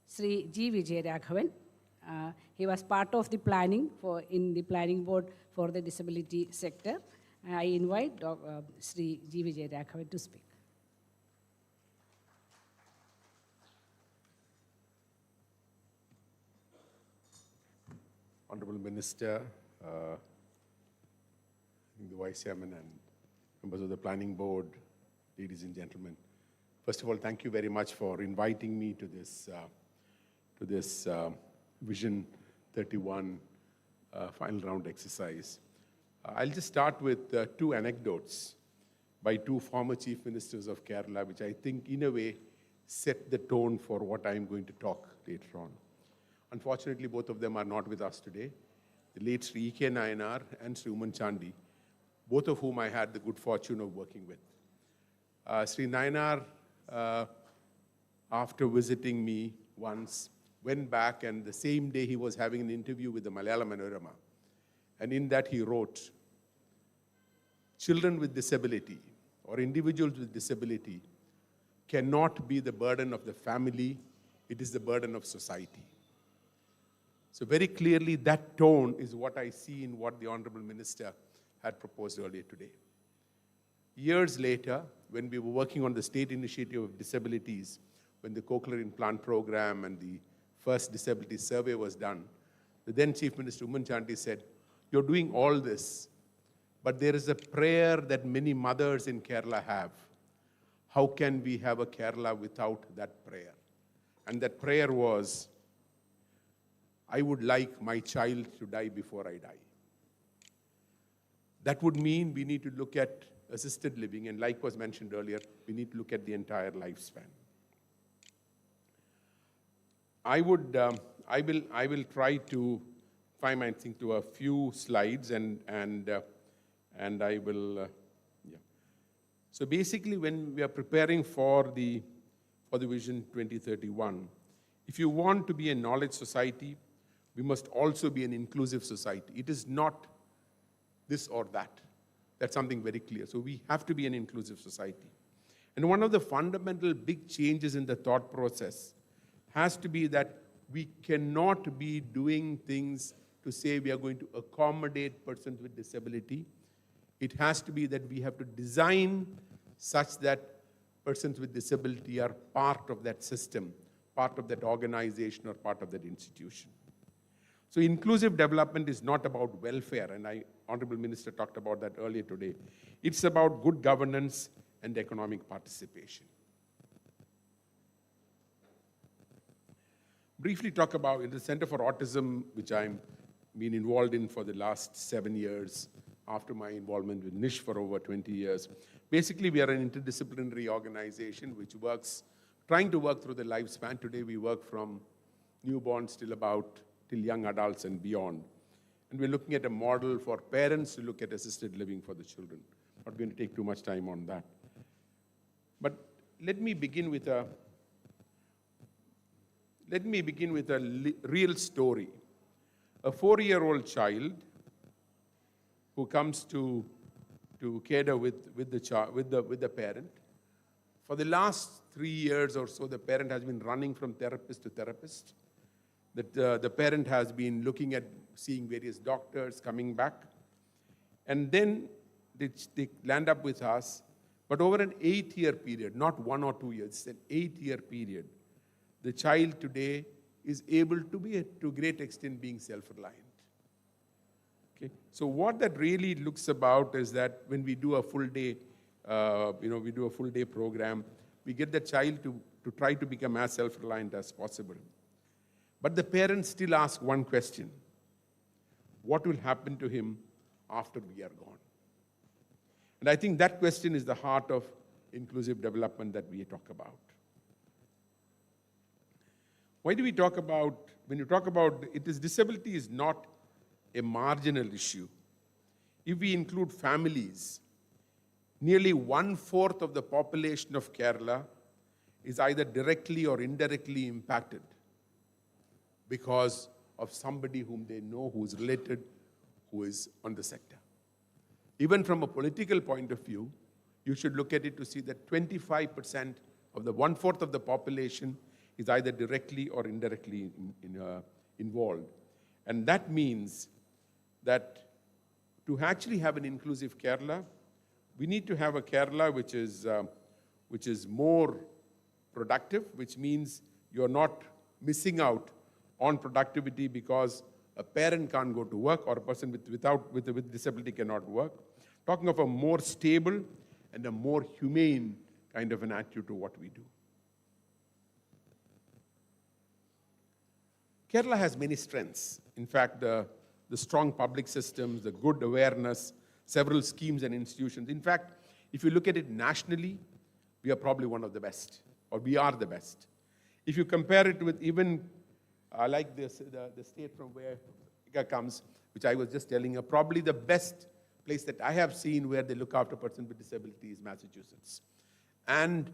[SPEAKER 2] Sri G. Vijayaraghavan. He was part of the planning in the planning board for the disability sector. I invite Sri G. Vijayaraghavan to speak.
[SPEAKER 6] Honorable Minister, the Vice Chairman and members of the Planning Board, ladies and gentlemen. First of all, thank you very much for inviting me to this Vision 31 final round exercise. I'll just start with two anecdotes by two former Chief Ministers of Kerala, which I think in a way set the tone for what I'm going to talk later on. Unfortunately, both of them are not with us today. The late Sri E.K. Nayanar and Sri Umman Chandi, both of whom I had the good fortune of working with. Sri Nayanar, after visiting me once, went back, and the same day he was having an interview with the Malayalam Manorama. And in that he wrote, children with disability or individuals with disability cannot be the burden of the family, it is the burden of society. So very clearly that tone is what I see in what the Honorable Minister had proposed earlier today. Years later, when we were working on the State Initiative of Disabilities, when the cochlear implant program and the first disability survey was done, the then Chief Minister Umman Chandi said, you're doing all this, but there is a prayer that many mothers in Kerala have. How can we have a Kerala without that prayer? And that prayer was, I would like my child to die before I die. That would mean we need to look at assisted living, and like was mentioned earlier, we need to look at the entire lifespan. I will try to find my thing to a few slides, and I will, yeah. So basically, when we are preparing for the Vision 2031, if you want to be a knowledge society, we must also be an inclusive society. It is not this or that. That's something very clear. So we have to be an inclusive society. And one of the fundamental big changes in the thought process has to be that we cannot be doing things to say we are going to accommodate persons with disability. It has to be that we have to design such that persons with disability are part of that system, part of that organization, or part of that institution. So inclusive development is not about welfare, and Honorable Minister talked about that earlier today. It's about good governance and economic participation. Briefly talk about in the Center for Autism, which I'm been involved in for the last 7 years, after my involvement with NISH for over 20 years. Basically, we are an interdisciplinary organization which trying to work through the lifespan. Today, we work from newborns till young adults and beyond. And we're looking at a model for parents to look at assisted living for the children. Not going to take too much time on that. But let me begin with a real story. A 4-year-old child who comes to Keda with the parent. For the last 3 years or so, the parent has been running from therapist to therapist. The parent has been looking at seeing various doctors, coming back. And then they land up with us. But over an 8-year period, not 1 or 2 years, it's an 8-year period, the child today is able to be, to a great extent, being self-reliant. Okay? So what that really looks about is that when we do a full day, we do a full day program, we get the child to try to become as self-reliant as possible. But the parents still ask one question: what will happen to him after we are gone? And I think that question is the heart of inclusive development that we talk about. Why do we talk about, when you talk about it, disability is not a marginal issue. If we include families, nearly 1/4 of the population of Kerala is either directly or indirectly impacted because of somebody whom they know, who is related, who is on the sector. Even from a political point of view, you should look at it to see that 25% of the 1/4 of the population is either directly or indirectly involved. And that means that to actually have an inclusive Kerala, we need to have a Kerala which is more productive, which means you're not missing out on productivity because a parent can't go to work or a person with disability cannot work. Talking of a more stable and a more humane kind of an attitude to what we do. Kerala has many strengths. In fact, the strong public systems, the good awareness, several schemes and institutions. In fact, if you look at it nationally, we are probably one of the best, or we are the best. If you compare it with even, like the state from where Ika comes, which I was just telling you, probably the best place that I have seen where they look after a person with disability is Massachusetts. And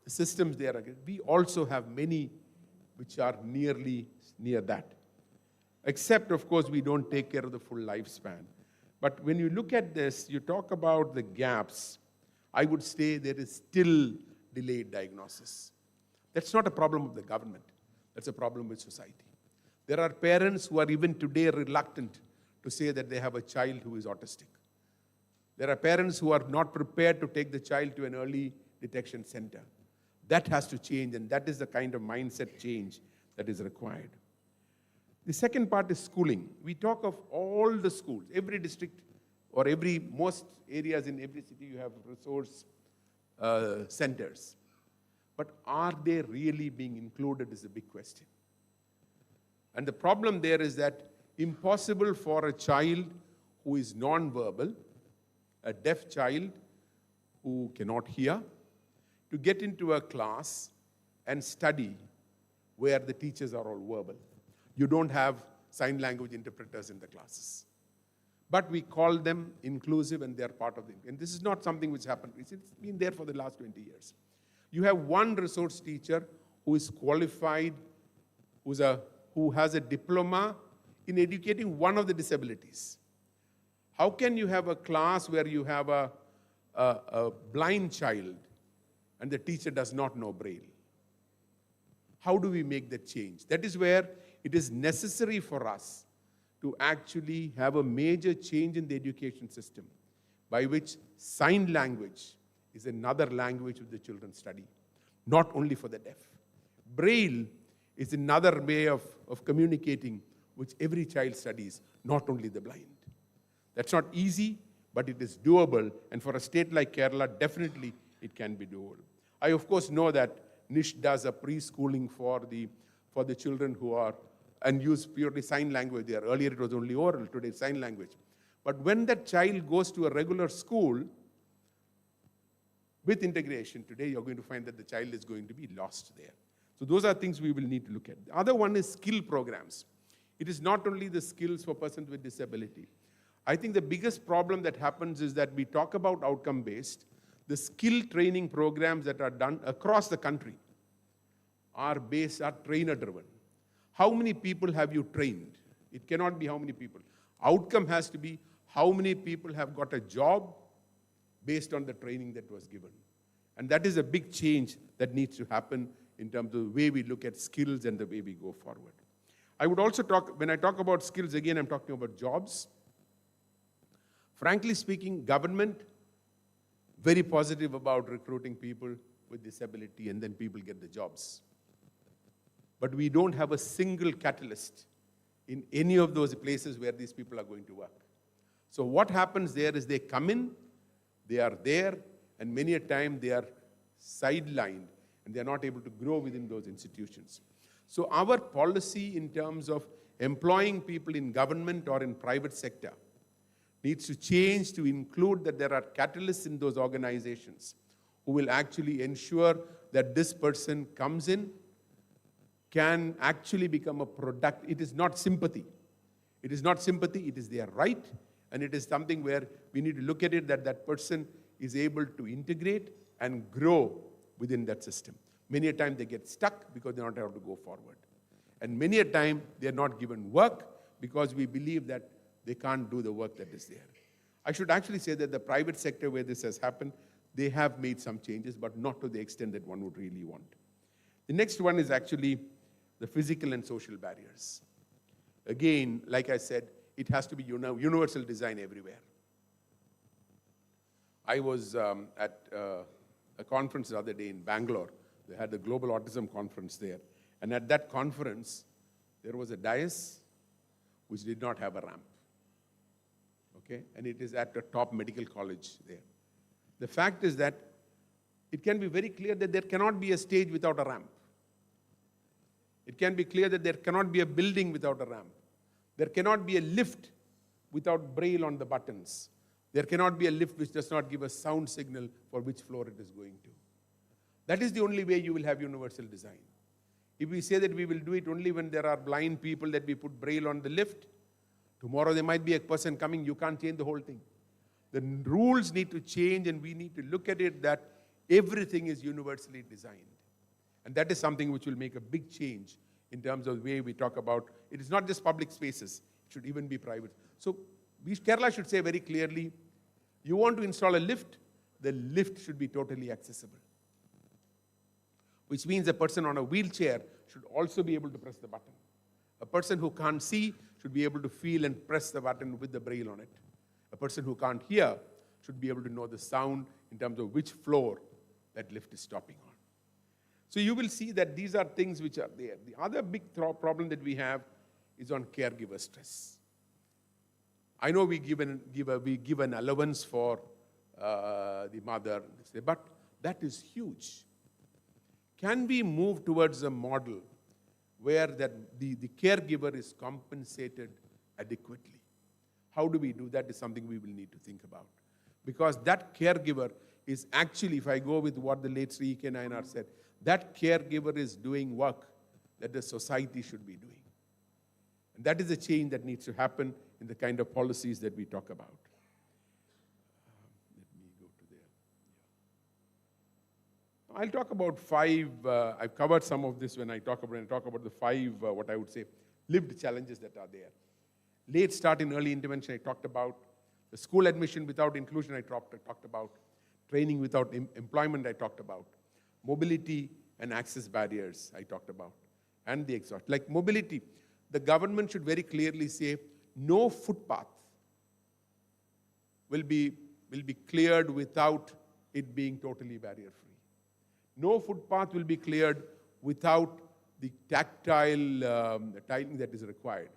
[SPEAKER 6] the systems there are good. We also have many which are near that. Except, of course, we don't take care of the full lifespan. But when you look at this, you talk about the gaps, I would say there is still delayed diagnosis. That's not a problem of the government. That's a problem with society. There are parents who are even today reluctant to say that they have a child who is autistic. There are parents who are not prepared to take the child to an early detection center. That has to change, and that is the kind of mindset change that is required. The second part is schooling. We talk of all the schools, every district or most areas in every city you have resource centers. But are they really being included is a big question. And the problem there is that impossible for a child who is non-verbal, a deaf child who cannot hear, to get into a class and study where the teachers are all verbal. You don't have sign language interpreters in the classes. But we call them inclusive and they're part of it. And this is not something which happened. It's been there for the last 20 years. You have one resource teacher who is qualified, who has a diploma in educating one of the disabilities. How can you have a class where you have a blind child and the teacher does not know Braille? How do we make that change? That is where it is necessary for us to actually have a major change in the education system by which sign language is another language which the children study, not only for the deaf. Braille is another way of communicating which every child studies, not only the blind. That's not easy, but it is doable, and for a state like Kerala, definitely it can be doable. I, of course, know that NISH does a preschooling for the children who are, and use purely sign language there. Earlier it was only oral, today sign language. But when that child goes to a regular school, with integration, today you're going to find that the child is going to be lost there. So those are things we will need to look at. The other one is skill programs. It is not only the skills for persons with disability. I think the biggest problem that happens is that we talk about outcome-based. The skill training programs that are done across the country are trainer-driven. How many people have you trained? It cannot be how many people. Outcome has to be how many people have got a job based on the training that was given. And that is a big change that needs to happen in terms of the way we look at skills and the way we go forward. I would also when I talk about skills, again, I'm talking about jobs. Frankly speaking, government, very positive about recruiting people with disability, and then people get the jobs. But we don't have a single catalyst in any of those places where these people are going to work. So what happens there is they come in, they are there, and many a time they are sidelined, and they are not able to grow within those institutions. So our policy in terms of employing people in government or in private sector needs to change to include that there are catalysts in those organizations who will actually ensure that this person comes in, can actually become a product. It is not sympathy. It is not sympathy, it is their right, and it is something where we need to look at it that that person is able to integrate and grow within that system. Many a time they get stuck because they're not able to go forward. And many a time they're not given work because we believe that they can't do the work that is there. I should actually say that the private sector where this has happened, they have made some changes, but not to the extent that one would really want. The next one is actually the physical and social barriers. Again, like I said, it has to be universal design everywhere. I was at a conference the other day in Bangalore. They had the Global Autism Conference there. And at that conference, there was a dais which did not have a ramp. Okay? And it is at a top medical college there. The fact is that it can be very clear that there cannot be a stage without a ramp. It can be clear that there cannot be a building without a ramp. There cannot be a lift without braille on the buttons. There cannot be a lift which does not give a sound signal for which floor it is going to. That is the only way you will have universal design. If we say that we will do it only when there are blind people, that we put braille on the lift, tomorrow there might be a person coming, you can't change the whole thing. The rules need to change, and we need to look at it that everything is universally designed. And that is something which will make a big change in terms of the way we talk about, it is not just public spaces, it should even be private. So Kerala should say very clearly, you want to install a lift, the lift should be totally accessible. Which means a person on a wheelchair should also be able to press the button. A person who can't see should be able to feel and press the button with the braille on it. A person who can't hear should be able to know the sound in terms of which floor that lift is stopping on. So you will see that these are things which are there. The other big problem that we have is on caregiver stress. I know we give an allowance for the mother, but that is huge. Can we move towards a model where that the caregiver is compensated adequately? How do we do that is something we will need to think about. Because that caregiver is actually, if I go with what the late Sri E.K. Nayanar said, that caregiver is doing work that the society should be doing. And that is a change that needs to happen in the kind of policies that we talk about. Let me go to there. I'll talk about 5, I've covered some of this when I talk about the 5, what I would say, lived challenges that are there. Late start in early intervention, I talked about. The school admission without inclusion, I talked about. Training without employment, I talked about. Mobility and access barriers, I talked about. And the exhaust. Like mobility, the government should very clearly say, no footpath will be cleared without it being totally barrier-free. No footpath will be cleared without the tactile tiling that is required.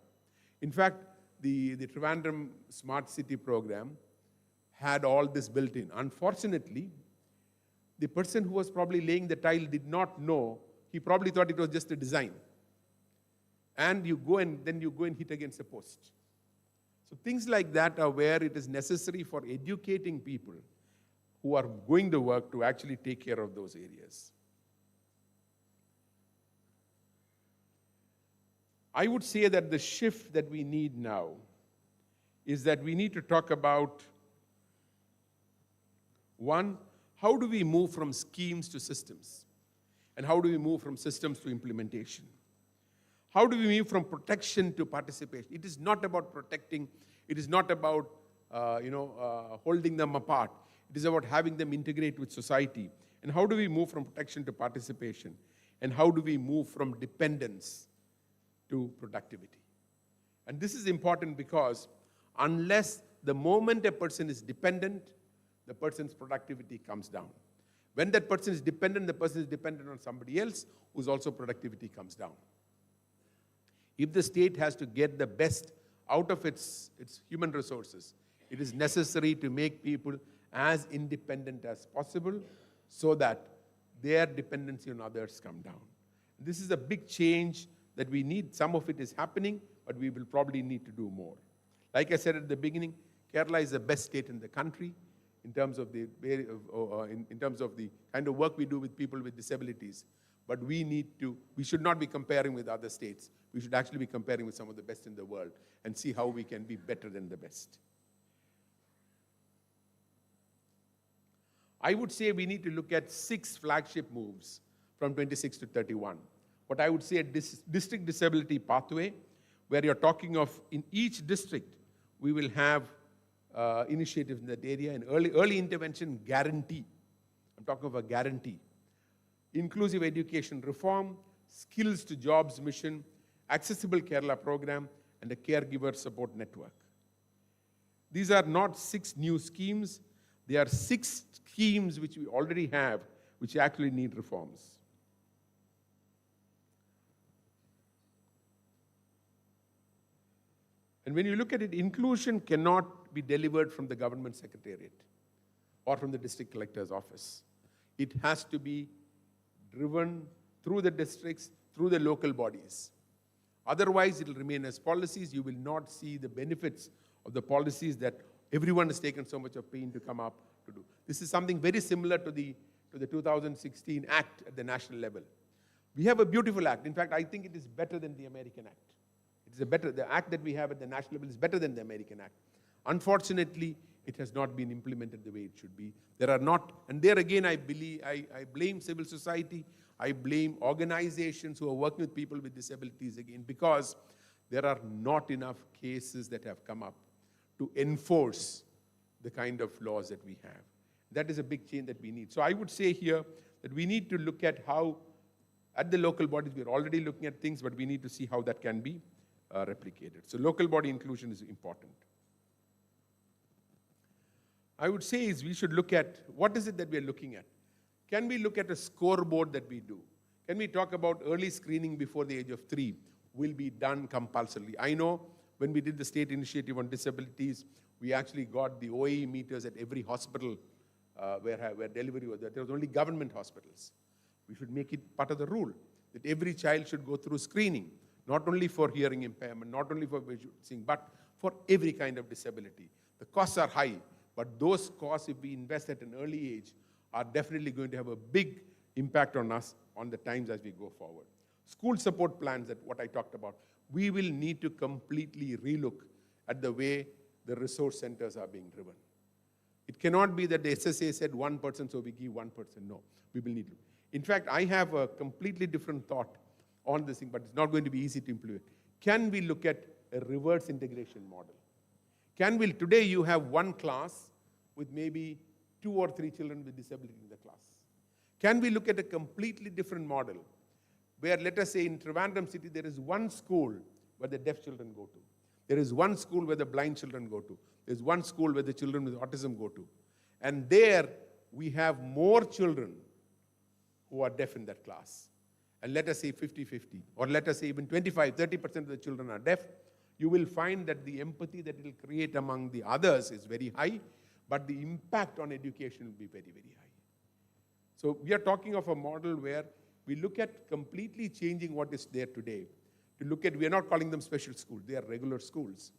[SPEAKER 6] In fact, the Trivandrum Smart City program had all this built in. Unfortunately, the person who was probably laying the tile did not know. He probably thought it was just a design. And then you go and hit against a post. So things like that are where it is necessary for educating people who are going to work to actually take care of those areas. I would say that the shift that we need now is that we need to talk about, one, how do we move from schemes to systems? And how do we move from systems to implementation? How do we move from protection to participation? It is not about protecting. It is not about holding them apart. It is about having them integrate with society. And how do we move from protection to participation? And how do we move from dependence to productivity? And this is important because unless the moment a person is dependent, the person's productivity comes down. When that person is dependent, the person is dependent on somebody else whose also productivity comes down. If the state has to get the best out of its human resources, it is necessary to make people as independent as possible so that their dependency on others come down. This is a big change that we need. Some of it is happening, but we will probably need to do more. Like I said at the beginning, Kerala is the best state in the country in terms of the kind of work we do with people with disabilities. But we should not be comparing with other states. We should actually be comparing with some of the best in the world and see how we can be better than the best. I would say we need to look at 6 flagship moves from 26 to 31. What I would say a district disability pathway, where you're talking of in each district, we will have initiatives in that area, and early intervention guarantee. I'm talking of a guarantee. inclusive education reform, skills to jobs mission, accessible Kerala program, and a caregiver support network. These are not 6 new schemes. They are 6 schemes which we already have, which actually need reforms. And when you look at it, inclusion cannot be delivered from the government secretariat or from the district collector's office. It has to be driven through the districts, through the local bodies. Otherwise, it will remain as policies. You will not see the benefits of the policies that everyone has taken so much of pain to come up to do. This is something very similar to the 2016 Act at the national level. We have a beautiful act. In fact, I think it is better than the American Act. The act that we have at the national level is better than the American Act. Unfortunately, it has not been implemented the way it should be. There are not, and there again, I blame civil society, I blame organizations who are working with people with disabilities again, because there are not enough cases that have come up to enforce the kind of laws that we have. That is a big change that we need. So I would say here that we need to look at how, at the local bodies, we're already looking at things, but we need to see how that can be replicated. So local body inclusion is important. I would say is we should look at, what is it that we are looking at? Can we look at a scoreboard that we do? Can we talk about early screening before the age of 3 will be done compulsorily? I know when we did the state initiative on disabilities, we actually got the OAE meters at every hospital where delivery was there. There was only government hospitals. We should make it part of the rule that every child should go through screening, not only for hearing impairment, not only for visual seeing, but for every kind of disability. The costs are high, but those costs, if we invest at an early age, are definitely going to have a big impact on us on the times as we go forward. School support plans, that what I talked about, we will need to completely relook at the way the resource centers are being driven. It cannot be that the SSA said 1%, so we give 1%. No, we will need to. In fact, I have a completely different thought on this thing, but it's not going to be easy to implement. Can we look at a reverse integration model? Today you have one class with maybe 2 or 3 children with disability in the class. Can we look at a completely different model where, let us say in Trivandrum city, there is one school where the deaf children go to. There is one school where the blind children go to. There's one school where the children with autism go to. And there we have more children who are deaf in that class. And let us say 50-50, or let us say even 25-30% of the children are deaf. You will find that the empathy that it will create among the others is very high, but the impact on education will be very, very high. So we are talking of a model where we look at completely changing what is there today. To look at, we are not calling them special schools, they are regular schools.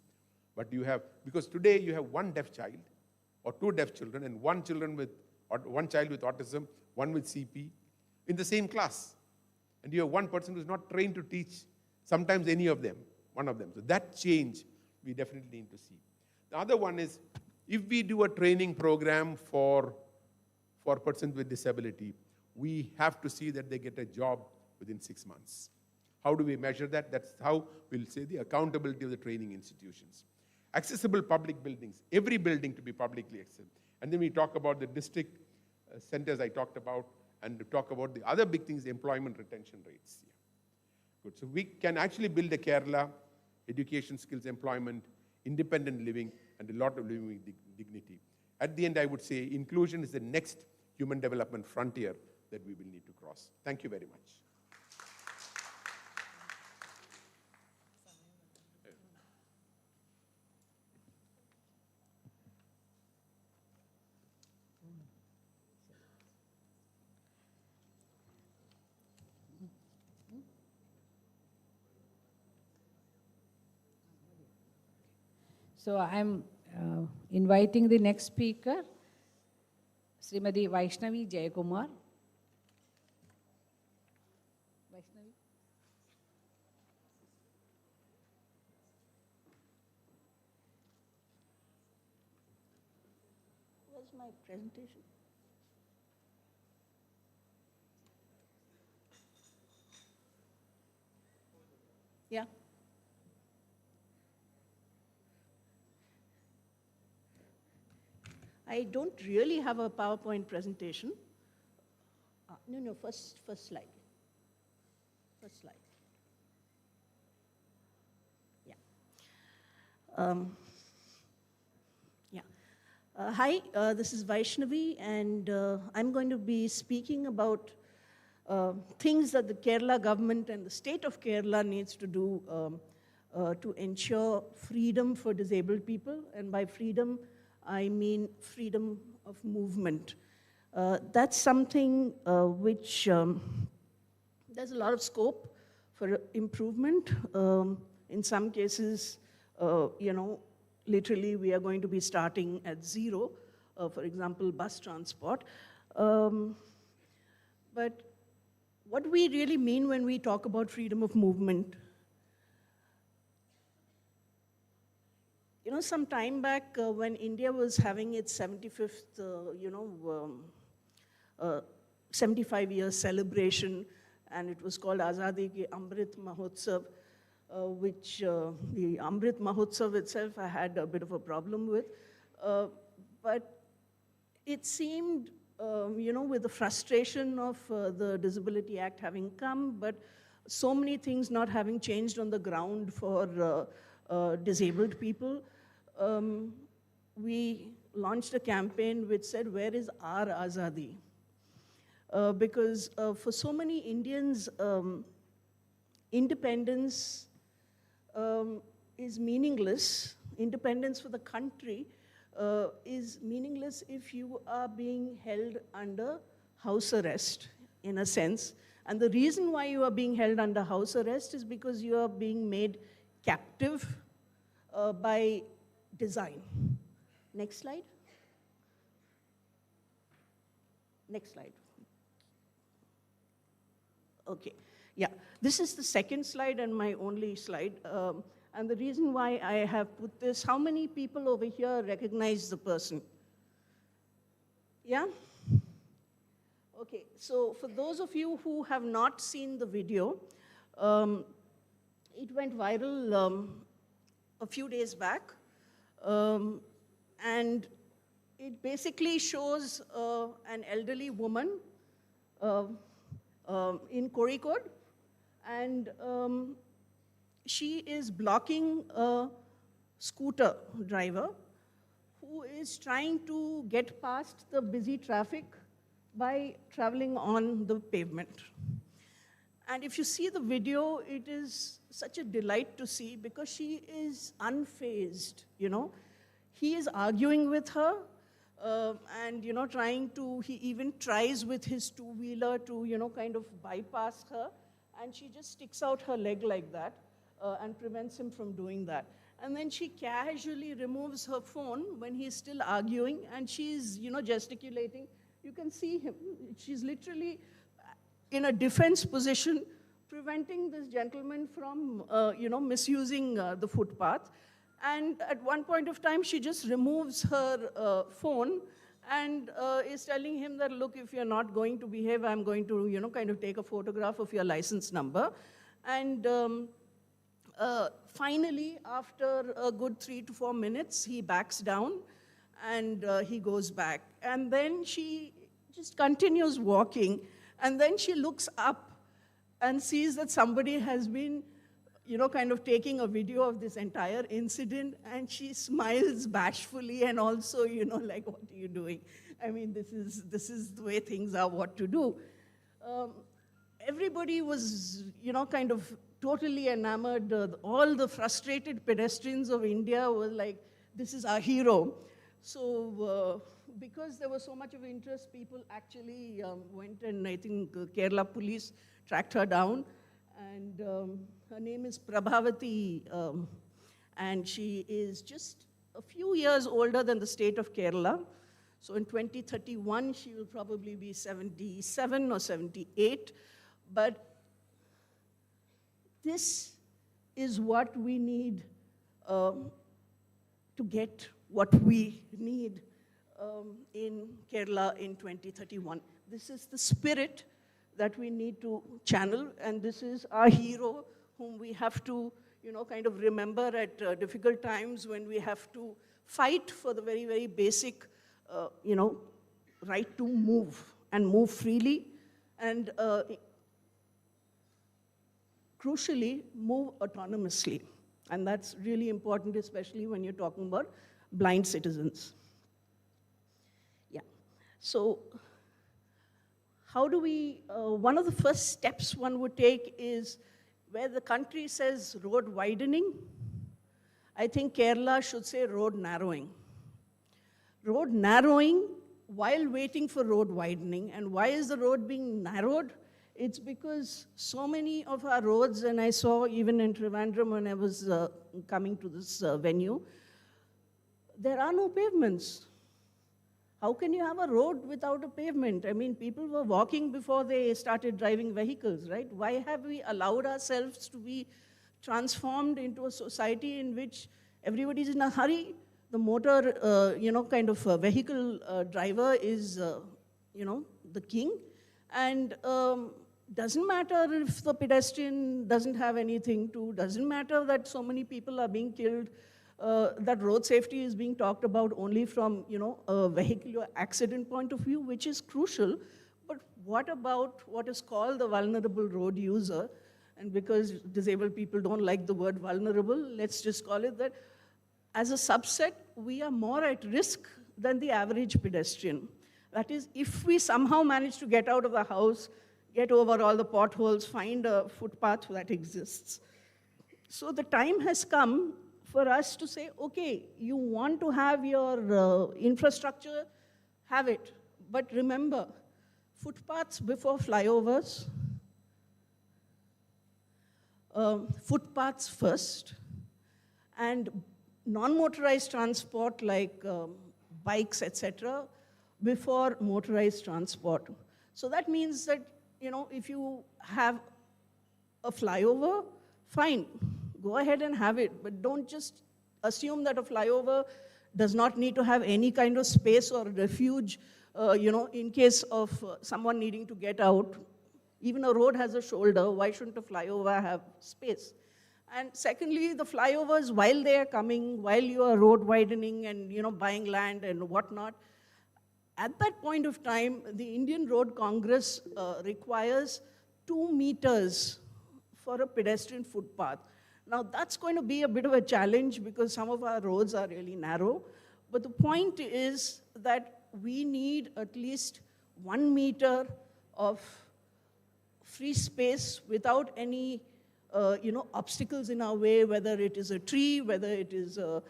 [SPEAKER 6] But you have, because today you have one deaf child, or 2 deaf children, and one child with autism, one with CP, in the same class. And you have one person who's not trained to teach, sometimes any of them, one of them. So that change we definitely need to see. The other one is, if we do a training program for persons with disability, we have to see that they get a job within 6 months. How do we measure that? That's how we'll say the accountability of the training institutions. Accessible public buildings, every building to be publicly accessible. And then we talk about the district centers I talked about, and to talk about the other big things, the employment retention rates. Yeah. Good. So we can actually build a Kerala, education, skills, employment, independent living, and a lot of living with dignity. At the end, I would say inclusion is the next human development frontier that we will need to cross. Thank you very much.
[SPEAKER 2] So I'm inviting the next speaker, Srimati Vaishnavi Jayakumar. Vaishnavi.
[SPEAKER 7] Where's my presentation? Yeah. I don't really have a PowerPoint presentation. No, first slide. First slide. Yeah. Yeah. Hi, this is Vaishnavi, and I'm going to be speaking about things that the Kerala government and the state of Kerala needs to do to ensure freedom for disabled people. And by freedom, I mean freedom of movement. That's something which there's a lot of scope for improvement. In some cases, literally we are going to be starting at zero, for example, bus transport. But what we really mean when we talk about freedom of movement, some time back when India was having its 75th, 75-year celebration, and it was called Azadi Ki Amrit Mahotsav, which the Amrit Mahotsav itself I had a bit of a problem with. But it seemed, with the frustration of the Disability Act having come, but so many things not having changed on the ground for disabled people, we launched a campaign which said, "Where is our Azadi?" Because for so many Indians, independence is meaningless. Independence for the country is meaningless if you are being held under house arrest, in a sense. And the reason why you are being held under house arrest is because you are being made captive by design. Next slide. Next slide. Okay, yeah. This is the second slide and my only slide. And the reason why I have put this, how many people over here recognize the person? Yeah? Okay, so for those of you who have not seen the video, it went viral a few days back. And it basically shows an elderly woman in Kozhikode, and she is blocking a scooter driver who is trying to get past the busy traffic by traveling on the pavement. And if you see the video, it is such a delight to see because she is unfazed, He is arguing with her and, he even tries with his two-wheeler to, kind of bypass her. And she just sticks out her leg like that and prevents him from doing that. And then she casually removes her phone when he's still arguing, and she's, gesticulating. You can see him. She's literally in a defense position, preventing this gentleman from, misusing the footpath. And at one point of time, she just removes her phone and is telling him that, look, if you're not going to behave, I'm going to, kind of take a photograph of your license number. And finally, after a good 3 to 4 minutes, he backs down and he goes back. And then she just continues walking. And then she looks up and sees that somebody has been, kind of taking a video of this entire incident, and she smiles bashfully and also, like, what are you doing? I mean, this is the way things are, what to do. Everybody was, kind of totally enamored. All the frustrated pedestrians of India were like, this is our hero. So because there was so much of interest, people actually went, and I think Kerala police tracked her down. And her name is Prabhavati, and she is just a few years older than the state of Kerala. So in 2031, she will probably be 77 or 78. But this is what we need to get what we need in Kerala in 2031. This is the spirit that we need to channel, and this is our hero whom we have to, kind of remember at difficult times when we have to fight for the very, very basic, right to move and move freely and crucially, move autonomously. And that's really important, especially when you're talking about blind citizens. Yeah. So how do we, one of the first steps one would take is where the country says road widening, I think Kerala should say road narrowing. Road narrowing while waiting for road widening. And why is the road being narrowed? It's because so many of our roads, and I saw even in Trivandrum when I was coming to this venue, there are no pavements. How can you have a road without a pavement? I mean, people were walking before they started driving vehicles, right? Why have we allowed ourselves to be transformed into a society in which everybody's in a hurry? The motor, kind of vehicle driver is, the king. And doesn't matter if the pedestrian doesn't have anything to, doesn't matter that so many people are being killed, that road safety is being talked about only from, a vehicular accident point of view, which is crucial. But what about what is called the vulnerable road user? And because disabled people don't like the word vulnerable, let's just call it that. As a subset, we are more at risk than the average pedestrian. That is, if we somehow manage to get out of the house, get over all the potholes, find a footpath that exists. So the time has come for us to say, okay, you want to have your infrastructure, have it. But remember, footpaths before flyovers, footpaths first, and non-motorized transport like bikes, etc., before motorized transport. So that means that, if you have a flyover, fine, go ahead and have it, but don't just assume that a flyover does not need to have any kind of space or refuge, in case of someone needing to get out. Even a road has a shoulder, why shouldn't a flyover have space? And secondly, the flyovers, while they are coming, while you are road widening and buying land and whatnot, at that point of time, the Indian Road Congress requires 2 meters for a pedestrian footpath. Now, that's going to be a bit of a challenge because some of our roads are really narrow. But the point is that we need at least 1 meter of free space without any obstacles in our way, whether it is a tree, whether it is a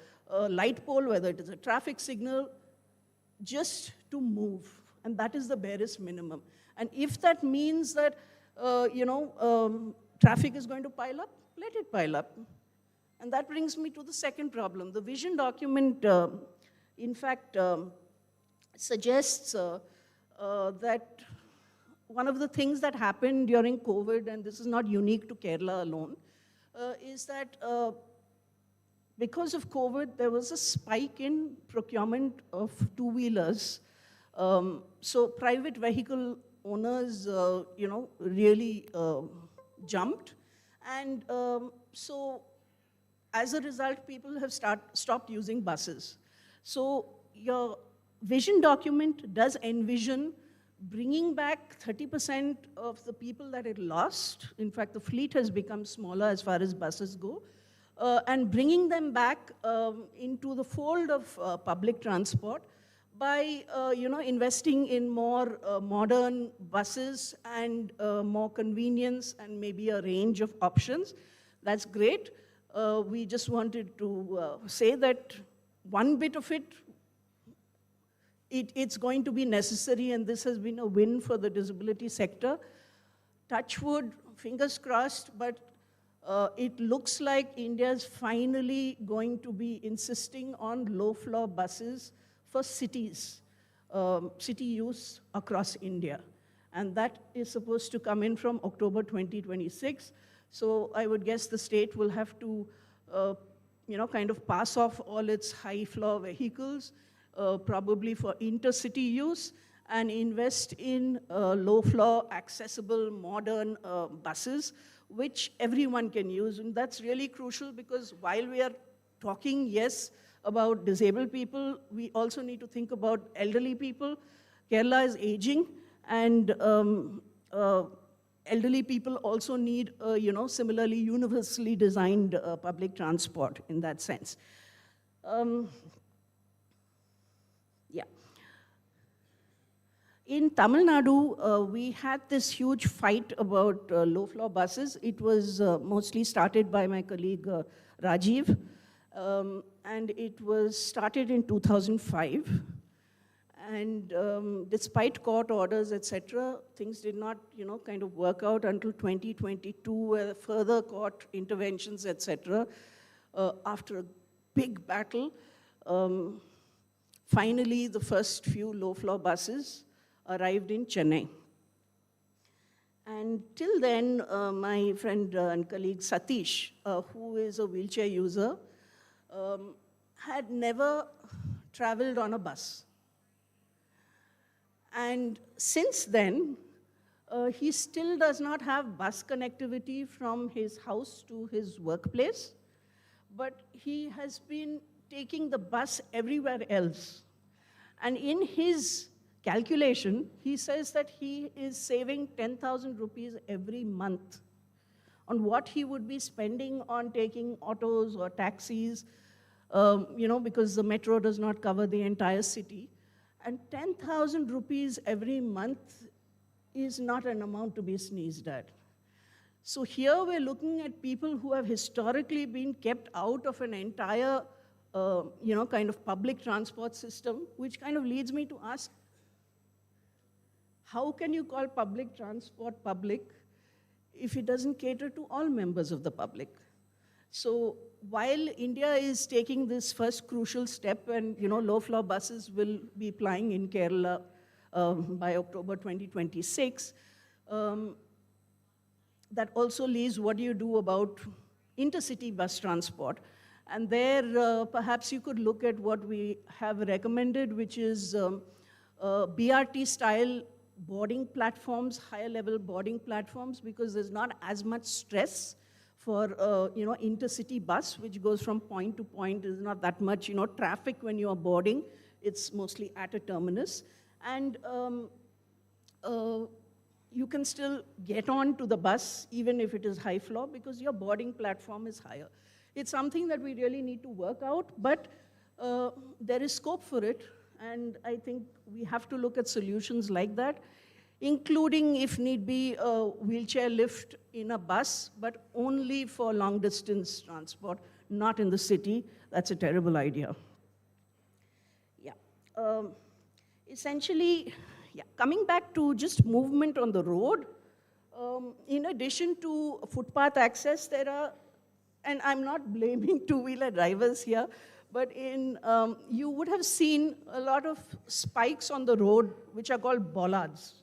[SPEAKER 7] light pole, whether it is a traffic signal, just to move. And that is the barest minimum. And if that means that, traffic is going to pile up, let it pile up. And that brings me to the second problem. The vision document, in fact, suggests that one of the things that happened during COVID, and this is not unique to Kerala alone, is that because of COVID, there was a spike in procurement of two-wheelers. So private vehicle owners, really jumped. And so as a result, people have stopped using buses. So your vision document does envision bringing back 30% of the people that it lost. In fact, the fleet has become smaller as far as buses go. And bringing them back into the fold of public transport by investing in more modern buses and more convenience and maybe a range of options. That's great. We just wanted to say that one bit of it's going to be necessary, and this has been a win for the disability sector. Touch wood, fingers crossed, but it looks like India's finally going to be insisting on low-floor buses for cities, city use across India. And that is supposed to come in from October 2026. So I would guess the state will have to, kind of pass off all its high-floor vehicles, probably for intercity use, and invest in low-floor, accessible, modern buses, which everyone can use. And that's really crucial because while we are talking, yes, about disabled people, we also need to think about elderly people. Kerala is aging, and elderly people also need, similarly universally designed public transport in that sense. Yeah. In Tamil Nadu, we had this huge fight about low-floor buses. It was mostly started by my colleague Rajiv, and it was started in 2005. And despite court orders, etc., things did not, kind of work out until 2022, where further court interventions, etc. After a big battle, finally the first few low-floor buses arrived in Chennai. And till then, my friend and colleague Satish, who is a wheelchair user, had never traveled on a bus. And since then, he still does not have bus connectivity from his house to his workplace, but he has been taking the bus everywhere else. And in his calculation, he says that he is saving 10,000 rupees every month on what he would be spending on taking autos or taxis, because the metro does not cover the entire city. And 10,000 rupees every month is not an amount to be sneezed at. So here we're looking at people who have historically been kept out of an entire, kind of public transport system, which kind of leads me to ask, how can you call public transport public if it doesn't cater to all members of the public? So while India is taking this first crucial step and low-floor buses will be plying in Kerala by October 2026, that also leaves what do you do about intercity bus transport. And there perhaps you could look at what we have recommended, which is BRT-style boarding platforms, higher level boarding platforms, because there's not as much stress for intercity bus, which goes from point to point. There's not that much traffic when you are boarding. It's mostly at a terminus. And you can still get on to the bus, even if it is high floor, because your boarding platform is higher. It's something that we really need to work out, but there is scope for it. And I think we have to look at solutions like that, including, if need be, a wheelchair lift in a bus, but only for long-distance transport, not in the city. That's a terrible idea. Yeah. Essentially, coming back to just movement on the road, in addition to footpath access, there are, and I'm not blaming two-wheeler drivers here, but you would have seen a lot of spikes on the road, which are called bollards.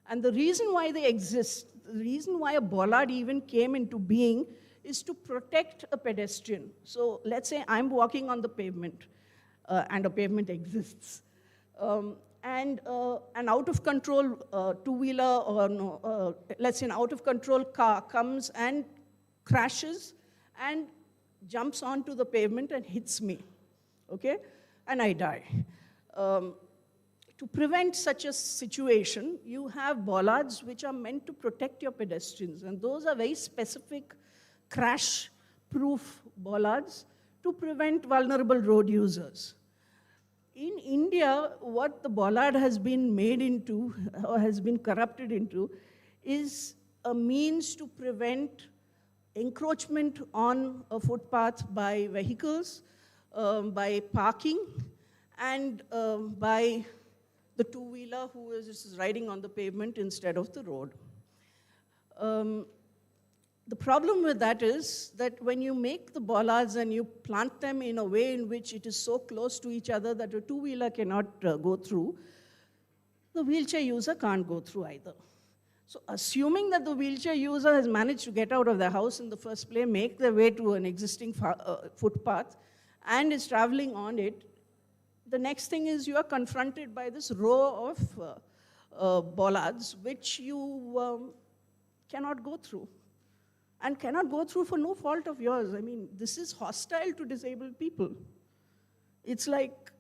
[SPEAKER 7] And the reason why they exist, the reason why a bollard even came into being, is to protect a pedestrian. So let's say I'm walking on the pavement, and a pavement exists. And an out-of-control two-wheeler, or let's say an out-of-control car comes and crashes and jumps onto the pavement and hits me, okay? And I die. To prevent such a situation, you have bollards which are meant to protect your pedestrians, and those are very specific crash-proof bollards to prevent vulnerable road users. In India, what the bollard has been made into, or has been corrupted into, is a means to prevent encroachment on a footpath by vehicles, by parking, and by the two-wheeler who is riding on the pavement instead of the road. The problem with that is that when you make the bollards and you plant them in a way in which it is so close to each other that a two-wheeler cannot go through, the wheelchair user can't go through either. So assuming that the wheelchair user has managed to get out of their house in the first place, make their way to an existing footpath, and is traveling on it, the next thing is you are confronted by this row of bollards which you cannot go through. And cannot go through for no fault of yours. I mean, this is hostile to disabled people. It's like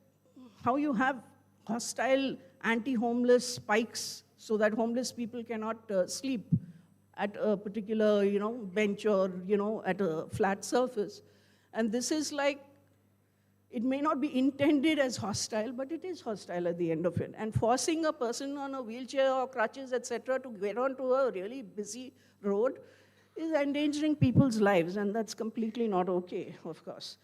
[SPEAKER 7] how you have hostile anti-homeless spikes so that homeless people cannot sleep at a particular, bench or, at a flat surface. And this is like, it may not be intended as hostile, but it is hostile at the end of it. And forcing a person on a wheelchair or crutches, etc., to get onto a really busy road is endangering people's lives, and that's completely not okay, of course.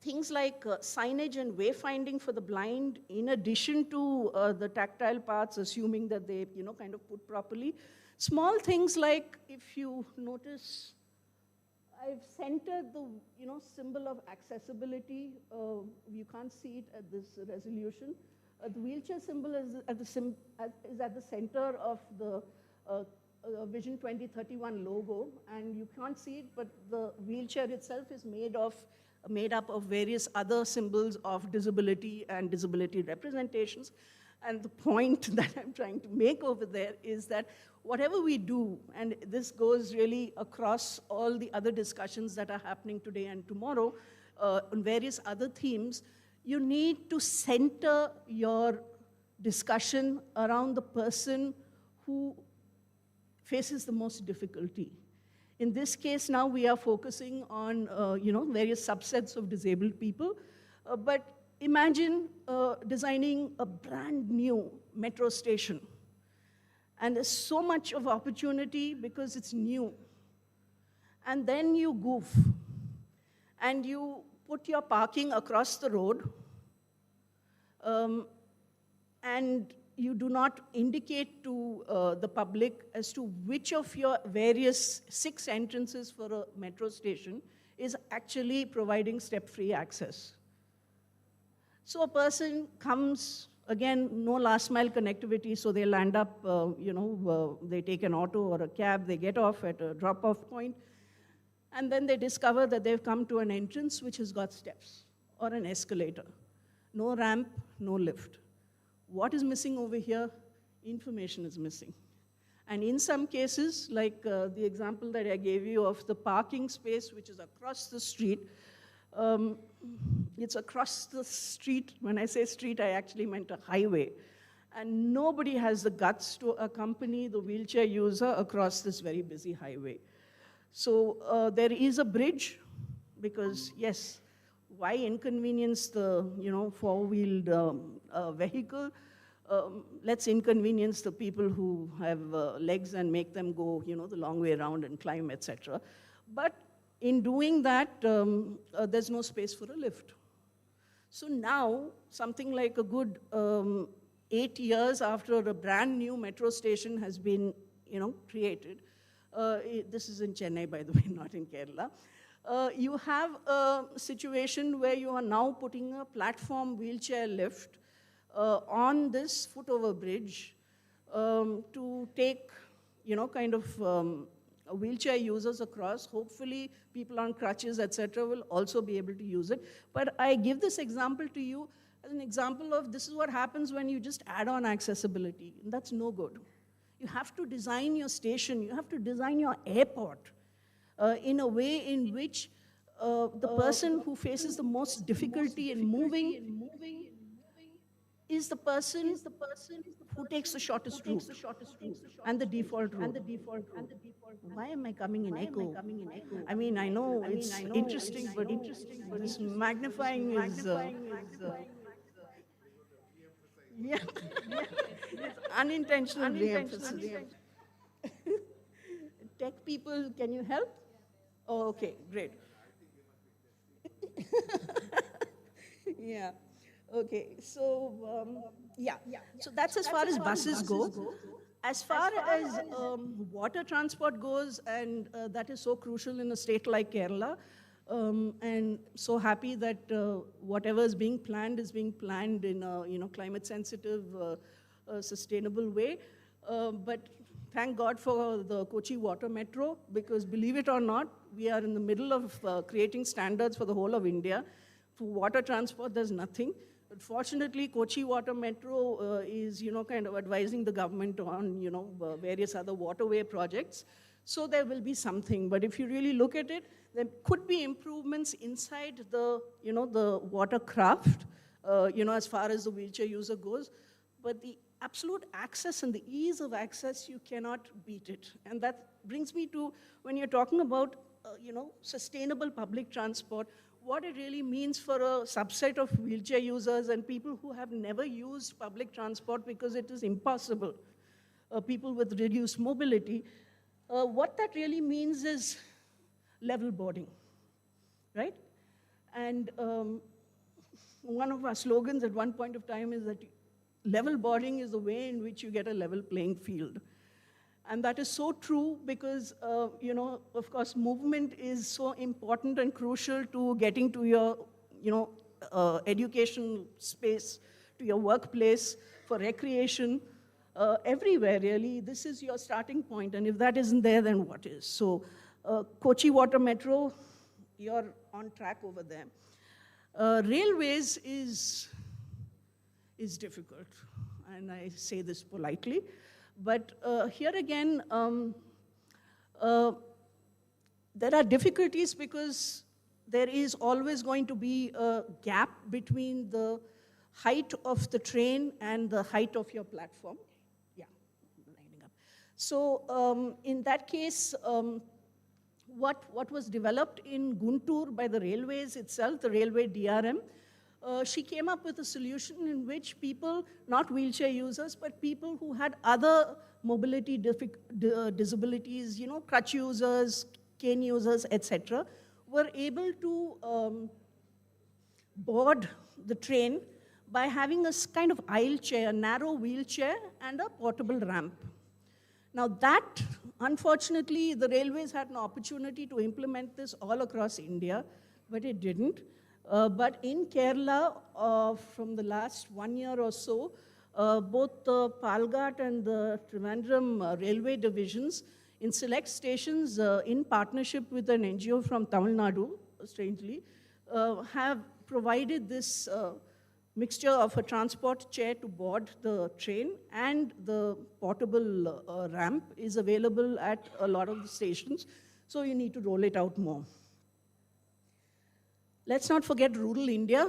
[SPEAKER 7] Things like signage and wayfinding for the blind, in addition to the tactile paths, assuming that they, kind of put properly. Small things like, if you notice, I've centered the, symbol of accessibility. You can't see it at this resolution. The wheelchair symbol is at the center of the Vision 2031 logo, and you can't see it, but the wheelchair itself is made up of various other symbols of disability and disability representations. And the point that I'm trying to make over there is that whatever we do, and this goes really across all the other discussions that are happening today and tomorrow on various other themes, you need to center your discussion around the person who faces the most difficulty. In this case now, we are focusing on various subsets of disabled people, but imagine designing a brand new metro station. And there's so much of opportunity because it's new. And then you goof, and you put your parking across the road, and you do not indicate to the public as to which of your various 6 entrances for a metro station is actually providing step-free access. So a person comes, again, no last mile connectivity, so they land up, they take an auto or a cab, they get off at a drop-off point, and then they discover that they've come to an entrance which has got steps or an escalator. No ramp, no lift. What is missing over here? Information is missing. And in some cases, like the example that I gave you of the parking space, which is across the street, it's across the street. When I say street, I actually meant a highway. And nobody has the guts to accompany the wheelchair user across this very busy highway. So there is a bridge, because yes, why inconvenience the four-wheeled vehicle? Let's inconvenience the people who have legs and make them go the long way around and climb, etc. But in doing that, there's no space for a lift. So now, something like a good 8 years after a brand new metro station has been created, this is in Chennai, by the way, not in Kerala, you have a situation where you are now putting a platform wheelchair lift on this footover bridge to take, wheelchair users across. Hopefully, people on crutches, etc., will also be able to use it. But I give this example to you as an example of this is what happens when you just add on accessibility. And that's no good. You have to design your station, you have to design your airport in a way in which the person who faces the most difficulty in moving is the person who takes the shortest route and the default route. Why am I coming in echo? I mean, I know it's interesting, but this magnifying is... yeah, it's unintentional re-emphasis. Tech people, can you help? Oh, okay, great. Yeah. Okay, so so that's as far as buses go. As far as water transport goes, and that is so crucial in a state like Kerala, and so happy that whatever is being planned in a climate-sensitive, sustainable way. But thank God for the Kochi Water Metro, because believe it or not, we are in the middle of creating standards for the whole of India. For water transport, there's nothing. But fortunately, Kochi Water Metro is, kind of advising the government on, various other waterway projects. So there will be something. But if you really look at it, there could be improvements inside the, the watercraft, as far as the wheelchair user goes. But the absolute access and the ease of access, you cannot beat it. And that brings me to, when you're talking about, sustainable public transport, what it really means for a subset of wheelchair users and people who have never used public transport because it is impossible, people with reduced mobility, what that really means is level boarding, right? And one of our slogans at one point of time is that level boarding is the way in which you get a level playing field. And that is so true because, of course, movement is so important and crucial to getting to your, education space, to your workplace, for recreation, everywhere, really. This is your starting point, and if that isn't there, then what is? So, Kochi Water Metro, you're on track over there. Railways is difficult, and I say this politely. But here again, there are difficulties because there is always going to be a gap between the height of the train and the height of your platform. Yeah, lining up. So in that case, what was developed in Guntur by the railways itself, the railway DRM, she came up with a solution in which people, not wheelchair users, but people who had other mobility disabilities, crutch users, cane users, etc., were able to board the train by having a kind of aisle chair, a narrow wheelchair, and a portable ramp. Now that, unfortunately, the railways had an opportunity to implement this all across India, but it didn't. But in Kerala, from the last 1 year or so, both the Palghat and the Trivandrum railway divisions, in select stations, in partnership with an NGO from Tamil Nadu, strangely, have provided this mixture of a transport chair to board the train, and the portable ramp is available at a lot of the stations, so you need to roll it out more. Let's not forget rural India,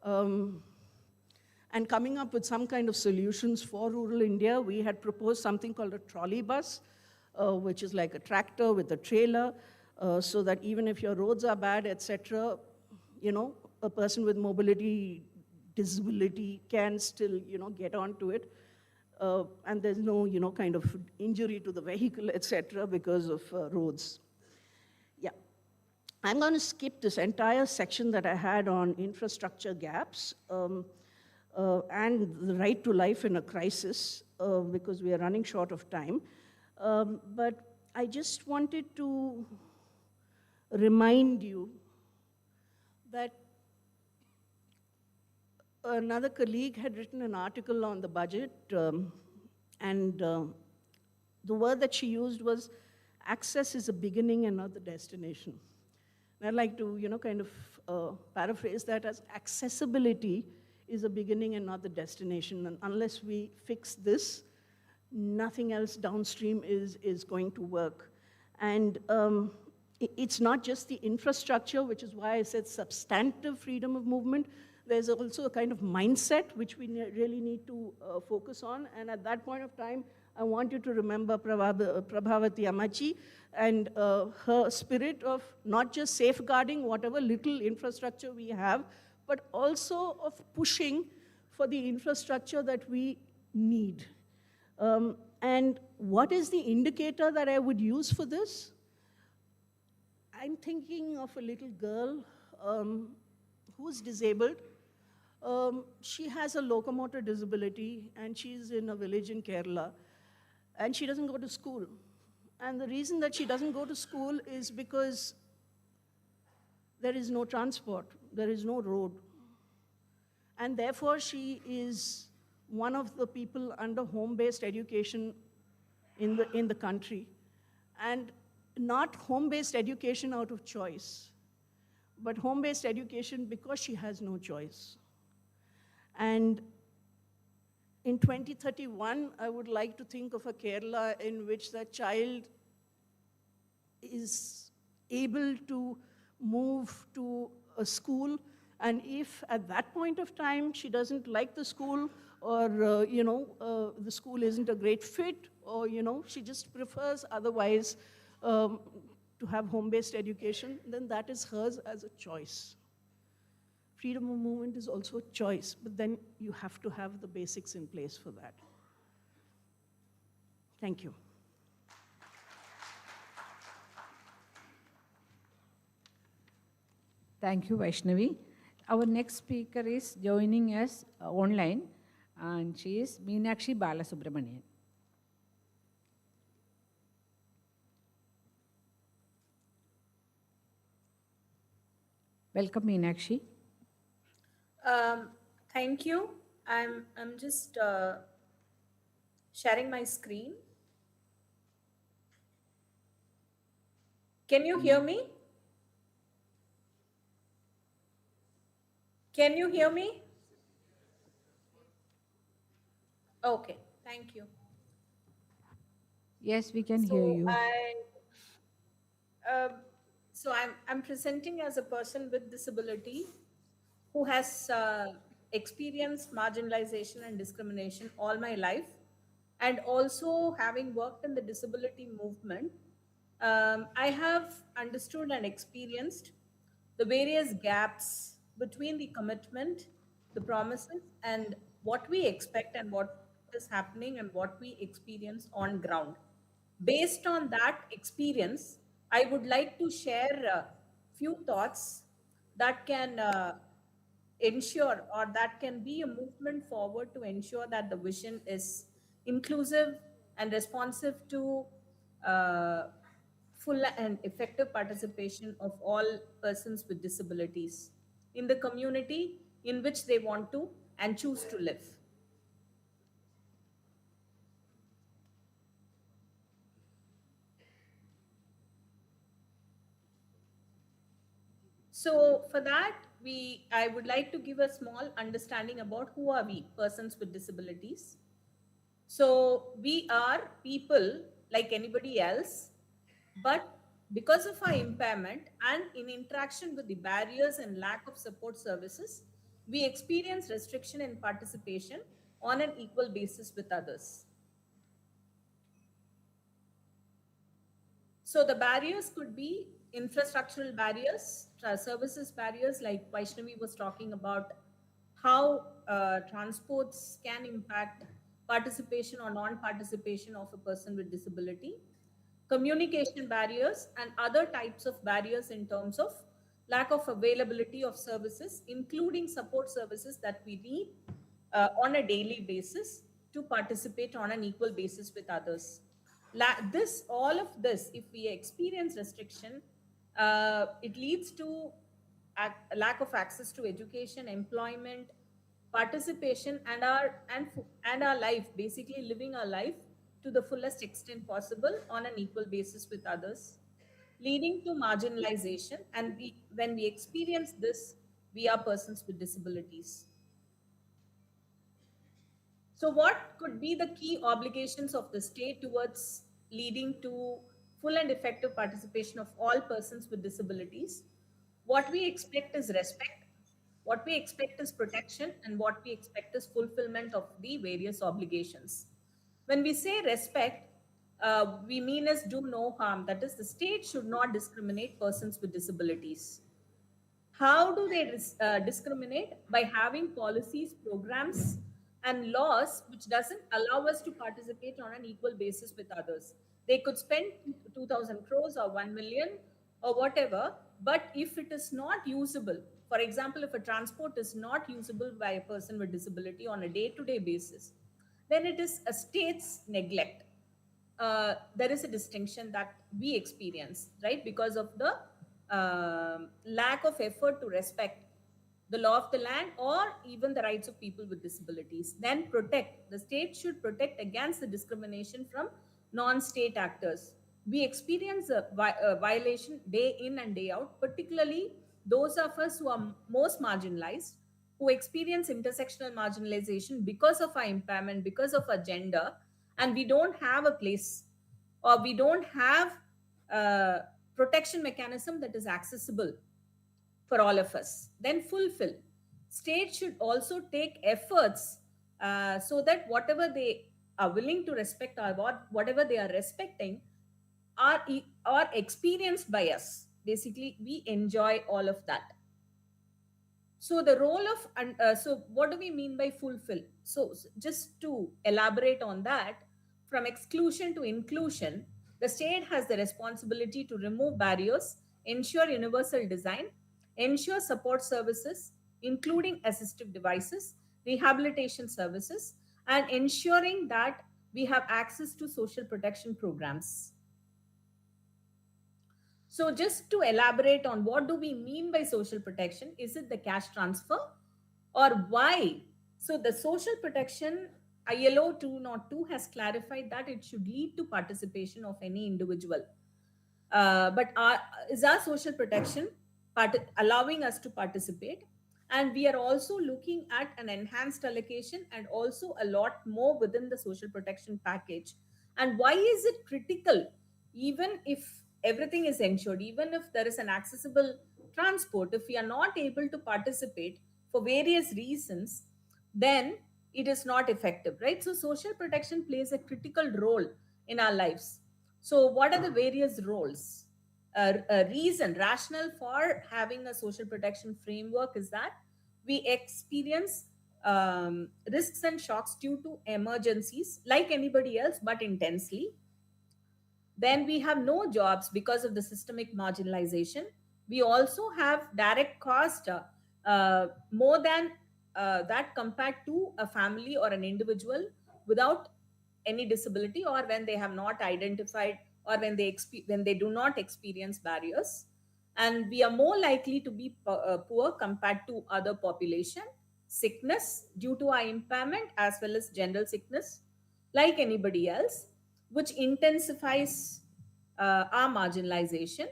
[SPEAKER 7] and coming up with some kind of solutions for rural India. We had proposed something called a trolley bus, which is like a tractor with a trailer, so that even if your roads are bad, etc., a person with mobility disability can still, get onto it. And there's no, kind of injury to the vehicle, etc., because of roads. Yeah. I'm going to skip this entire section that I had on infrastructure gaps and the right to life in a crisis, because we are running short of time. But I just wanted to remind you that another colleague had written an article on the budget, and the word that she used was, access is a beginning and not the destination. And I'd like to, kind of paraphrase that as, accessibility is a beginning and not the destination. And unless we fix this, nothing else downstream is going to work. And it's not just the infrastructure, which is why I said substantive freedom of movement. There's also a kind of mindset which we really need to focus on. And at that point of time, I want you to remember Prabhavati Amachi and her spirit of not just safeguarding whatever little infrastructure we have, but also of pushing for the infrastructure that we need. And what is the indicator that I would use for this? I'm thinking of a little girl who's disabled. She has a locomotor disability, and she's in a village in Kerala, and she doesn't go to school. And the reason that she doesn't go to school is because there is no transport, there is no road. And therefore, she is one of the people under home-based education in the country. And not home-based education out of choice, but home-based education because she has no choice. And in 2031, I would like to think of a Kerala in which that child is able to move to a school, and if at that point of time she doesn't like the school, or, the school isn't a great fit, or, she just prefers otherwise to have home-based education, then that is hers as a choice. Freedom of movement is also a choice, but then you have to have the basics in place for that. Thank you.
[SPEAKER 2] Thank you, Vaishnavi. Our next speaker is joining us online, and she is Meenakshi Balasubramanian. Welcome, Meenakshi.
[SPEAKER 8] Thank you. I'm just sharing my screen. Can you hear me? Can you hear me? Okay, thank you.
[SPEAKER 2] Yes, we can hear you.
[SPEAKER 8] I'm presenting as a person with disability who has experienced marginalization and discrimination all my life, and also having worked in the disability movement, I have understood and experienced the various gaps between the commitment, the promises, and what we expect and what is happening and what we experience on ground. Based on that experience, I would like to share a few thoughts that can ensure, or that can be a movement forward to ensure that the vision is inclusive and responsive to uh, full and effective participation of all persons with disabilities in the community in which they want to and choose to live. So for that, I would like to give a small understanding about who are we, persons with disabilities. So we are people like anybody else, but because of our impairment and in interaction with the barriers and lack of support services, we experience restriction in participation on an equal basis with others. So the barriers could be infrastructural barriers, services barriers, like Vaishnavi was talking about how transports can impact participation or non-participation of a person with disability, communication barriers, and other types of barriers in terms of lack of availability of services, including support services that we need on a daily basis to participate on an equal basis with others. All of this, if we experience restriction, it leads to a lack of access to education, employment, participation, and our life, basically living our life to the fullest extent possible on an equal basis with others, leading to marginalization. And when we experience this, we are persons with disabilities. So what could be the key obligations of the state towards leading to full and effective participation of all persons with disabilities? What we expect is respect, what we expect is protection, and what we expect is fulfillment of the various obligations. When we say respect, we mean is do no harm. That is, the state should not discriminate persons with disabilities. How do they discriminate? By having policies, programs, and laws which doesn't allow us to participate on an equal basis with others. They could spend 2,000 crores or 1 million or whatever, but if it is not usable, for example, if a transport is not usable by a person with disability on a day-to-day basis, then it is a state's neglect. There is a distinction that we experience, right? Because of the lack of effort to respect the law of the land or even the rights of people with disabilities. Then the state should protect against the discrimination from non-state actors. We experience a violation day in and day out, particularly those of us who are most marginalized, who experience intersectional marginalization because of our impairment, because of our gender, and we don't have a place, or we don't have a protection mechanism that is accessible for all of us. Then fulfill. State should also take efforts so that whatever they are willing to respect or whatever they are respecting are experienced by us. Basically, we enjoy all of that. So the role of so what do we mean by fulfill? So just to elaborate on that, from exclusion to inclusion, the state has the responsibility to remove barriers, ensure universal design, ensure support services, including assistive devices, rehabilitation services, and ensuring that we have access to social protection programs. So just to elaborate on what do we mean by social protection, is it the cash transfer or why? So the social protection ILO 202 has clarified that it should lead to participation of any individual. But is our social protection allowing us to participate? And we are also looking at an enhanced allocation and also a lot more within the social protection package. And why is it critical? Even if everything is ensured, even if there is an accessible transport, if we are not able to participate for various reasons, then it is not effective, right? So social protection plays a critical role in our lives. So what are the various roles? A reason, rationale for having a social protection framework is that we experience risks and shocks due to emergencies like anybody else, but intensely. Then we have no jobs because of the systemic marginalization. We also have direct cost more than that compared to a family or an individual without any disability, or when they have not identified, or when they do not experience barriers. And we are more likely to be poor compared to other population. Sickness due to our impairment as well as general sickness like anybody else, which intensifies our marginalization.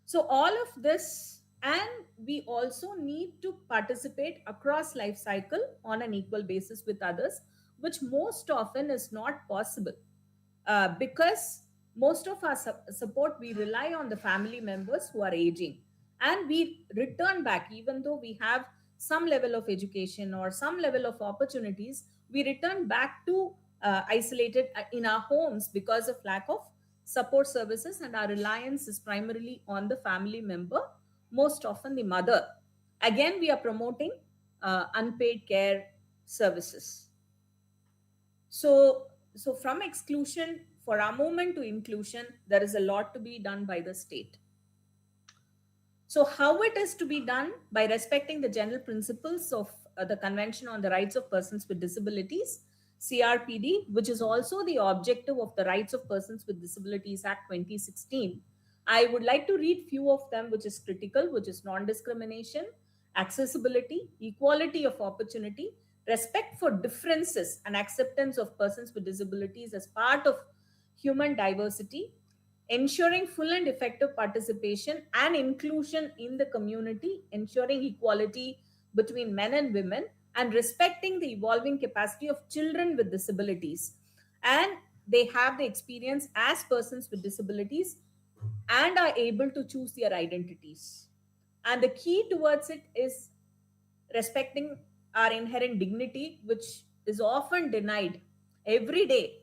[SPEAKER 8] So all of this, and we also need to participate across life cycle on an equal basis with others, which most often is not possible because most of our support, we rely on the family members who are aging, and we return back even though we have some level of education or some level of opportunities. We return back to isolated in our homes because of lack of support services, and our reliance is primarily on the family member, most often the mother. Again, we are promoting unpaid care services. So from exclusion, for our movement to inclusion, there is a lot to be done by the state. So how it is to be done? By respecting the general principles of the Convention on the Rights of Persons with Disabilities, CRPD, which is also the objective of the Rights of Persons with Disabilities Act 2016. I would like to read few of them, which is critical, which is non-discrimination, accessibility, equality of opportunity, respect for differences and acceptance of persons with disabilities as part of human diversity, ensuring full and effective participation and inclusion in the community, ensuring equality between men and women, and respecting the evolving capacity of children with disabilities. And they have the experience as persons with disabilities and are able to choose their identities. And the key towards it is respecting our inherent dignity, which is often denied every day.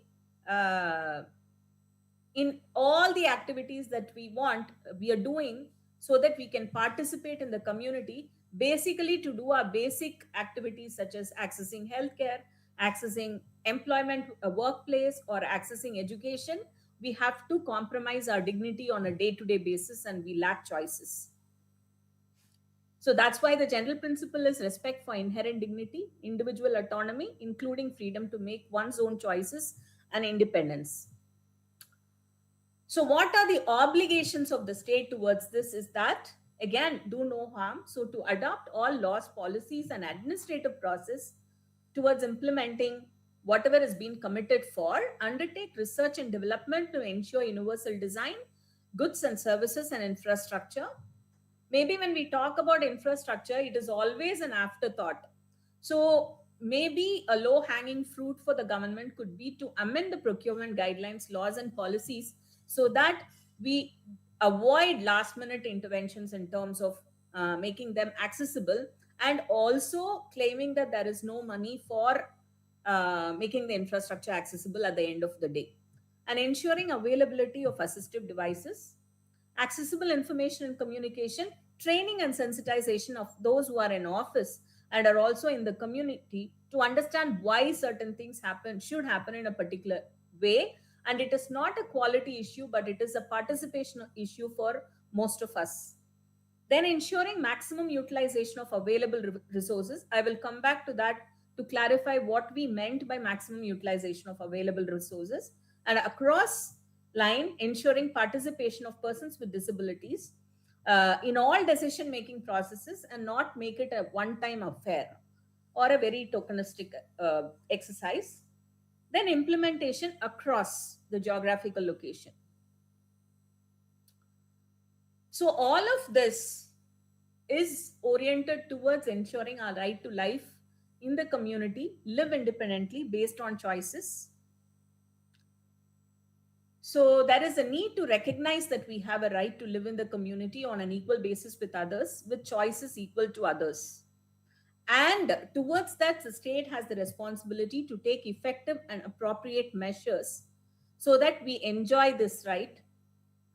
[SPEAKER 8] In all the activities that we want, we are doing so that we can participate in the community, basically to do our basic activities such as accessing healthcare, accessing employment, a workplace, or accessing education. We have to compromise our dignity on a day-to-day basis, and we lack choices. So that's why the general principle is respect for inherent dignity, individual autonomy, including freedom to make one's own choices and independence. So what are the obligations of the state towards this is that, again, do no harm. So to adopt all laws, policies, and administrative process towards implementing whatever has been committed for, undertake research and development to ensure universal design, goods and services and infrastructure. Maybe when we talk about infrastructure, it is always an afterthought. So maybe a low-hanging fruit for the government could be to amend the procurement guidelines, laws, and policies so that we avoid last-minute interventions in terms of making them accessible, and also claiming that there is no money for making the infrastructure accessible at the end of the day, and ensuring availability of assistive devices, accessible information and communication, training and sensitization of those who are in office and are also in the community to understand why certain things should happen in a particular way. And it is not a quality issue, but it is a participation issue for most of us. Then ensuring maximum utilization of available resources. I will come back to that to clarify what we meant by maximum utilization of available resources. And across line, ensuring participation of persons with disabilities in all decision making processes and not make it a one time affair or a very tokenistic exercise. Then implementation across the geographical location. So all of this is oriented towards ensuring our right to life in the community, live independently based on choices. So there is a need to recognize that we have a right to live in the community on an equal basis with others, with choices equal to others. And towards that, the state has the responsibility to take effective and appropriate measures so that we enjoy this right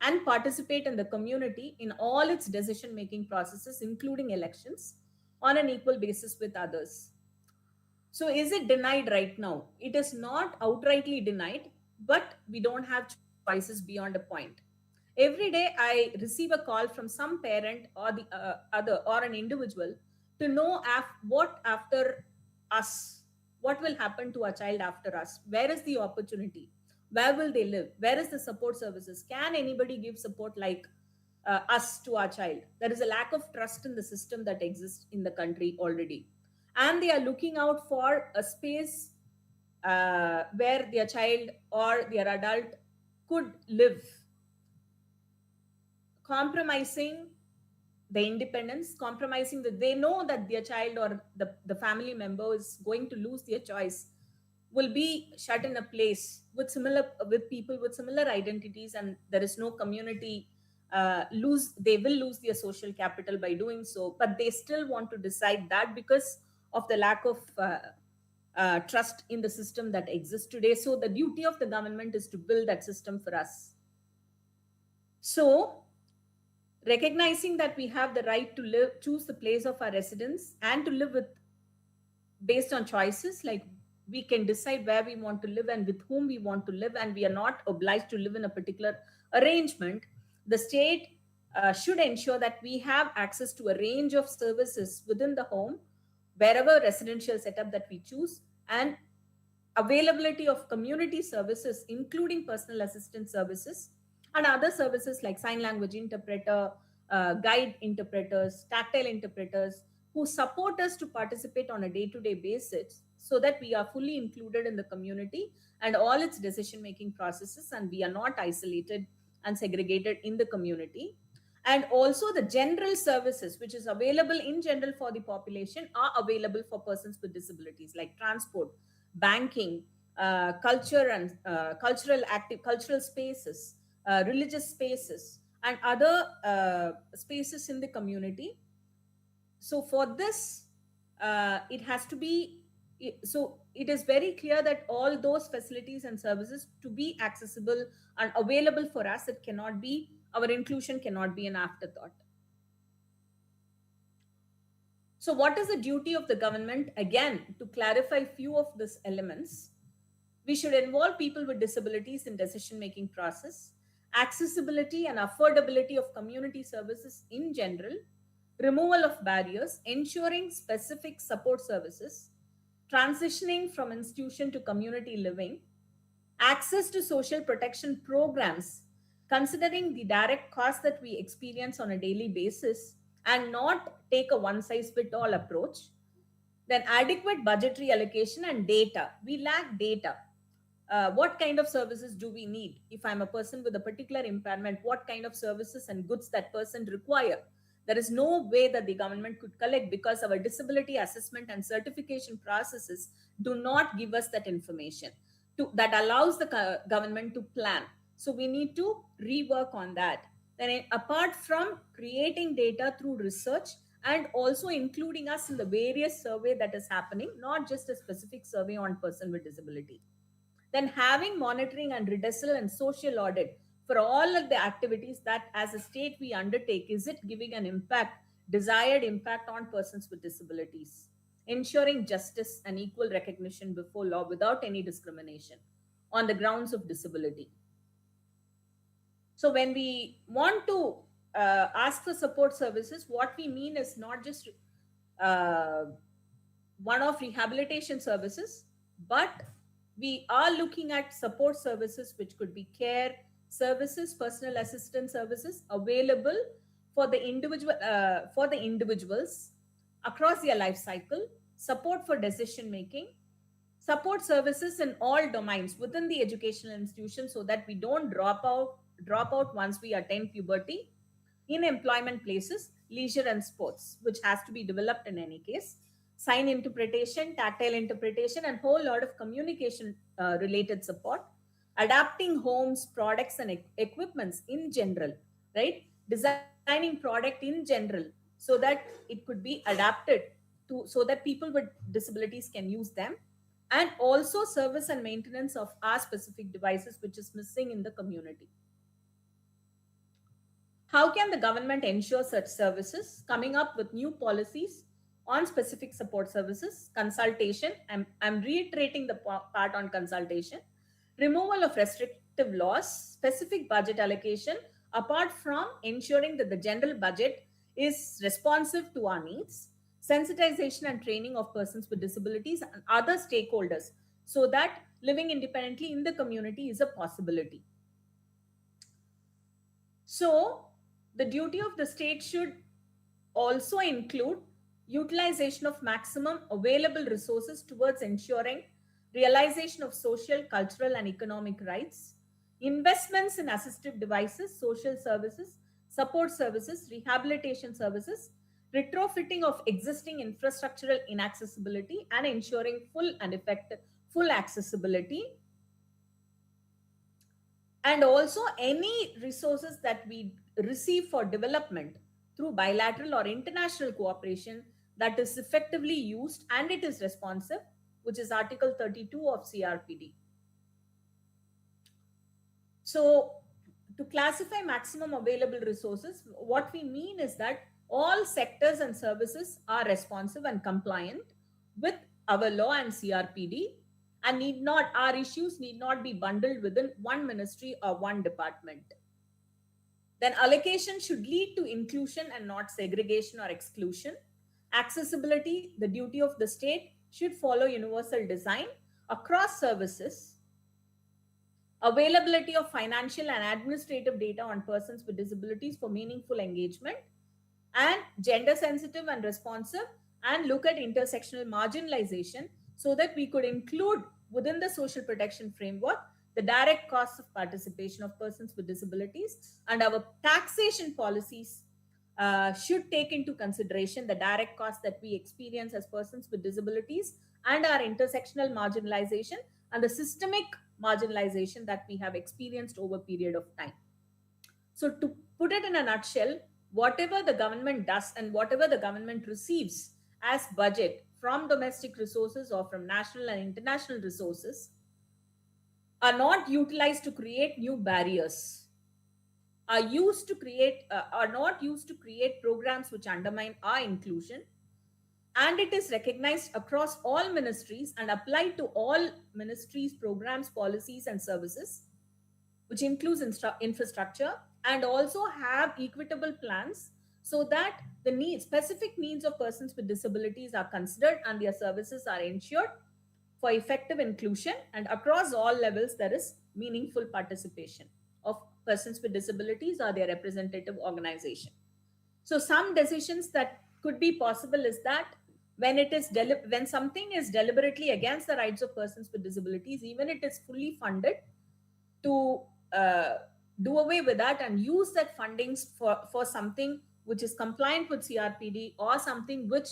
[SPEAKER 8] and participate in the community in all its decision making processes, including elections, on an equal basis with others. So, is it denied right now? It is not outrightly denied, but we don't have choices beyond a point. Every day, I receive a call from some parent or the other or an individual to know what after us, what will happen to a child after us, where is the opportunity, where will they live, where is the support services, can anybody give support like us to our child. There is a lack of trust in the system that exists in the country already, and they are looking out for a space where their child or their adult could live, compromising the independence, compromising that they know that their child or the family member is going to lose their choice, will be shut in a place with people with similar identities, and there is no community they will lose their social capital by doing so, but they still want to decide that because of the lack of trust in the system that exists today. So the duty of the government is to build that system for us. So recognizing that we have the right to choose the place of our residence and to live with based on choices, like we can decide where we want to live and with whom we want to live, and we are not obliged to live in a particular arrangement. The state should ensure that we have access to a range of services within the home, wherever residential setup that we choose, and availability of community services, including personal assistance services and other services like sign language interpreter, guide interpreters, tactile interpreters, who support us to participate on a day-to-day basis so that we are fully included in the community and all its decision-making processes, and we are not isolated and segregated in the community. And also the general services which is available in general for the population are available for persons with disabilities, like transport, banking, culture and cultural spaces, religious spaces, and other spaces in the community. So for this, it has to be, so it is very clear that all those facilities and services to be accessible and available for us, it cannot be, our inclusion cannot be an afterthought. So what is the duty of the government? Again, to clarify few of these elements, we should involve people with disabilities in decision-making process, accessibility and affordability of community services in general, removal of barriers, ensuring specific support services, transitioning from institution to community living, access to social protection programs, considering the direct costs that we experience on a daily basis and not take a one-size-fits-all approach. Then adequate budgetary allocation and data. We lack data. What kind of services do we need? If I'm a person with a particular impairment, what kind of services and goods that person require? There is no way that the government could collect, because our disability assessment and certification processes do not give us that information that allows the government to plan. So we need to rework on that. Then apart from creating data through research and also including us in the various survey that is happening, not just a specific survey on person with disability. Then having monitoring and redressal and social audit for all of the activities that as a state we undertake, is it giving an impact, desired impact on persons with disabilities? Ensuring justice and equal recognition before law without any discrimination on the grounds of disability. So when we want to ask for support services, what we mean is not just uh, one-off rehabilitation services, but we are looking at support services which could be care services, personal assistance services available for the individuals across their life cycle, support for decision making, support services in all domains within the educational institution so that we don't drop out once we attain puberty, in employment places, leisure and sports, which has to be developed in any case, sign interpretation, tactile interpretation, and whole lot of communication related support, adapting homes, products, and equipments in general, right? Designing product in general so that it could be adapted to so that people with disabilities can use them, and also service and maintenance of our specific devices which is missing in the community. How can the government ensure such services? Coming up with new policies on specific support services, consultation. I'm reiterating the part on consultation, removal of restrictive laws, specific budget allocation, apart from ensuring that the general budget is responsive to our needs, sensitization and training of persons with disabilities and other stakeholders so that living independently in the community is a possibility. So, the duty of the state should also include utilization of maximum available resources towards ensuring realization of social, cultural, and economic rights, investments in assistive devices, social services, support services, rehabilitation services, retrofitting of existing infrastructural inaccessibility, and ensuring full and effective full accessibility, and also any resources that we receive for development through bilateral or international cooperation that is effectively used and it is responsive, which is Article 32 of CRPD. So, to classify maximum available resources, what we mean is that all sectors and services are responsive and compliant with our law and CRPD, and our issues need not be bundled within one ministry or one department. Then allocation should lead to inclusion and not segregation or exclusion. Accessibility, the duty of the state, should follow universal design across services. Availability of financial and administrative data on persons with disabilities for meaningful engagement, and gender sensitive and responsive, and look at intersectional marginalization so that we could include within the social protection framework the direct costs of participation of persons with disabilities, and our taxation policies should take into consideration the direct costs that we experience as persons with disabilities and our intersectional marginalization and the systemic marginalization that we have experienced over a period of time. So to put it in a nutshell, whatever the government does and whatever the government receives as budget from domestic resources or from national and international resources are not utilized to create new barriers, are not used to create programs which undermine our inclusion, and it is recognized across all ministries and applied to all ministries, programs, policies, and services, which includes infrastructure, and also have equitable plans so that the specific needs of persons with disabilities are considered and their services are ensured for effective inclusion, and across all levels there is meaningful participation of persons with disabilities or their representative organization. So some decisions that could be possible is that when something is deliberately against the rights of persons with disabilities, even it is fully funded, to do away with that and use that fundings for something which is compliant with CRPD or something which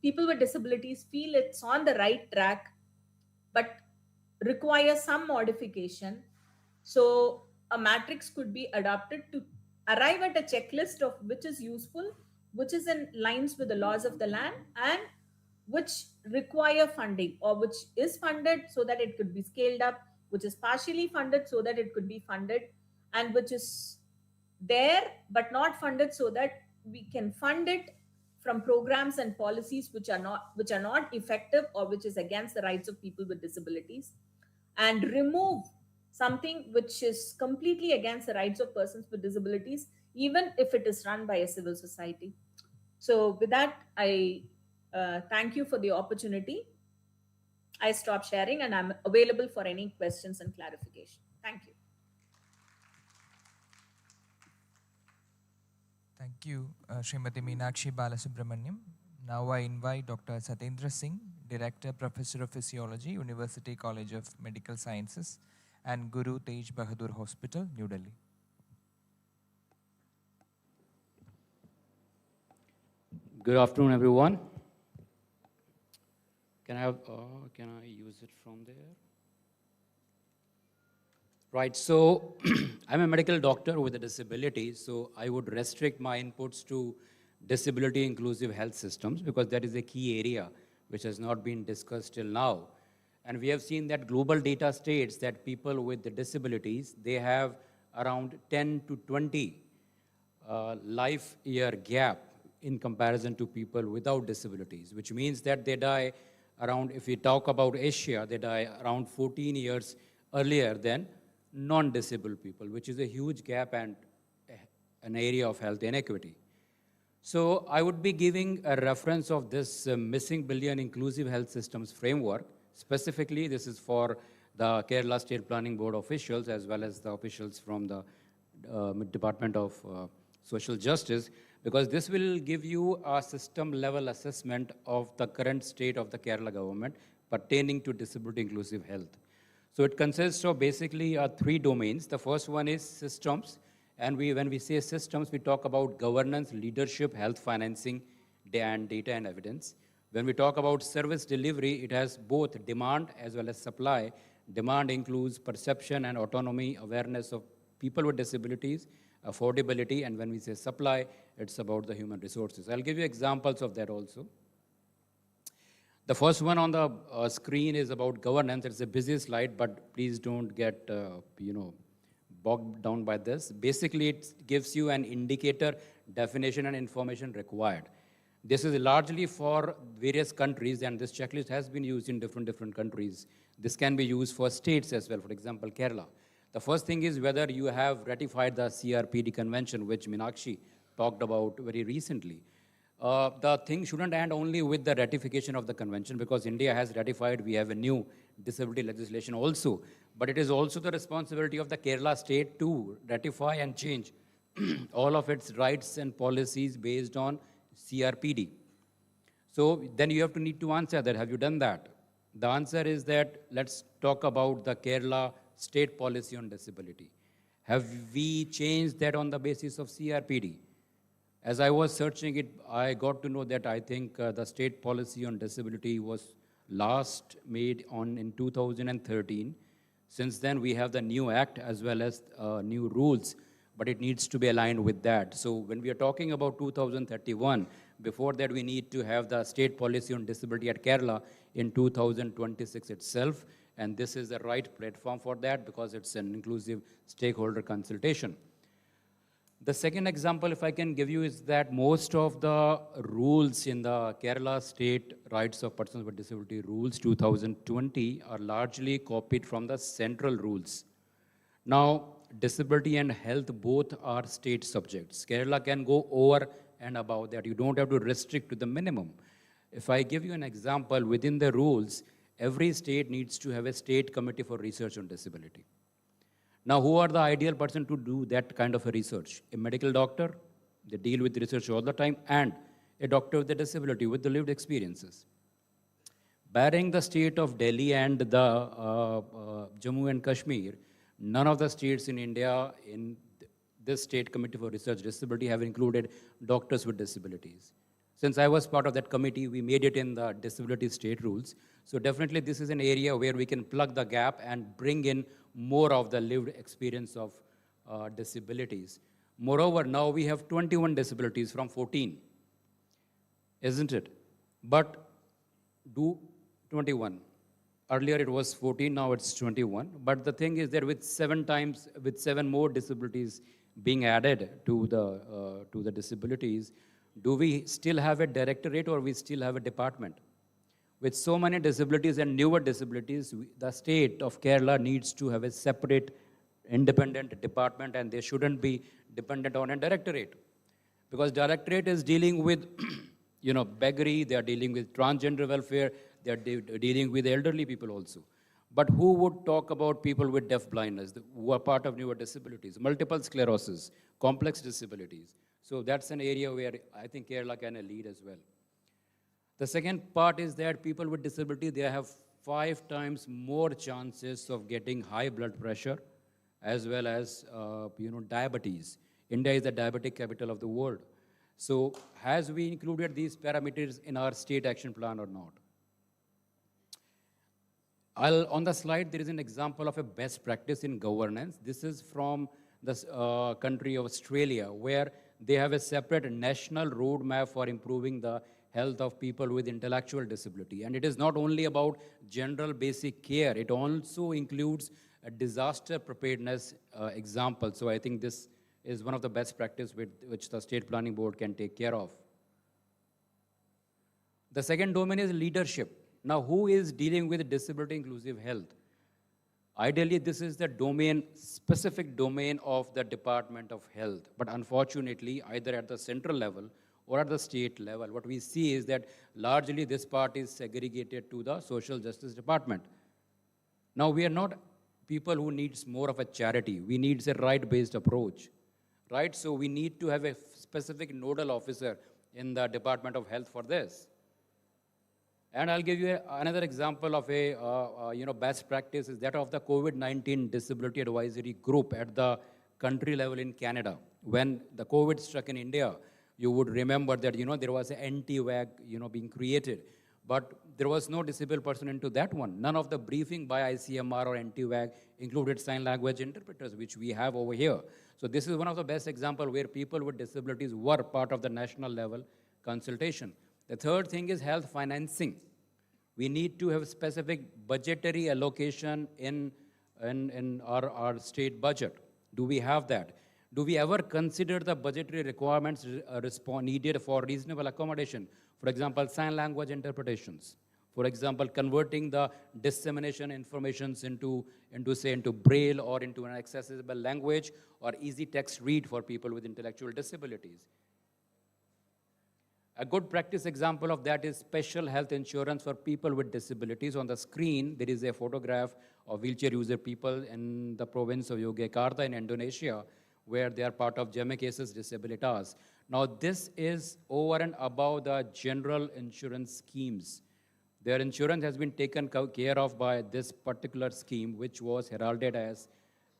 [SPEAKER 8] people with disabilities feel it's on the right track but requires some modification. So a matrix could be adopted to arrive at a checklist of which is useful, which is in lines with the laws of the land, and which require funding, or which is funded so that it could be scaled up, which is partially funded so that it could be funded, and which is there but not funded so that we can fund it from programs and policies which are not effective, or which is against the rights of people with disabilities, and remove something which is completely against the rights of persons with disabilities, even if it is run by a civil society. So, with that, I thank you for the opportunity. I stop sharing and I'm available for any questions and clarification. Thank you.
[SPEAKER 9] Thank you, Srimati Meenakshi Balasubramaniam. Now I invite Dr. Satendra Singh, Director, Professor of Physiology, University College of Medical Sciences, and Guru Tej Bahadur Hospital, New Delhi.
[SPEAKER 10] Good afternoon, everyone. Can I use it from there? Right, so I'm a medical doctor with a disability, so I would restrict my inputs to disability inclusive health systems because that is a key area which has not been discussed till now. And we have seen that global data states that people with the disabilities, they have around 10 to 20 life year gap in comparison to people without disabilities, which means that they die around, if we talk about Asia, they die around 14 years earlier than non-disabled people, which is a huge gap and an area of health inequity. So I would be giving a reference of this missing billion inclusive health systems framework. Specifically, this is for the Kerala State Planning Board officials as well as the officials from the Department of Social Justice, because this will give you a system level assessment of the current state of the Kerala government pertaining to disability inclusive health. So it consists of basically three domains. The first one is systems. And when we say systems, we talk about governance, leadership, health financing, and data and evidence. When we talk about service delivery, it has both demand as well as supply. Demand includes perception and autonomy, awareness of people with disabilities, affordability, and when we say supply, it's about the human resources. I'll give you examples of that also. The first one on the screen is about governance. It's a busy slide, but please don't get bogged down by this. Basically, it gives you an indicator, definition, and information required. This is largely for various countries, and this checklist has been used in different countries. This can be used for states as well, for example, Kerala. The first thing is whether you have ratified the CRPD convention, which Meenakshi talked about very recently. The thing shouldn't end only with the ratification of the convention, because India has ratified, we have a new disability legislation also, but it is also the responsibility of the Kerala state to ratify and change all of its rights and policies based on CRPD. So then you have to need to answer that, have you done that? The answer is that let's talk about the Kerala state policy on disability. Have we changed that on the basis of CRPD? As I was searching it, I got to know that I think the state policy on disability was last made in 2013. Since then, we have the new act as well as new rules, but it needs to be aligned with that. So when we are talking about 2031, before that we need to have the state policy on disability at Kerala in 2026 itself, and this is the right platform for that because it's an inclusive stakeholder consultation. The second example, if I can give you, is that most of the rules in the Kerala State Rights of Persons with Disability Rules 2020 are largely copied from the central rules. Now, disability and health both are state subjects. Kerala can go over and above that. You don't have to restrict to the minimum. If I give you an example, within the rules, every state needs to have a state committee for research on disability. Now, who are the ideal person to do that kind of a research? A medical doctor, they deal with research all the time, and a doctor with a disability, with the lived experiences. Barring the state of Delhi and the Jammu and Kashmir, none of the states in India in this state committee for research disability have included doctors with disabilities. Since I was part of that committee, we made it in the disability state rules. So definitely this is an area where we can plug the gap and bring in more of the lived experience of disabilities. Moreover, now we have 21 disabilities from 14. isn't it? But do 21. Earlier it was 14, now it's 21. But the thing is that with seven more disabilities being added to the disabilities, do we still have a directorate or we still have a department? With so many disabilities and newer disabilities, the state of Kerala needs to have a separate independent department and they shouldn't be dependent on a directorate. Because directorate is dealing with, beggary, they are dealing with transgender welfare, they are dealing with elderly people also. But who would talk about people with deaf blindness, who are part of newer disabilities, multiple sclerosis, complex disabilities? So that's an area where I think Kerala can lead as well. The second part is that people with disability, they have 5 times more chances of getting high blood pressure as well as, diabetes. India is the diabetic capital of the world. So has we included these parameters in our state action plan or not? On the slide, there is an example of a best practice in governance. This is from the country of Australia, where they have a separate national roadmap for improving the health of people with intellectual disability. And it is not only about general basic care, it also includes a disaster preparedness example. So I think this is one of the best practice which the State Planning Board can take care of. The second domain is leadership. Now, who is dealing with disability inclusive health? Ideally, this is the specific domain of the Department of Health. But unfortunately, either at the central level or at the state level, what we see is that largely this part is segregated to the Social Justice Department. Now, we are not people who needs more of a charity. We need a right-based approach, right? So we need to have a specific nodal officer in the Department of Health for this. And I'll give you another example of a best practice is that of the COVID-19 Disability Advisory Group at the country level in Canada. When the COVID struck in India, you would remember that, there was an anti-WAG, being created. But there was no disabled person into that one. None of the briefing by ICMR or anti-WAG included sign language interpreters, which we have over here. So this is one of the best examples where people with disabilities were part of the national level consultation. The third thing is health financing. We need to have specific budgetary allocation in our state budget. Do we have that? Do we ever consider the budgetary requirements needed for reasonable accommodation? For example, sign language interpretations. For example, converting the dissemination informations into Braille or into an accessible language or easy text read for people with intellectual disabilities. A good practice example of that is special health insurance for people with disabilities. On the screen, there is a photograph of wheelchair user people in the province of Yogyakarta in Indonesia, where they are part of Jeme Cases Disabilitas. Now, this is over and above the general insurance schemes. Their insurance has been taken care of by this particular scheme, which was heralded as,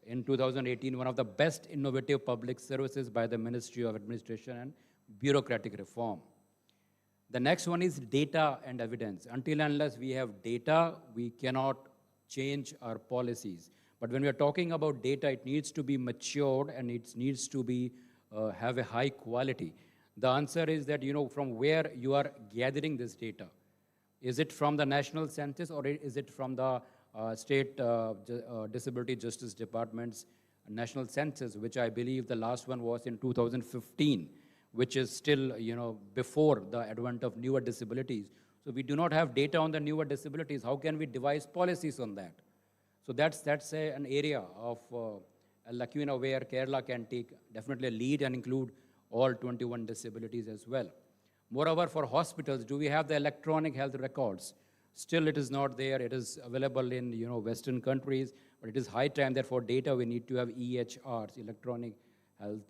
[SPEAKER 10] in 2018, one of the best innovative public services by the Ministry of Administration and Bureaucratic Reform. The next one is data and evidence. Until and unless we have data, we cannot change our policies. But when we are talking about data, it needs to be matured and it needs to be have a high quality. The answer is that, from where you are gathering this data. Is it from the national census or is it from the state disability justice department's national census, which I believe the last one was in 2015, which is still, before the advent of newer disabilities. So we do not have data on the newer disabilities. How can we devise policies on that? So that's an area of a lacuna where Kerala can take definitely a lead and include all 21 disabilities as well. Moreover, for hospitals, do we have the electronic health records? Still, it is not there. It is available in Western countries, but it is high time that for data we need to have EHRs, electronic health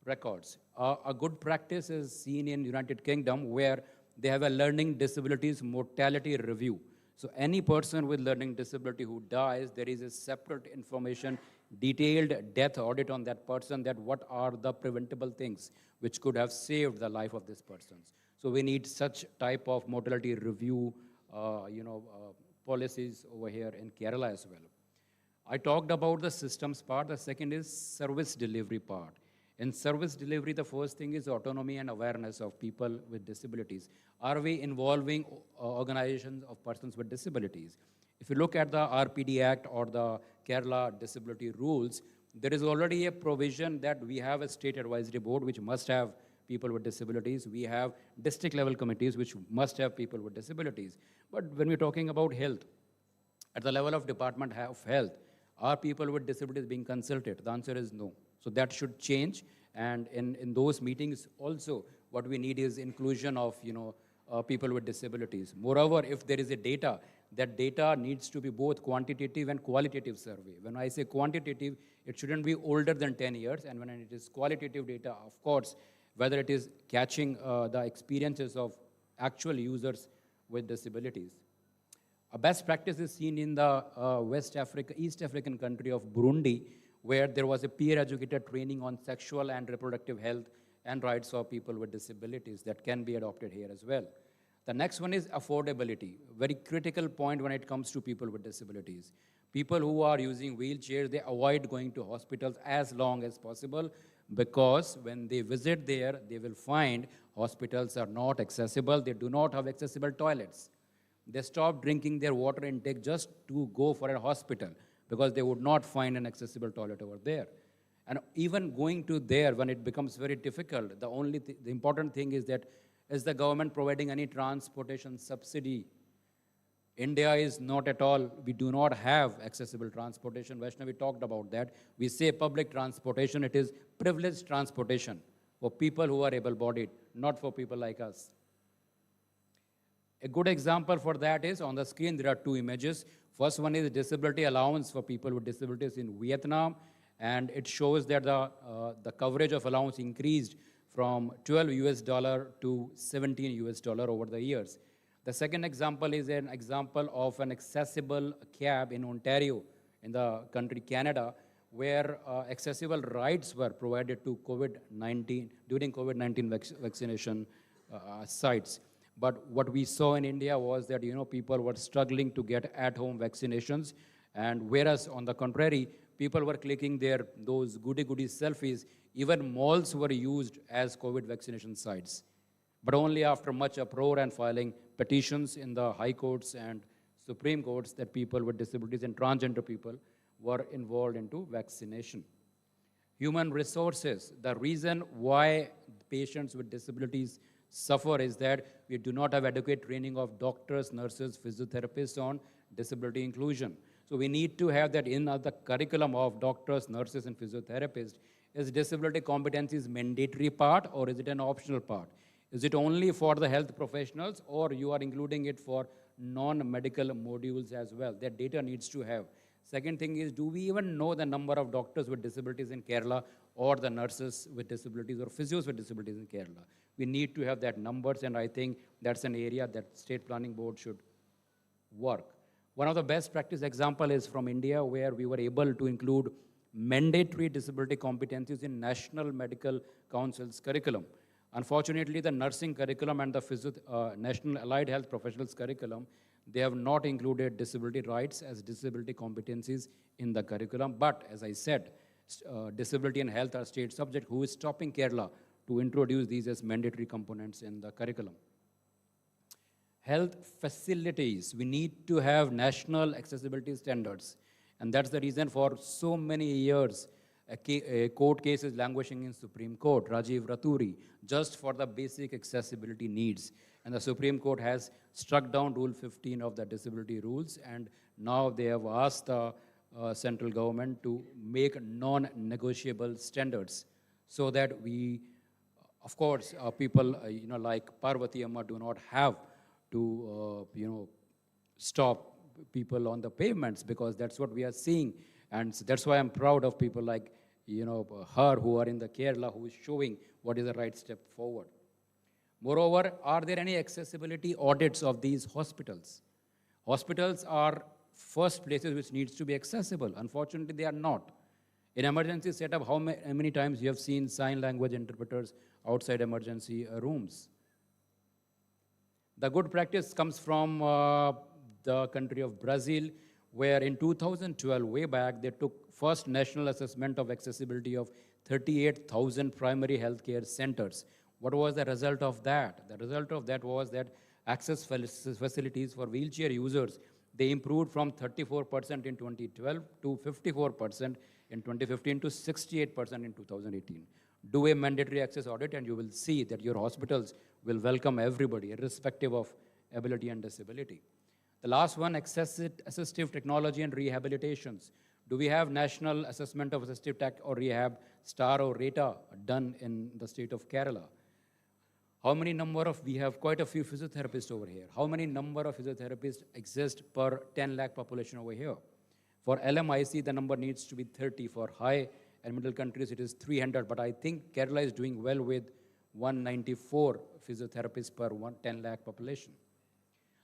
[SPEAKER 10] records. A good practice is seen in United Kingdom, where they have a learning disabilities mortality review. So any person with learning disability who dies, there is a separate information, detailed death audit on that person, that what are the preventable things which could have saved the life of this person. So we need such type of mortality review, policies over here in Kerala as well. I talked about the systems part. The second is service delivery part. In service delivery, the first thing is autonomy and awareness of people with disabilities. Are we involving organizations of persons with disabilities? If you look at the RPD Act or the Kerala disability rules, there is already a provision that we have a state advisory board which must have people with disabilities. We have district level committees which must have people with disabilities. But when we're talking about health, at the level of Department of Health, are people with disabilities being consulted? The answer is no. So that should change. And in those meetings also, what we need is inclusion of people with disabilities. Moreover, if there is a data, that data needs to be both quantitative and qualitative survey. When I say quantitative, it shouldn't be older than 10 years. And when it is qualitative data, of course, whether it is catching the experiences of actual users with disabilities. A best practice is seen in the East African country of Burundi, where there was a peer-educated training on sexual and reproductive health and rights of people with disabilities that can be adopted here as well. The next one is affordability, very critical point when it comes to people with disabilities. People who are using wheelchairs, they avoid going to hospitals as long as possible because when they visit there, they will find hospitals are not accessible, they do not have accessible toilets. They stop drinking their water intake just to go for a hospital because they would not find an accessible toilet over there. And even going to there, when it becomes very difficult, the important thing is that is the government providing any transportation subsidy? India is not at all, we do not have accessible transportation. Vaishnavi talked about that. We say public transportation, it is privileged transportation for people who are able-bodied, not for people like us. A good example for that is on the screen, there are two images. First one is disability allowance for people with disabilities in Vietnam, and it shows that the coverage of allowance increased from $12 to $17 over the years. The second example is an example of an accessible cab in Ontario, in the country Canada, where accessible rides were provided to COVID-19, during COVID-19 vaccination sites. But what we saw in India was that, people were struggling to get at-home vaccinations, and whereas on the contrary, people were clicking those goody-goody selfies. Even malls were used as COVID vaccination sites. But only after much uproar and filing petitions in the high courts and Supreme Courts that people with disabilities and transgender people were involved into vaccination. Human resources, the reason why patients with disabilities suffer is that we do not have adequate training of doctors, nurses, physiotherapists on disability inclusion. So we need to have that in the curriculum of doctors, nurses, and physiotherapists. Is disability competencies mandatory part or is it an optional part? Is it only for the health professionals or you are including it for non-medical modules as well? That data needs to have. Second thing is, do we even know the number of doctors with disabilities in Kerala or the nurses with disabilities or physios with disabilities in Kerala? We need to have that numbers, and I think that's an area that State Planning Board should work. One of the best practice example is from India, where we were able to include mandatory disability competencies in National Medical Council's curriculum. Unfortunately, the nursing curriculum and the National Allied Health Professionals curriculum, they have not included disability rights as disability competencies in the curriculum. But as I said, disability and health are state subject. Who is stopping Kerala to introduce these as mandatory components in the curriculum? Health facilities, we need to have national accessibility standards. And that's the reason for so many years, a court case is languishing in Supreme Court, Rajiv Raturi, just for the basic accessibility needs. And the Supreme Court has struck down Rule 15 of the disability rules, and now they have asked the central government to make non-negotiable standards so that we, of course, people like Parvati Amma do not have to stop people on the pavements, because that's what we are seeing. And so that's why I'm proud of people like her who are in the Kerala, who is showing what is the right step forward. Moreover, are there any accessibility audits of these hospitals? Hospitals are first places which needs to be accessible. Unfortunately, they are not. In emergency setup, how many times you have seen sign language interpreters outside emergency rooms? The good practice comes from the country of Brazil, where in 2012, way back, they took first national assessment of accessibility of 38,000 primary healthcare centers. What was the result of that? The result of that was that access facilities for wheelchair users, they improved from 34% in 2012 to 54% in 2015 to 68% in 2018. Do a mandatory access audit and you will see that your hospitals will welcome everybody, irrespective of ability and disability. The last one, assistive technology and rehabilitations. Do we have national assessment of assistive tech or rehab, STAR or RATA, done in the state of Kerala? How many we have quite a few physiotherapists over here. How many number of physiotherapists exist per 10 lakh population over here? For LMIC, the number needs to be 30. For high and middle countries, it is 300. But I think Kerala is doing well with 194 physiotherapists per 10 lakh population.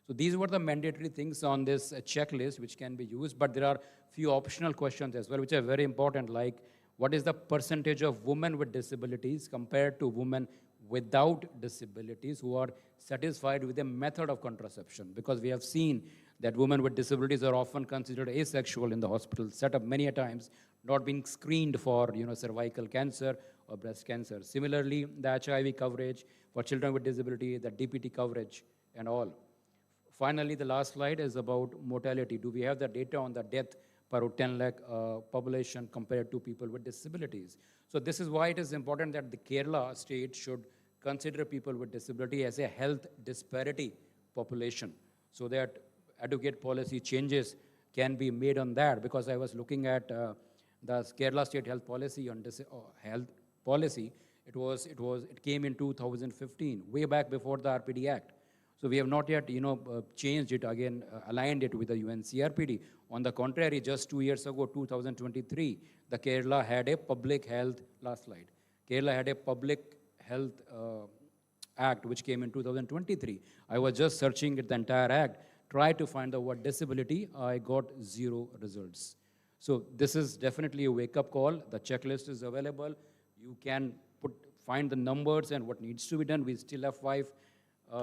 [SPEAKER 10] So these were the mandatory things on this checklist which can be used, but there are few optional questions as well, which are very important, like what is the percentage of women with disabilities compared to women without disabilities who are satisfied with the method of contraception? Because we have seen that women with disabilities are often considered asexual in the hospital setup many a times, not being screened for cervical cancer or breast cancer. Similarly, the HIV coverage for children with disability, the DPT coverage and all. Finally, the last slide is about mortality. Do we have the data on the death per 10 lakh population compared to people with disabilities? So this is why it is important that the Kerala state should consider people with disability as a health disparity population, so that adequate policy changes can be made on that. Because I was looking at the Kerala state health policy on health policy. It came in 2015, way back before the RPD Act. So we have not yet, changed it again, aligned it with the UNCRPD. On the contrary, just 2 years ago, 2023, the Kerala had a public health, last slide. Kerala had a public health act which came in 2023. I was just searching the entire act, tried to find the word disability, I got 0 results. So this is definitely a wake-up call. The checklist is available. You can find the numbers and what needs to be done. We still have 5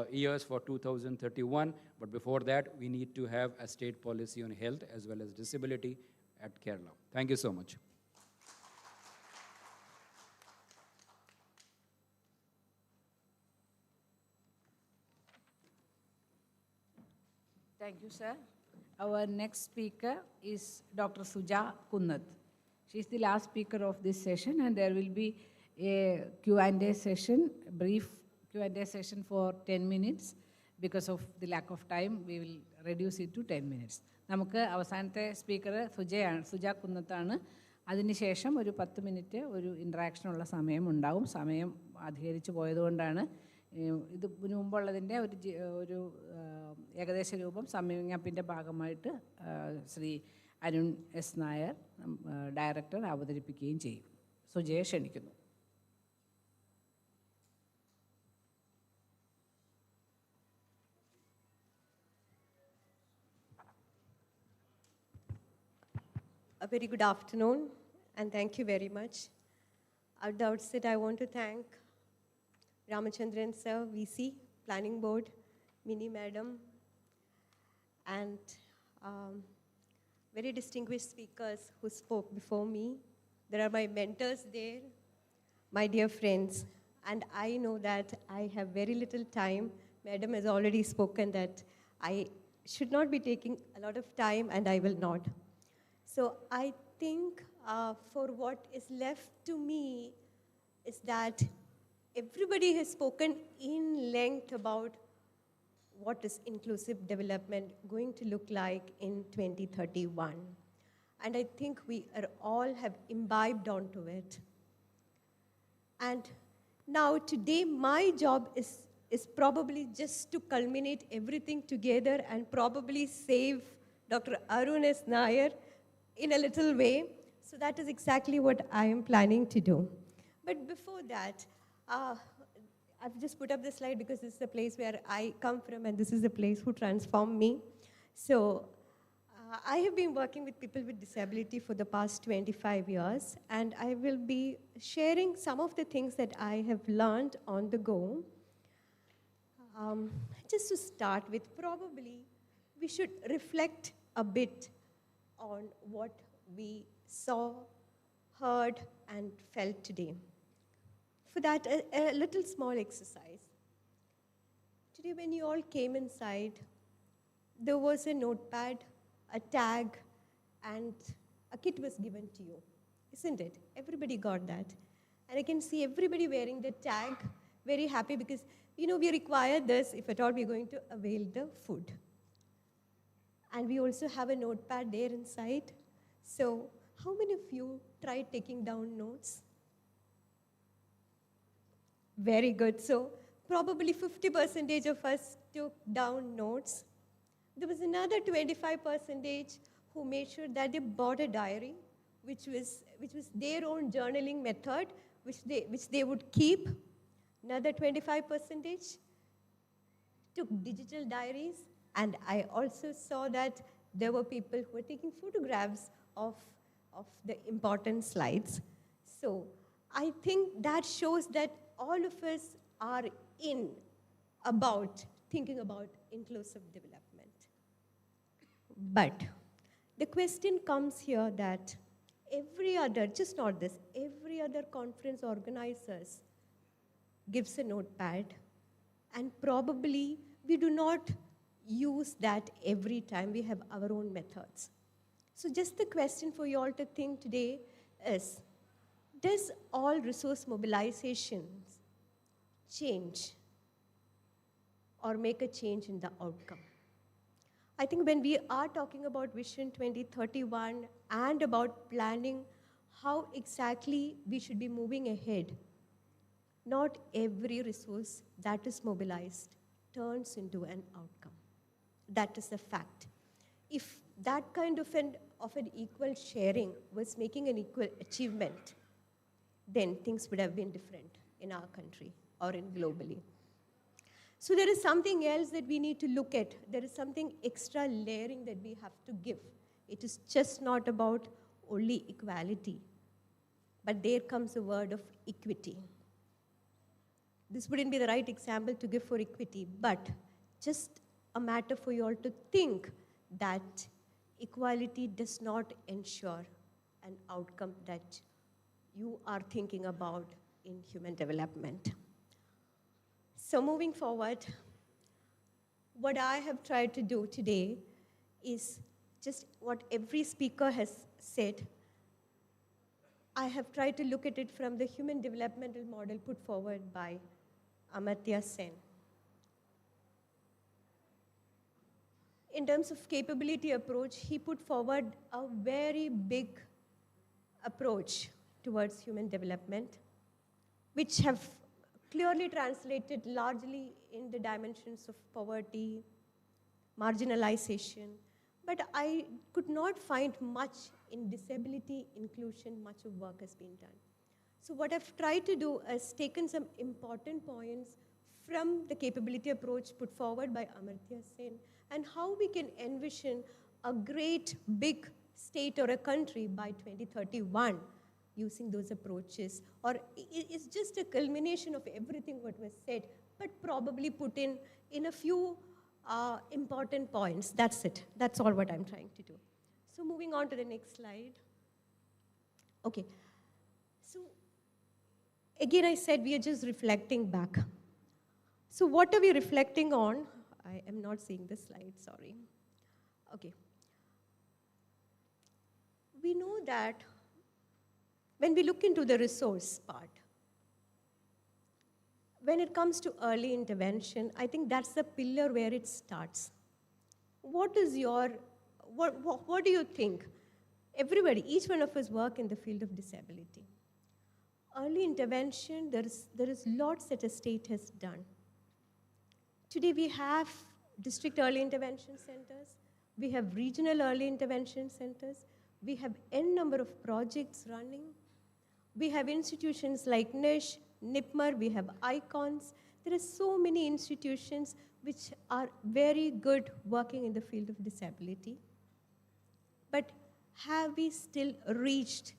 [SPEAKER 10] years for 2031, but before that, we need to have a state policy on health as well as disability at Kerala. Thank you so much.
[SPEAKER 2] Thank you, sir. Our next speaker is Dr. Suja Kunnath. She is the last speaker of this session, and there will be a Q&A session, brief Q&A session for 10 minutes. Because of the lack of time, we will reduce it to 10 minutes. നമുക്ക് അവസാനത്തെ speaker Suja കുന്നത്താണ്. അതിനുശേഷം ഒരു 10 minute ഒരു ഇൻട്രാക്ഷനുള്ള സമയം ഉണ്ടാവും. സമയം അധികരിച്ച് പോയതുകൊണ്ടാണ് ഇതിനു മുമ്പുള്ളതിൻ്റെ ഒരു ഏകദേശ രൂപം സംയോജനത്തിൻ്റെ ഭാഗമായിട്ട് ശ്രീ അരുൺ എസ് നായർ ഡയറക്ടർ അവതരിപ്പിക്കുകയും ചെയ്യും. സുജയെ ക്ഷണിക്കുന്നു.
[SPEAKER 11] A very good afternoon, and thank you very much. At the outset, I want to thank Ramachandran sir, VC, Planning Board, Mini Madam, and very distinguished speakers who spoke before me. There are my mentors there, my dear friends, and I know that I have very little time. Madam has already spoken that I should not be taking a lot of time, and I will not. So I think for what is left to me is that everybody has spoken in length about what is inclusive development going to look like in 2031. And I think we are all have imbibed onto it. And now today my job is probably just to culminate everything together and probably save Dr. Arun S. Nair in a little way. So that is exactly what I am planning to do. But before that, I've just put up this slide because this is the place where I come from and this is the place who transformed me. So I have been working with people with disability for the past 25 years, and I will be sharing some of the things that I have learned on the go. Just to start with, probably we should reflect a bit on what we saw, heard, and felt today. For that, a little small exercise. Today, when you all came inside, there was a notepad, a tag, and a kit was given to you, isn't it? Everybody got that. And I can see everybody wearing the tag, very happy because, we require this if at all we're going to avail the food. And we also have a notepad there inside. So how many of you tried taking down notes? Very good. So probably 50% of us took down notes. There was another 25% who made sure that they bought a diary, which was their own journaling method, which they would keep. Another 25% took digital diaries, and I also saw that there were people who were taking photographs of the important slides. So I think that shows that all of us are thinking about inclusive development. But the question comes here that every other conference organizers gives a notepad, and probably we do not use that every time. We have our own methods. So just the question for you all to think today is, does all resource mobilizations change or make a change in the outcome? I think when we are talking about Vision 2031 and about planning how exactly we should be moving ahead, not every resource that is mobilized turns into an outcome. That is a fact. If that kind of an equal sharing was making an equal achievement, then things would have been different in our country or in globally. So there is something else that we need to look at. There is something extra layering that we have to give. It is just not about only equality, but there comes a word of equity. This wouldn't be the right example to give for equity, but just a matter for you all to think that equality does not ensure an outcome that you are thinking about in human development. So moving forward, what I have tried to do today is just what every speaker has said. I have tried to look at it from the human developmental model put forward by Amartya Sen. In terms of capability approach, he put forward a very big approach towards human development, which have clearly translated largely in the dimensions of poverty, marginalization, but I could not find much in disability inclusion. Much of work has been done. So what I've tried to do is taken some important points from the capability approach put forward by Amartya Sen and how we can envision a great big state or a country by 2031 using those approaches, or it's just a culmination of everything what was said, but probably put in a few important points. That's it. That's all what I'm trying to do. So moving on to the next slide. Okay. So again, I said we are just reflecting back. So what are we reflecting on? I am not seeing the slide, sorry. Okay. We know that when we look into the resource part, when it comes to early intervention, I think that's the pillar where it starts. What is what do you think? Everybody, each one of us work in the field of disability. Early intervention, there is lots that a state has done. Today we have district early intervention centers, we have regional early intervention centers, we have n number of projects running. We have institutions like NISH, NIPMER, we have ICONS. There are so many institutions which are very good working in the field of disability. But have we still reached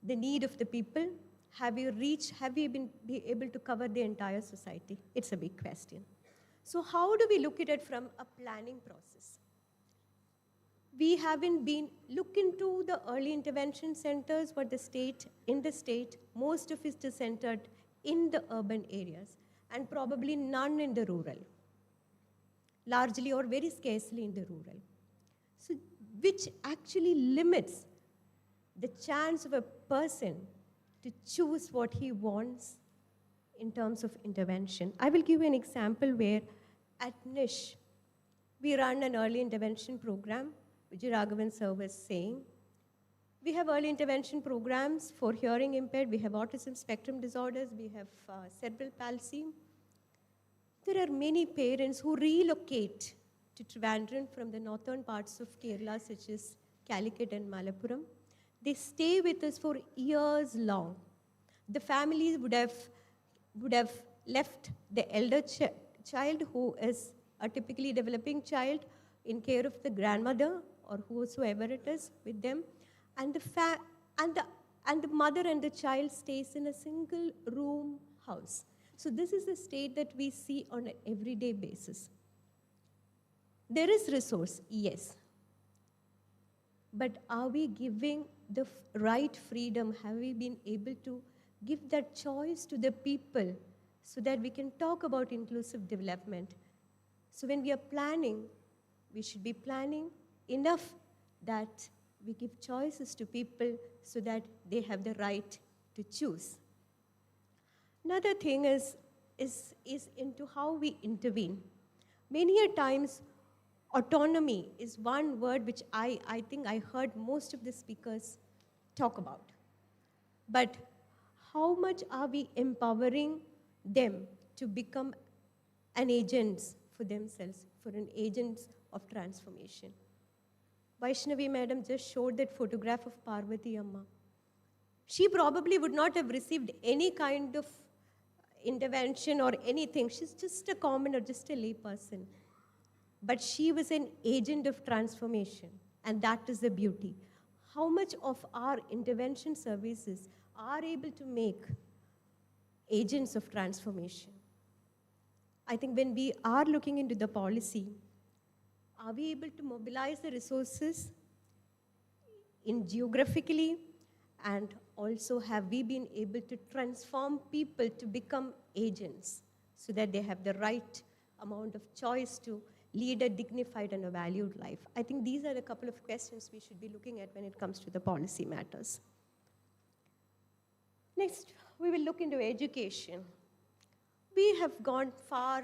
[SPEAKER 11] the need of the people? Have we been able to cover the entire society? It's a big question. So how do we look at it from a planning process? We haven't been, look into the early intervention centers for the state, in the state, most of it is centered in the urban areas and probably none in the rural, largely or very scarcely in the rural. So, which actually limits the chance of a person to choose what he wants in terms of intervention. I will give you an example where at NISH, we run an early intervention program, which Raghavan sir was saying. We have early intervention programs for hearing impaired, we have autism spectrum disorders, we have cerebral palsy. There are many parents who relocate to Trivandrum from the northern parts of Kerala, such as Calicut and Malappuram. They stay with us for years long. The families would have left the elder child, who is a typically developing child, in care of the grandmother or whosoever it is with them, and the mother and the child stays in a single room house. So this is the state that we see on an everyday basis. There is resource, yes. But are we giving the right freedom? Have we been able to give that choice to the people so that we can talk about inclusive development? So when we are planning, we should be planning enough that we give choices to people so that they have the right to choose. Another thing is into how we intervene. Many a times, autonomy is one word which I think I heard most of the speakers talk about. But how much are we empowering them to become an agents for themselves, for an agents of transformation? Vaishnavi madam just showed that photograph of Parvati Amma. She probably would not have received any kind of intervention or anything. She's just a commoner, just a lay person. But she was an agent of transformation, and that is the beauty. How much of our intervention services are able to make agents of transformation? I think when we are looking into the policy, are we able to mobilize the resources in geographically, and also have we been able to transform people to become agents so that they have the right amount of choice to lead a dignified and a valued life? I think these are a couple of questions we should be looking at when it comes to the policy matters. Next, we will look into education. We have gone far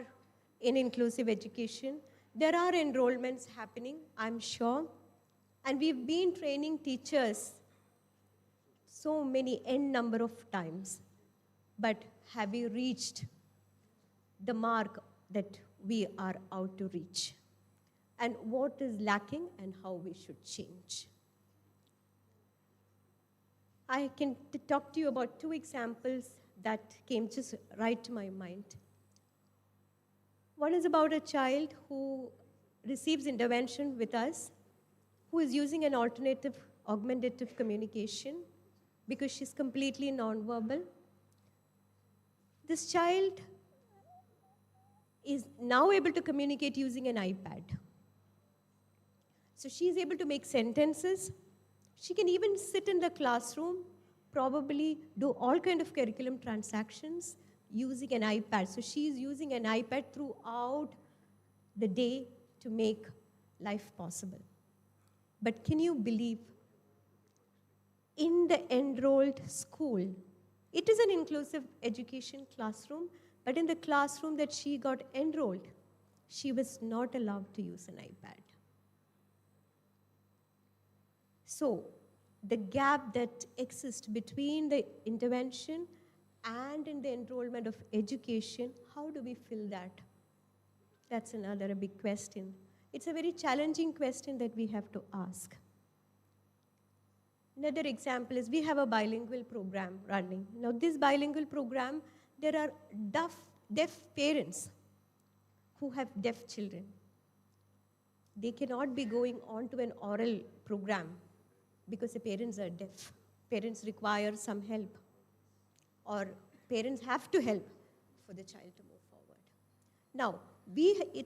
[SPEAKER 11] in inclusive education. There are enrollments happening, I'm sure, and we've been training teachers so many n number of times. But have we reached the mark that we are out to reach? And what is lacking and how we should change? I can talk to you about two examples that came just right to my mind. One is about a child who receives intervention with us, who is using an alternative augmentative communication because she's completely nonverbal. This child is now able to communicate using an iPad. So she's able to make sentences. She can even sit in the classroom, probably do all kind of curriculum transactions using an iPad. So she's using an iPad throughout the day to make life possible. But can you believe, in the enrolled school, it is an inclusive education classroom, but in the classroom that she got enrolled, she was not allowed to use an iPad. So the gap that exists between the intervention and in the enrollment of education, how do we fill that? That's another big question. It's a very challenging question that we have to ask. Another example is we have a bilingual program running. Now this bilingual program, there are deaf parents who have deaf children. They cannot be going on to an oral program because the parents are deaf. Parents require some help, or parents have to help for the child to move forward. Now,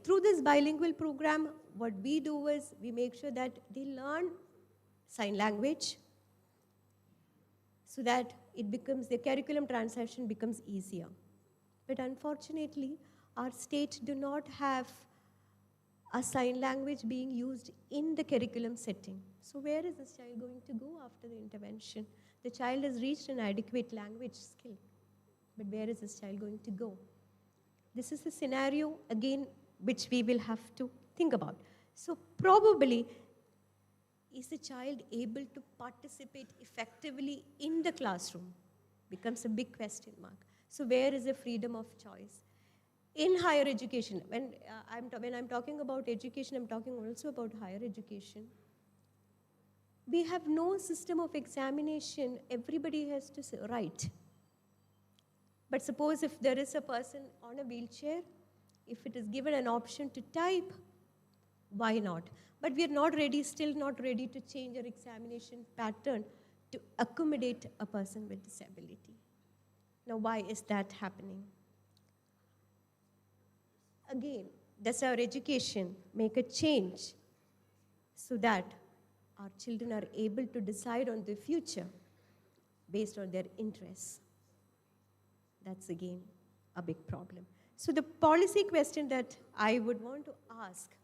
[SPEAKER 11] through this bilingual program, what we do is we make sure that they learn sign language so that the curriculum transition becomes easier. But unfortunately, our state do not have a sign language being used in the curriculum setting. So where is this child going to go after the intervention? The child has reached an adequate language skill, but where is this child going to go? This is the scenario, again, which we will have to think about. So probably, is the child able to participate effectively in the classroom? Becomes a big question mark. So where is the freedom of choice? In higher education, when I'm talking about education, I'm talking also about higher education. We have no system of examination. Everybody has to write. But suppose if there is a person on a wheelchair, if it is given an option to type, why not? But we are still not ready to change our examination pattern to accommodate a person with disability. Now, why is that happening? Again, does our education make a change so that our children are able to decide on their future based on their interests? That's again a big problem. So the policy question that I would want to ask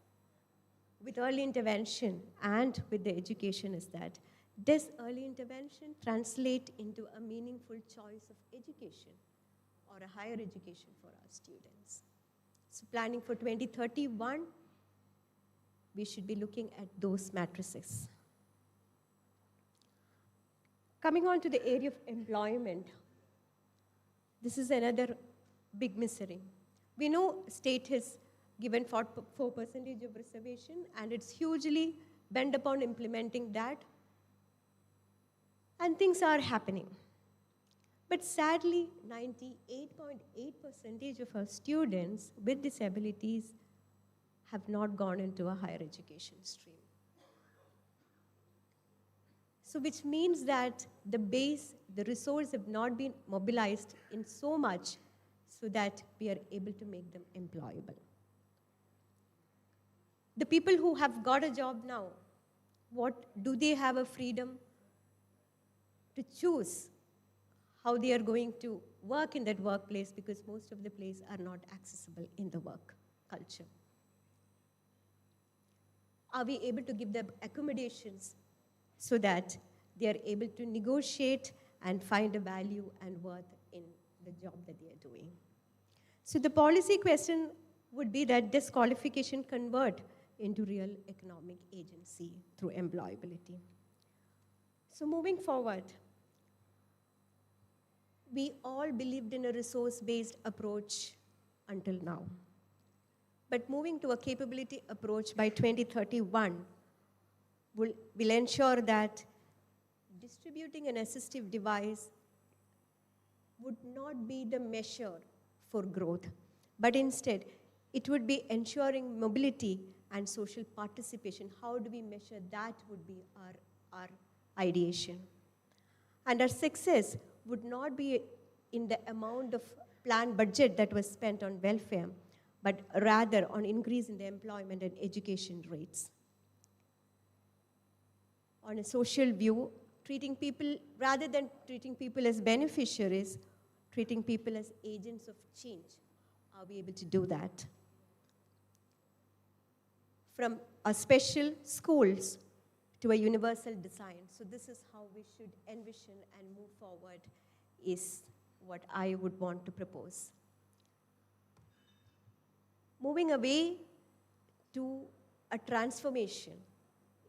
[SPEAKER 11] with early intervention and with the education is that, does early intervention translate into a meaningful choice of education or a higher education for our students? So planning for 2031, we should be looking at those matrices. Coming on to the area of employment, this is another big misery. We know state has given 4% of reservation, and it's hugely bent upon implementing that, and things are happening. But sadly, 98.8% of our students with disabilities have not gone into a higher education stream. So which means that the resource have not been mobilized in so much so that we are able to make them employable. The people who have got a job now, do they have a freedom to choose how they are going to work in that workplace, because most of the places are not accessible in the work culture? Are we able to give them accommodations so that they are able to negotiate and find a value and worth in the job that they are doing? So the policy question would be that this qualification convert into real economic agency through employability. So moving forward, we all believed in a resource-based approach until now. But moving to a capability approach by 2031 will ensure that distributing an assistive device would not be the measure for growth, but instead it would be ensuring mobility and social participation. How do we measure that would be our ideation. And our success would not be in the amount of planned budget that was spent on welfare, but rather on increase in the employment and education rates. On a social view, treating people, rather than treating people as beneficiaries, treating people as agents of change. Are we able to do that? From a special schools to a universal design. So this is how we should envision and move forward, is what I would want to propose. Moving away to a transformation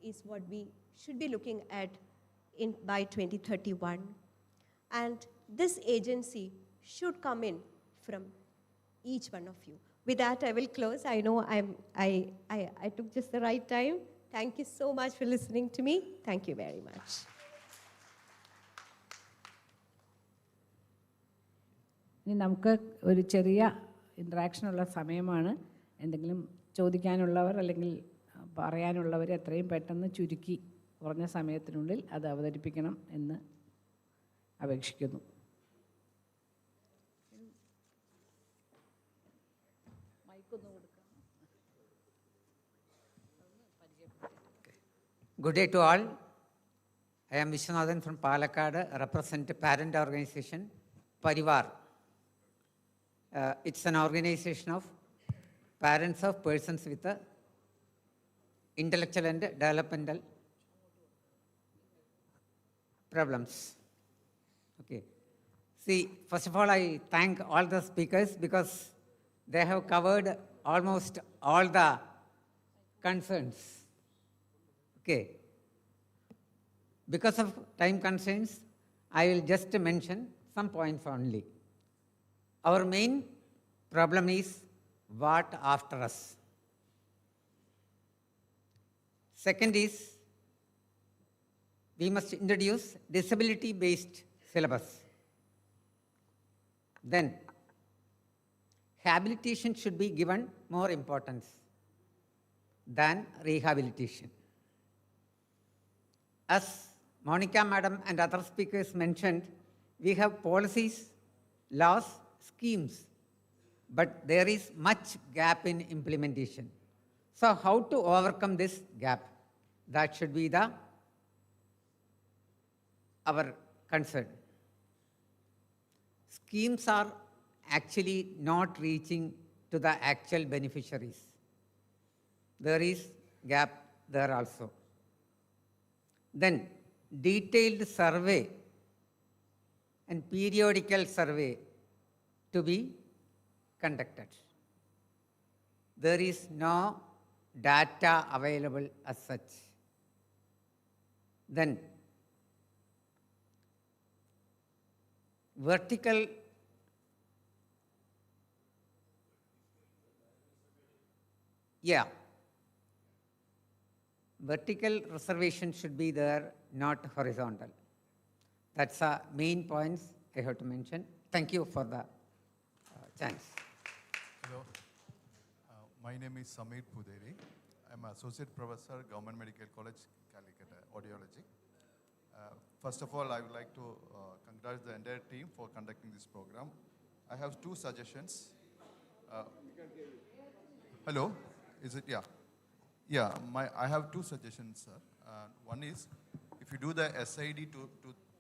[SPEAKER 11] is what we should be looking at by 2031. And this agency should come in from each one of you. With that, I will close. I know I took just the right time. Thank you so much for listening to me. Thank you very much.
[SPEAKER 2] ഇനി നമുക്ക് ഒരു ചെറിയ ഇൻട്രാക്ഷനുള്ള സമയമാണ്. എന്തെങ്കിലും ചോദിക്കാനുള്ളവർ അല്ലെങ്കിൽ പറയാനുള്ളവർ എത്രയും പെട്ടെന്ന് ചുരുക്കി കുറഞ്ഞ സമയത്തിനുള്ളിൽ അത് അവതരിപ്പിക്കണം എന്ന് അപേക്ഷിക്കുന്നു. മൈക്കൊന്ന് കൊടുക്കാം.
[SPEAKER 12] Good day to all. I am Vishwanathan from Palakkad, represent parent organization Parivar. It's an organization of parents of persons with intellectual and developmental problems. Okay. See, first of all, I thank all the speakers because they have covered almost all the concerns. Okay. Because of time constraints, I will just mention some points only. Our main problem is what after us. Second is, we must introduce disability-based syllabus. Then, habilitation should be given more importance than rehabilitation. As Monica Madam and other speakers mentioned, we have policies, laws, schemes, but there is much gap in implementation. So how to overcome this gap? That should be our concern. Schemes are actually not reaching to the actual beneficiaries. There is gap there also. Then detailed survey and periodical survey to be conducted. There is no data available as such. Then vertical vertical reservation should be there, not horizontal. That's the main points I have to mention. Thank you for the chance.
[SPEAKER 13] Hello, my name is Samir Puderi. I'm Associate Professor, Government Medical College, Calicut, Audiology. First of all, I would like to congratulate the entire team for conducting this program. I have two suggestions. Hello, is it? Yeah. Yeah, I have two suggestions, sir. One is, if you do the SID to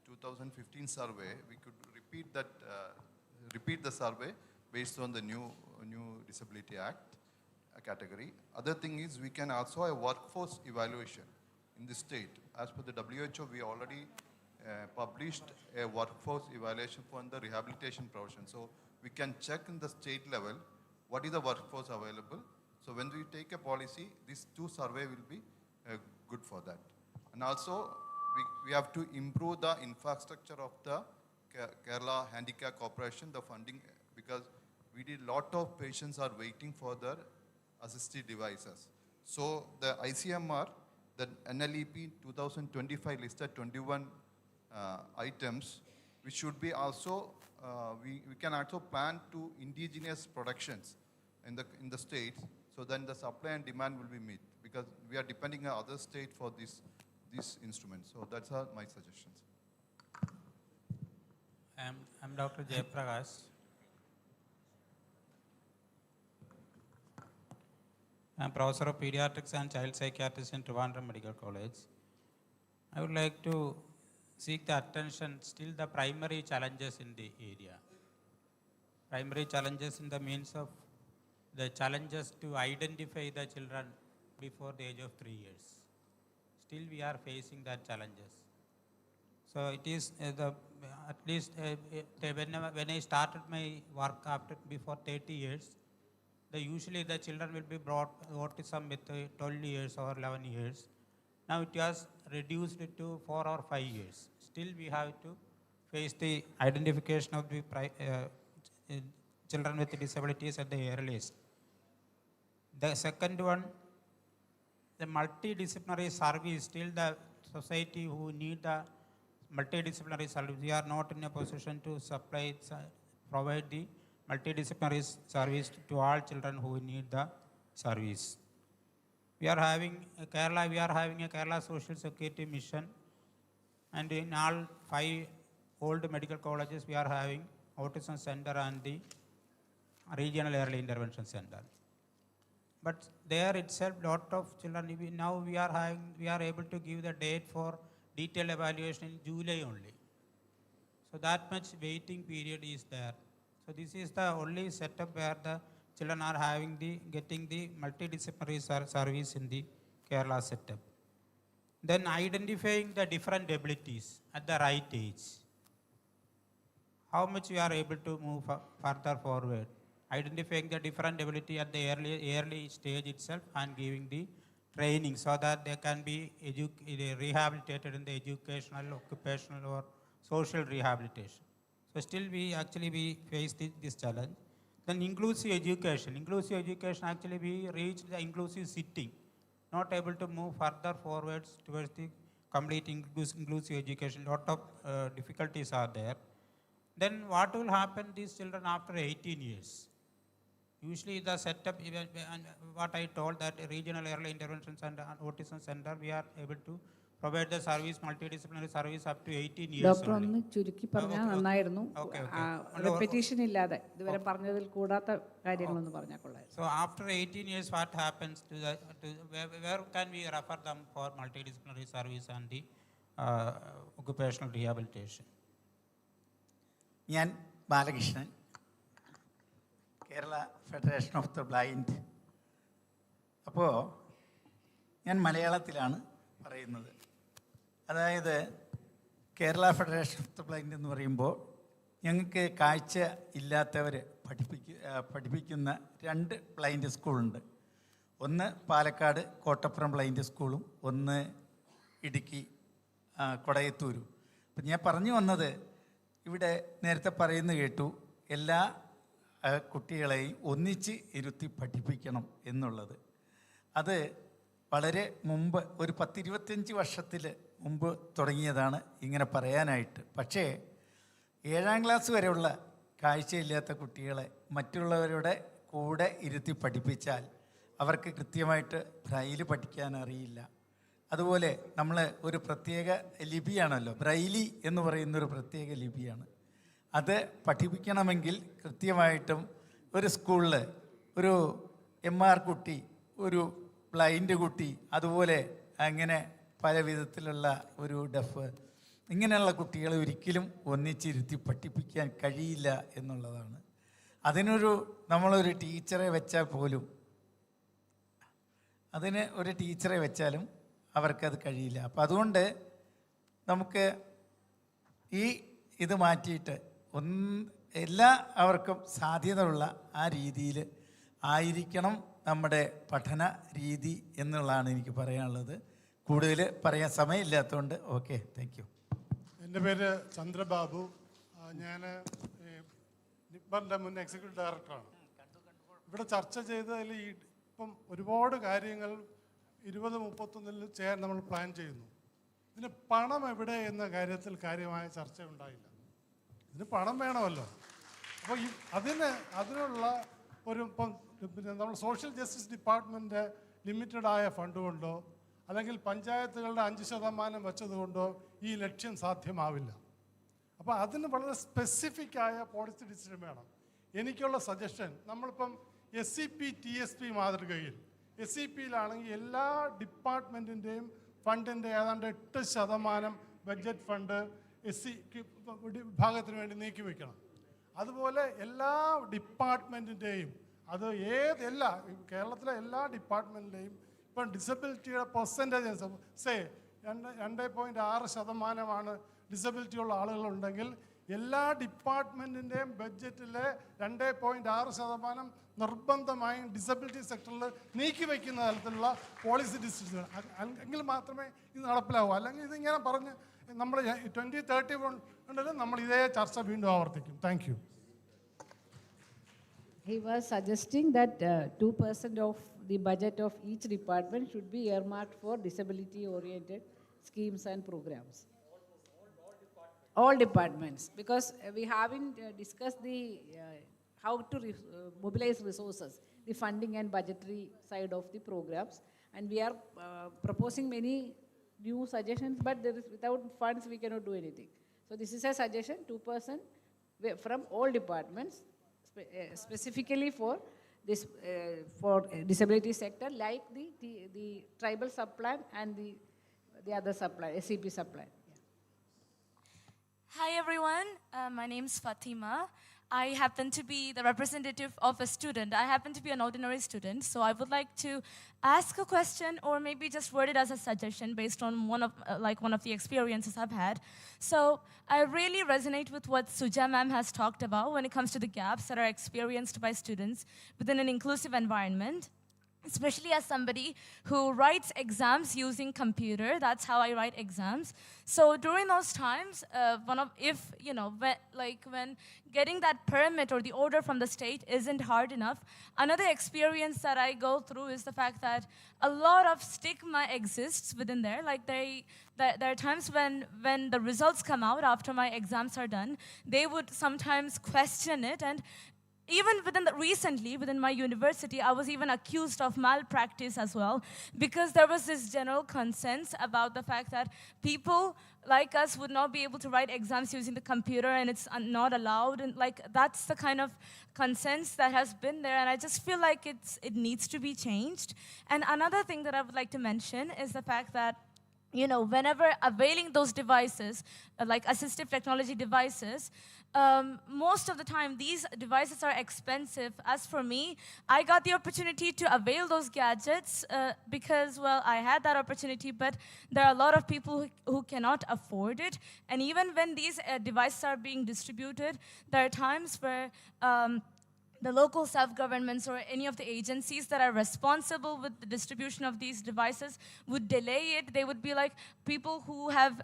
[SPEAKER 13] 2015 survey, we could repeat the survey based on the new Disability Act category. Other thing is, we can also have workforce evaluation in the state. As per the WHO, we already published a workforce evaluation for the rehabilitation profession. So we can check in the state level what is the workforce available. So when we take a policy, these two survey will be good for that. And also, we have to improve the infrastructure of the Kerala Handicap Corporation, the funding, because we did lot of patients are waiting for their assistive devices. So the ICMR, the NLEP 2025 listed 21 items, which should be also, we can also plan to indigenous productions in the states, so then the supply and demand will be met, because we are depending on other states for this instrument. So that's my suggestions.
[SPEAKER 14] I'm Dr. Jayaprakash. I'm Professor of Pediatrics and Child Psychiatrist in Trivandrum Medical College. I would like to seek the attention, still the primary challenges in the area. Primary challenges in the means of the challenges to identify the children before the age of 3 years. Still we are facing that challenges. So it is at least when I started my work before 30 years, usually the children will be brought autism with 12 years or 11 years. Now it has reduced to 4 or 5 years. Still we have to face the identification of the children with disabilities at the earliest. The second one, the multidisciplinary service, still the society who need the multidisciplinary service, we are not in a position to provide the multidisciplinary service to all children who need the service. We are having a Kerala Social Security Mission, and in all 5 old medical colleges we are having autism center and the regional early intervention center. but there itself lot of children, now we are able to give the date for detailed evaluation in July only. So that much waiting period is there. So this is the only setup where the children are getting the multidisciplinary service in the Kerala setup. Then identifying the different abilities at the right age. How much we are able to move further forward. Identifying the different ability at the early stage itself and giving the training so that they can be rehabilitated in the educational, occupational or social rehabilitation. So still we face this challenge. Then inclusive education. Inclusive education actually we reached the inclusive sitting, not able to move further forwards towards the complete inclusive education. Lot of difficulties are there. Then what will happen these children after 18 years? Usually the setup, and what I told that regional early intervention center and autism center, we are able to provide the service, multidisciplinary service up to 18 years
[SPEAKER 2] doctor
[SPEAKER 14] only.
[SPEAKER 2] ഒന്ന് ചുരുക്കി പറഞ്ഞാൽ നന്നായിരുന്നു. Repetition ഇല്ലാതെ ഇതുവരെ പറഞ്ഞതിൽ കൂടാത്ത കാര്യങ്ങളൊന്ന് പറഞ്ഞാൽ കൊള്ളായിരുന്നു.
[SPEAKER 14] So after 18 years, what happens where can we refer them for multidisciplinary service and the occupational rehabilitation?
[SPEAKER 15] ഞാൻ Balakrishnan, Kerala federation of the blind. അപ്പോൾ ഞാൻ മലയാളത്തിലാണ് പറയുന്നത്. അതായത് Kerala federation of the blind എന്ന് പറയുമ്പോൾ ഞങ്ങൾക്ക് കാഴ്ച ഇല്ലാത്തവരെ പഠിപ്പിക്കുന്ന 2 ബ്ലൈൻഡ് സ്കൂളുണ്ട്. ഒന്ന് പാലക്കാട് കോട്ടപ്പുറം ബ്ലൈൻഡ് സ്കൂളും ഒന്ന് ഇടുക്കി കൊടയത്തൂരും. അപ്പം ഞാൻ പറഞ്ഞു വന്നത്, ഇവിടെ നേരത്തെ പറയുന്നത് കേട്ടു, എല്ലാ കുട്ടികളെയും ഒന്നിച്ച് ഇരുത്തി പഠിപ്പിക്കണം എന്നുള്ളത്. അത് വളരെ മുമ്പ് ഒരു 10-25 വർഷത്തിൽ മുമ്പ് തുടങ്ങിയതാണ് ഇങ്ങനെ പറയാനായിട്ട്. പക്ഷേ 7ാം ക്ലാസ് വരെയുള്ള കാഴ്ചയില്ലാത്ത കുട്ടികളെ മറ്റുള്ളവരുടെ കൂടെ ഇരുത്തി പഠിപ്പിച്ചാൽ അവർക്ക് കൃത്യമായിട്ട് ബ്രൈല് പഠിക്കാൻ അറിയില്ല. അതുപോലെ നമ്മൾ ഒരു പ്രത്യേക ലിപിയാണല്ലോ, ബ്രൈലി എന്ന് പറയുന്നൊരു പ്രത്യേക ലിപിയാണ്. അത് പഠിപ്പിക്കണമെങ്കിൽ കൃത്യമായിട്ടും ഒരു സ്കൂളിൽ ഒരു MR കുട്ടി, ഒരു ബ്ലൈൻഡ് കുട്ടി, അതുപോലെ അങ്ങനെ പല വിധത്തിലുള്ള ഒരു ഡെഫ്, ഇങ്ങനെയുള്ള കുട്ടികളെ ഒരിക്കലും ഒന്നിച്ചിരുത്തി പഠിപ്പിക്കാൻ കഴിയില്ല എന്നുള്ളതാണ്. നമ്മളൊരു ടീച്ചറെ വെച്ചാൽ പോലും, അതിന് ഒരു ടീച്ചറെ വെച്ചാലും അവർക്കത് കഴിയില്ല. അപ്പം അതുകൊണ്ട് നമുക്ക് ഇത് മാറ്റിയിട്ട് എല്ലാവർക്കും സാധ്യതയുള്ള ആ രീതിയിൽ ആയിരിക്കണം നമ്മുടെ പഠന രീതി എന്നുള്ളതാണ് എനിക്ക് പറയാനുള്ളത്. കൂടുതൽ പറയാൻ സമയമില്ലാത്തതുകൊണ്ട് ഓക്കെ, താങ്ക് യു.
[SPEAKER 16] എൻ്റെ പേര് ചന്ദ്രബാബു. ഞാൻ നിബ്ബറിൻ്റെ മുൻ എക്സിക്യൂട്ടീവ് ഡയറക്ടറാണ്. ഇവിടെ ചർച്ച ചെയ്തതിൽ ഇപ്പം ഒരുപാട് കാര്യങ്ങൾ 2031 ചെയ്യാൻ നമ്മൾ പ്ലാൻ ചെയ്യുന്നു. ഇതിന് പണം എവിടെ എന്ന കാര്യത്തിൽ കാര്യമായ ചർച്ച ഉണ്ടായില്ല. ഇതിന് പണം വേണമല്ലോ. അപ്പോൾ അതിനുള്ള ഇപ്പം നമ്മൾ സോഷ്യൽ ജസ്റ്റിസ് ഡിപ്പാർട്ട്മെൻറ്റ് ലിമിറ്റഡായ ഫണ്ട് കൊണ്ടോ അല്ലെങ്കിൽ പഞ്ചായത്തുകളുടെ 5% വെച്ചതുകൊണ്ടോ ഈ ലക്ഷ്യം സാധ്യമാവില്ല. അപ്പോൾ അതിന് വളരെ സ്പെസിഫിക്കായ പോളിസി ഡിസിഷൻ വേണം. എനിക്കുള്ള സജഷൻ, നമ്മളിപ്പം SCP TSP മാതൃകയിൽ SCPയിലാണെങ്കിൽ എല്ലാ ഡിപ്പാർട്ട്മെൻറ്റിൻ്റെയും ഫണ്ടിൻ്റെ ഏതാണ്ട് 8% ബഡ്ജറ്റ് ഫണ്ട് SC വിഭാഗത്തിന് വേണ്ടി നീക്കി വയ്ക്കണം. അതുപോലെ എല്ലാ ഡിപ്പാർട്ട്മെൻറ്റിൻ്റെയും, അത് കേരളത്തിലെ എല്ലാ ഡിപ്പാർട്ട്മെൻറ്റിൻ്റെയും ഇപ്പം ഡിസബിലിറ്റിയുടെ പെർസെൻറ്റേജ് 2.6% ഡിസബിലിറ്റി ഉള്ള ആളുകളുണ്ടെങ്കിൽ എല്ലാ ഡിപ്പാർട്ട്മെൻറ്റിൻ്റെയും ബഡ്ജറ്റിലെ 2.6% നിർബന്ധമായും ഡിസബിലിറ്റി സെക്ടറിൽ നീക്കി വയ്ക്കുന്ന തരത്തിലുള്ള പോളിസി ഡിസിഷൻ എങ്കിൽ മാത്രമേ ഇത് നടപ്പിലാവൂ. അല്ലെങ്കിൽ ഇതിങ്ങനെ പറഞ്ഞ് നമ്മൾ 2031 നമ്മൾ ഇതേ ചർച്ച വീണ്ടും ആവർത്തിക്കും. Thank you.
[SPEAKER 2] He was suggesting that 2% of the budget of each department should be earmarked for disability-oriented schemes and programs. All departments, because we haven't discussed the how to mobilize resources, the funding and budgetary side of the programs, and we are proposing many new suggestions, but without funds we cannot do anything. So this is a suggestion, 2% from all departments, specifically for this for disability sector, like the tribal subplan and the other subplan, SCP subplan.
[SPEAKER 17] Hi everyone, my name is Fatima. I happen to be the representative of a student. I happen to be an ordinary student, so I would like to ask a question or maybe just word it as a suggestion based on one of the experiences I've had. So I really resonate with what Suja ma'am has talked about when it comes to the gaps that are experienced by students within an inclusive environment. Especially as somebody who writes exams using computer, that's how I write exams. So during those times, when getting that permit or the order from the state isn't hard enough, another experience that I go through is the fact that a lot of stigma exists within there. Like there are times when the results come out after my exams are done, they would sometimes question it, and even recently, within my university, I was even accused of malpractice as well, because there was this general consensus about the fact that people like us would not be able to write exams using the computer, and it's not allowed, and that's the kind of consensus that has been there, and I just feel like it needs to be changed. And another thing that I would like to mention is the fact that whenever availing those devices, like assistive technology devices, most of the time these devices are expensive. As for me, I got the opportunity to avail those gadgets because, well, I had that opportunity, but there are a lot of people who cannot afford it. And even when these devices are being distributed, there are times where the local self-governments or any of the agencies that are responsible with the distribution of these devices would delay it. They would be like people who have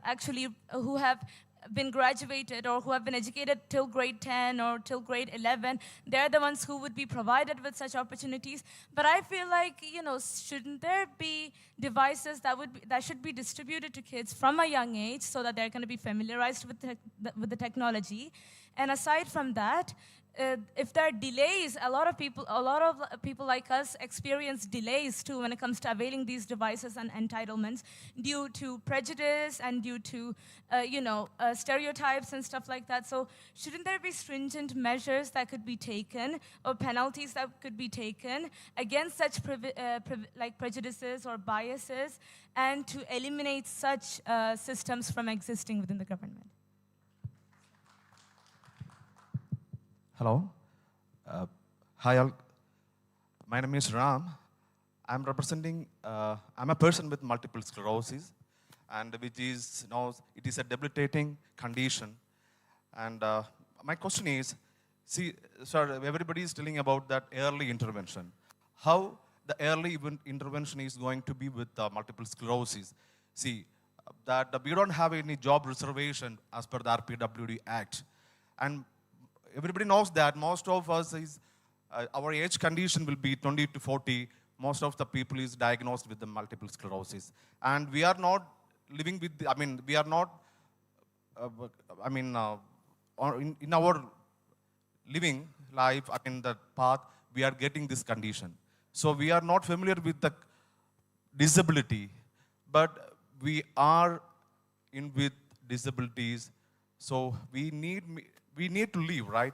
[SPEAKER 17] been graduated or who have been educated till grade 10 or till grade 11, they're the ones who would be provided with such opportunities. But I feel like, shouldn't there be devices that should be distributed to kids from a young age so that they're going to be familiarized with the technology? And aside from that, if there are delays, a lot of people like us experience delays too when it comes to availing these devices and entitlements due to prejudice and due to stereotypes and stuff like that. So shouldn't there be stringent measures that could be taken or penalties that could be taken against such prejudices or biases, and to eliminate such systems from existing within the government?
[SPEAKER 18] Hello. Hi all. My name is Ram. I'm representing, I'm a person with multiple sclerosis, and which is, it is a debilitating condition. And my question is, sir, everybody is telling about that early intervention. How the early intervention is going to be with multiple sclerosis? That we don't have any job reservation as per the RPWD Act. And everybody knows that most of us our age condition will be 20 to 40. Most of the people is diagnosed with the multiple sclerosis. And we are not living with, we are not, in our living life, the path, we are getting this condition. So we are not familiar with the disability, but we are in with disabilities. So we need to live, right?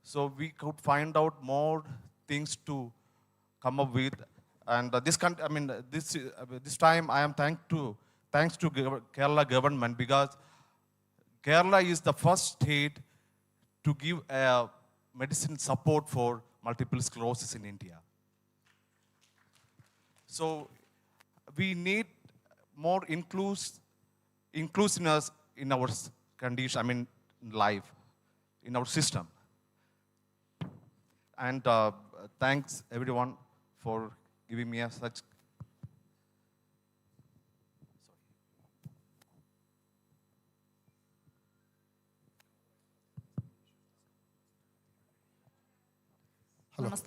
[SPEAKER 18] So we could find out more things to come up with. And this time I am thanks to Kerala government, because Kerala is the first state to give medicine support for multiple sclerosis in India. So we need more inclusiveness in our condition, life, in our system. And thanks everyone for giving me such.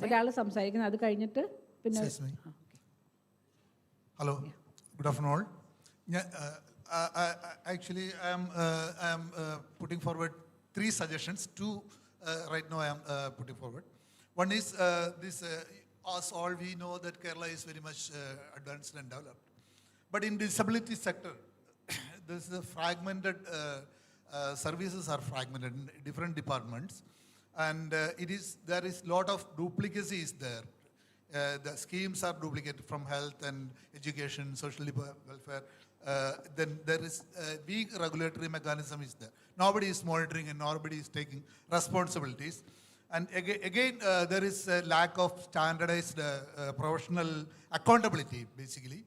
[SPEAKER 2] ഒരാൾ സംസാരിക്കുന്നത് അത് കഴിഞ്ഞിട്ട് പിന്നെ
[SPEAKER 19] Hello, good afternoon all. Actually, I am putting forward 3 suggestions. 2 right now I am putting forward. One is as all we know that Kerala is very much advanced and developed. But in disability sector, this is a fragmented, services are fragmented in different departments. and there is lot of duplicacy is there. The schemes are duplicated from health and education, social welfare. Then there is a weak regulatory mechanism is there. Nobody is monitoring and nobody is taking responsibilities. And again there is a lack of standardized professional accountability, basically,